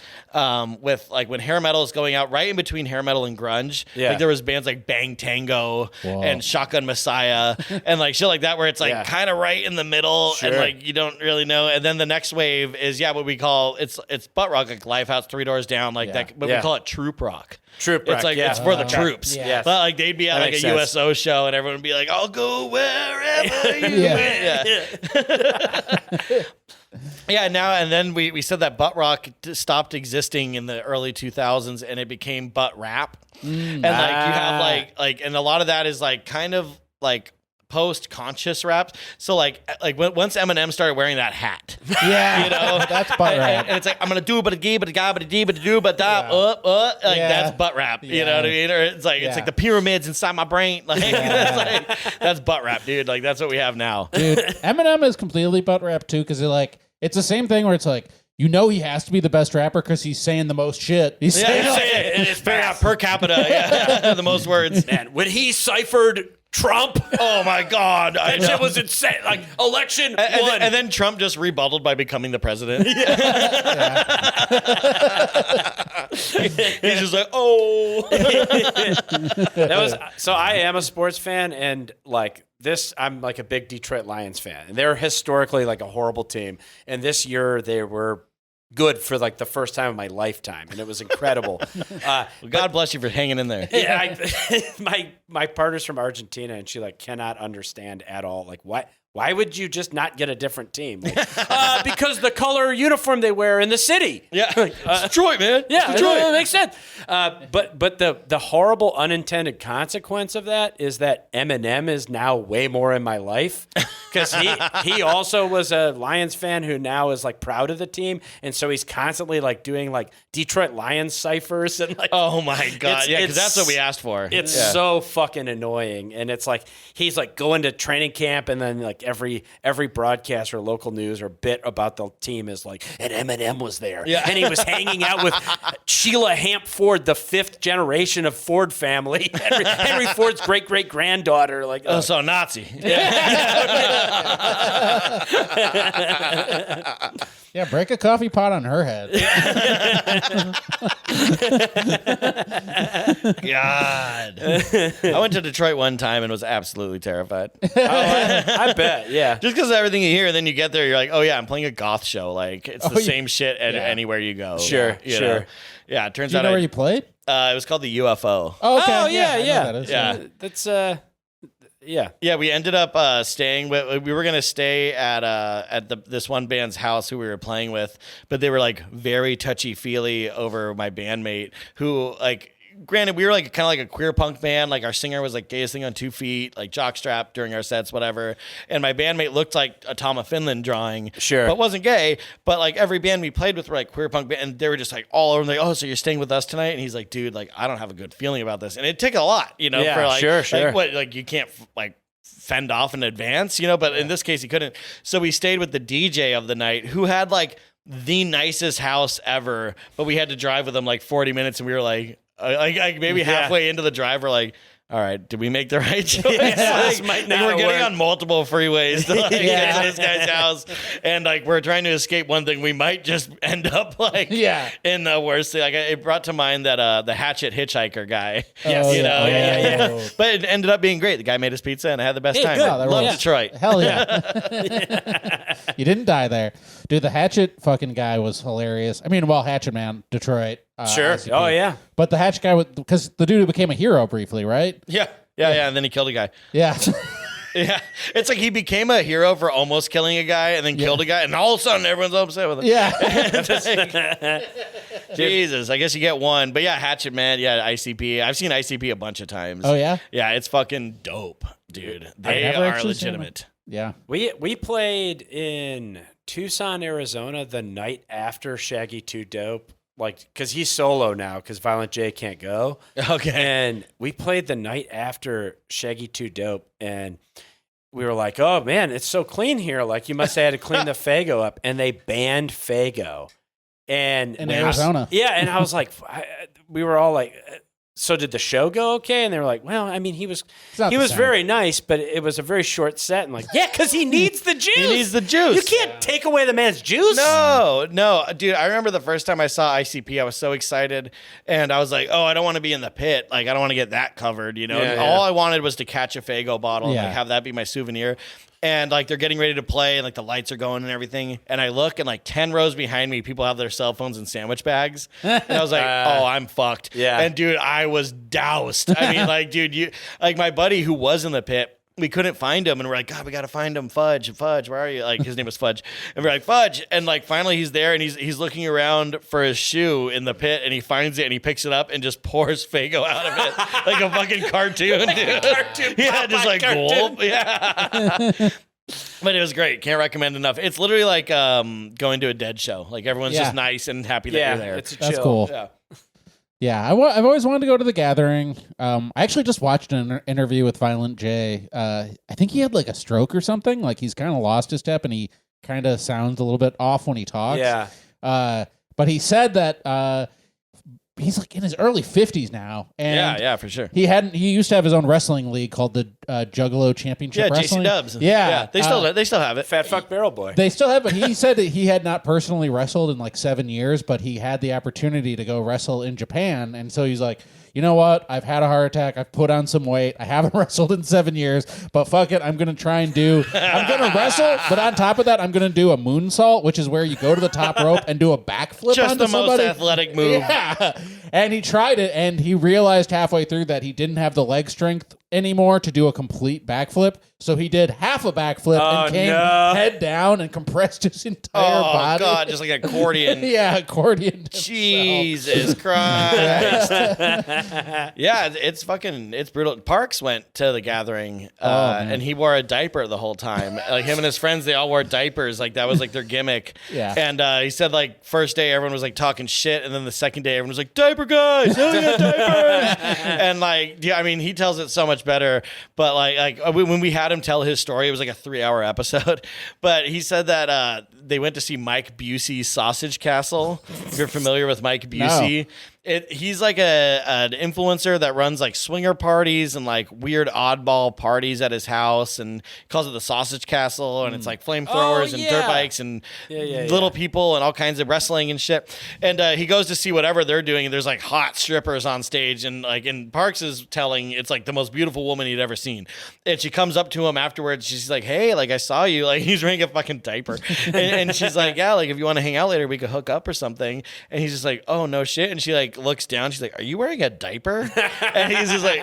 with like when hair metal is going out, right in between hair metal and grunge. Yeah. Like there was bands like Bang Tango and Shotgun Messiah and like shit like that, where it's like kind of right in the middle and like you don't really know. And then the next wave is what we call, it's butt rock, like Lifehouse, Three Doors Down, like that, but we call it troop rock. Troop rock, it's like it's for the troops. Yeah. But like they'd be at like a USO show and everyone would be like, "I'll go wherever you went." Yeah, now and then we said that butt rock stopped existing in the early 2000s and it became butt rap. And like you have like and a lot of that is like kind of like post-conscious raps. So like once Eminem started wearing that hat, you know, that's butt rap. and it's like, "I'm gonna do but a gee but a ga but a dee but a do but da that's butt rap." You know what I mean? Or it's like the pyramids inside my brain. Like that's butt rap, dude. Like that's what we have now. Dude, Eminem is completely butt rap too, because it's the same thing where it's like, you know he has to be the best rapper because he's saying the most shit. He's saying and it's per capita, the most words. Man, when he ciphered Trump, Oh my God, that shit was insane. Like election one. and then Trump just rebutted by becoming the president. He's just like, oh. That was so. I am a sports fan, and like this, I'm like a big Detroit Lions fan, and they're historically like a horrible team. And this year, they were good for like the first time in my lifetime, and it was incredible. God bless you for hanging in there. Yeah, my partner's from Argentina, and she like cannot understand at all. Like, why would you just not get a different team? Like, because the color uniform they wear in the city. Yeah, it's Detroit, man. Yeah, it's Detroit. it makes sense. But the horrible unintended consequence of that is that Eminem is now way more in my life because he also was a Lions fan who now is like proud of the team, and so he's constantly like doing like Detroit Lions ciphers and like. Oh my God, yeah, because it's- that's what we asked for. It's so fucking annoying, and it's like he's like going to training camp, and then like every broadcast or local news or bit about the team is like, and Eminem was there, and he was hanging out with Sheila Hamp Ford, the 5th generation of Ford family, Henry Ford's great granddaughter. Like, so Nazi. Yeah, break a coffee pot on her head. God. I went to Detroit one time and was absolutely terrified. I bet, yeah. Just because of everything you hear, and then you get there, you're like, oh yeah, I'm playing a goth show. Like it's the same shit anywhere you go. Sure, you sure. know? Yeah, it turns Do you out know where you played? it was called the UFO. Oh, okay. Oh, yeah, I know yeah. that is. Yeah. That's yeah. Yeah, we ended up staying. We were gonna stay at this one band's house who we were playing with, but they were like very touchy feely over my bandmate who like. Granted, we were like kind of like a queer punk band. Like our singer was like gayest thing on 2 feet, like jockstrap during our sets, whatever. And my bandmate looked like a Tom of Finland drawing, Sure, but wasn't gay. But like every band we played with were like queer punk band, and they were just like all over. Like, oh, so you're staying with us tonight? And he's like, dude, like I don't have a good feeling about this. And it took a lot, you know, Yeah, for like, sure. like what, like you can't like fend off in advance, you know. But in this case, he couldn't. So we stayed with the DJ of the night, who had like the nicest house ever, but we had to drive with him like 40 minutes, and we were like maybe halfway into the drive, we're like, all right, did we make the right choice? This Like, might like, not we're getting work. on multiple freeways to like get to this guy's house, and like we're trying to escape one thing. We might just end up like in the worst thing. Like it brought to mind that the Hatchet hitchhiker guy. Yes. You know, yeah. But it ended up being great. The guy made us pizza, and I had the best time. good. I Oh, love yeah. Detroit. Hell yeah. You didn't die there. Dude, the Hatchet fucking guy was hilarious. I mean, well, Hatchet Man, Detroit. Sure. ICP. Oh yeah. But the Hatchet guy, because the dude who became a hero briefly, right? Yeah. And then he killed a guy. Yeah. Yeah, it's like he became a hero for almost killing a guy and then killed a guy, and all of a sudden everyone's upset with him. Yeah. Jesus, I guess you get one. But yeah, Hatchet Man, yeah, ICP. I've seen ICP a bunch of times. Oh, yeah? Yeah, it's fucking dope, dude. They never are actually seen legitimate. Yeah. We played in Tucson, Arizona the night after Shaggy 2 Dope. Like, because he's solo now because Violent J can't go. Okay. And we played the night after Shaggy 2 Dope. And we were like, oh, man, it's so clean here. Like, you must have had to clean the Fago up. And they banned Fago. And In Arizona. Yeah. And I was like, we were all like, so did the show go okay? And they were like, well, I mean, he was not the same. very nice, but it was a very short set. And like, yeah, because he needs the juice. He needs the juice. You can't take away the man's juice. No, dude. I remember the first time I saw ICP, I was so excited, and I was like, "Oh, I don't want to be in the pit. Like, I don't want to get that covered." You know, Yeah, all I wanted was to catch a Fago bottle and Yeah. like, have that be my souvenir. And like they're getting ready to play, and like the lights are going and everything. And I look, and like 10 rows behind me, people have their cell phones in sandwich bags. And I was like, "Oh, I'm fucked." Yeah. And dude, I was doused. I mean, like, dude, you like my buddy who was in the pit. We couldn't find him, and we're like, God, we gotta find him. Fudge, where are you? Like his name was Fudge, and we're like, Fudge, and like finally he's there, and he's looking around for his shoe in the pit, and he finds it, and he picks it up and just pours Fago out of it like a fucking cartoon, dude. Yeah, just like gulp. Yeah. But it was great. Can't recommend enough. It's literally like going to a Dead show. Like everyone's just nice and happy that you're there. It's a That's chill. cool. Yeah. Yeah, I've always wanted to go to the Gathering. I actually just watched an interview with Violent J. I think he had like a stroke or something. Like he's kind of lost his step, and he kind of sounds a little bit off when he talks. Yeah. But he said that he's like in his early 50s now. And yeah, for sure. He used to have his own wrestling league called the Juggalo Championship Wrestling. JC Dubs. Yeah. They still have it. Fat fuck barrel boy. They still have it. He said that he had not personally wrestled in like 7 years, but he had the opportunity to go wrestle in Japan. And so he's like, you know what? I've had a heart attack. I've put on some weight. I haven't wrestled in 7 years, but fuck it. I'm going to try and I'm going to wrestle, but on top of that, I'm going to do a moonsault, which is where you go to the top rope and do a backflip Just onto the somebody. most athletic move. Yeah. And he tried it, and he realized halfway through that he didn't have the leg strength anymore to do a complete backflip. So he did half a backflip and came head down and compressed his entire body. Oh, God, just like an accordion. Yeah, accordion. Jesus Christ. Yeah, it's brutal. Parks went to the gathering, and he wore a diaper the whole time. Like him and his friends, they all wore diapers. Like that was like their gimmick. Yeah. And he said like first day everyone was like talking shit, and then the second day everyone was like diaper guys, hell yeah, diapers. And like, yeah, I mean, he tells it so much better. But like when we had him tell his story, it was like a 3-hour episode. But he said that they went to see Mike Busey's Sausage Castle. If you're familiar with Mike Busey. He's like an influencer that runs like swinger parties and like weird oddball parties at his house, and calls it the Sausage Castle, and it's like flamethrowers and dirt bikes and little people and all kinds of wrestling and shit. And he goes to see whatever they're doing, and there's like hot strippers on stage, and like in Parks is telling it's like the most beautiful woman he'd ever seen. And she comes up to him afterwards. She's like, "Hey, like I saw you." Like he's wearing a fucking diaper, and she's like, "Yeah, like if you want to hang out later, we could hook up or something." And he's just like, "Oh no shit." And she like looks down. She's like, "Are you wearing a diaper?" And he's just like,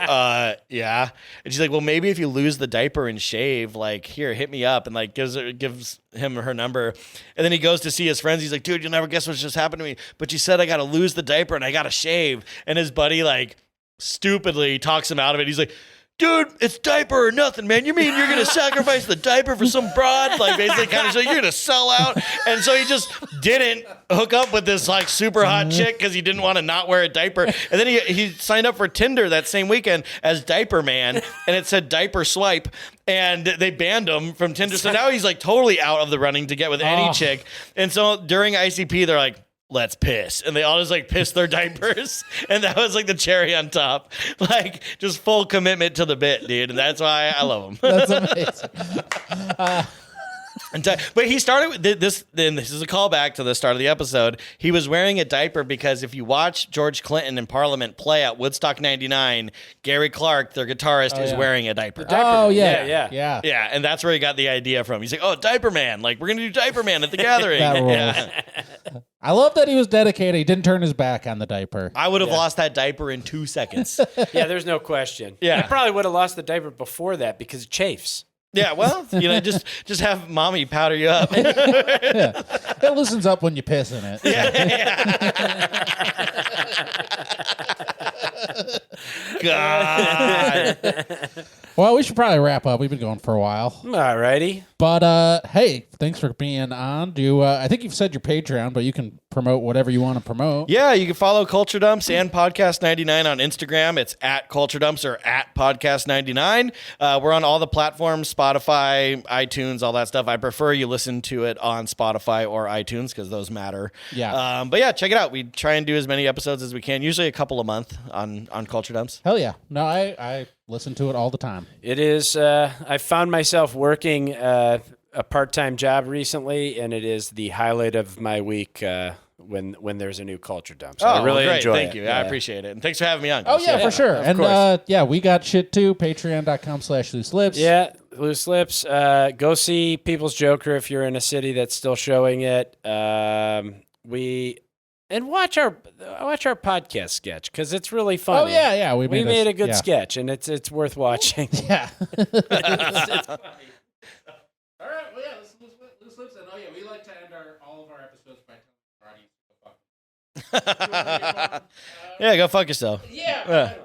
yeah. And she's like, "Well, maybe if you lose the diaper and shave, like here, hit me up." And like gives him her number. And then he goes to see his friends. He's like, "Dude, you'll never guess what just happened to me. But you said I got to lose the diaper and I got to shave." And his buddy like stupidly talks him out of it. He's like, "Dude, it's diaper or nothing, man. You mean you're going to sacrifice the diaper for some broad?" Like basically kind of saying, "You're going to sell out." And so he just didn't hook up with this like super hot chick because he didn't want to not wear a diaper. And then he signed up for Tinder that same weekend as Diaper Man, and it said diaper swipe. And they banned him from Tinder. So now he's like totally out of the running to get with any chick. And so during ICP, they're like, "Let's piss." And they all just like piss their diapers. And that was like the cherry on top. Like just full commitment to the bit, dude. And that's why I love him. That's amazing. But he started with this. Then this is a callback to the start of the episode. He was wearing a diaper because if you watch George Clinton in Parliament play at Woodstock '99, Gary Clark, their guitarist, is wearing a diaper. Yeah. And that's where he got the idea from. He's like, "Oh, Diaper Man! Like we're gonna do Diaper Man at the gathering." That rules. Yeah. I love that he was dedicated. He didn't turn his back on the diaper. I would have lost that diaper in 2 seconds. Yeah, there's no question. Yeah. I probably would have lost the diaper before that because it chafes. Yeah, well, just have mommy powder you up. It loosens up when you piss in it. God. Well, we should probably wrap up. We've been going for a while. Alrighty. But hey, thanks for being on. I think you've said your Patreon, but you can promote whatever you want to promote. Yeah, you can follow Culture Dumps and Podcast 99 on Instagram. It's at Culture Dumps or at Podcast 99. We're on all the platforms, Spotify, iTunes, all that stuff. I prefer you listen to it on Spotify or iTunes because those matter. Yeah. But yeah, check it out. We try and do as many episodes as we can, usually a couple a month on Culture Dumps. Hell yeah. No, I listen to it all the time. It is. I found myself working a part-time job recently, and it is the highlight of my week when there's a new Culture Dump. So I really great. enjoy Thank it. you. I appreciate it. And thanks for having me on. Oh, yeah, for sure. of And course. we got shit too. Patreon.com/loose lips. Yeah, Loose Lips. Go see People's Joker if you're in a city that's still showing it. And watch our podcast sketch because it's really funny. Oh, yeah. We made a good sketch, and it's worth watching. Yeah. It's funny. All right. Well, yeah, Loose Lips. And we like to end all of our episodes by telling our audience to fuck. Yeah, go fuck yourself. Yeah.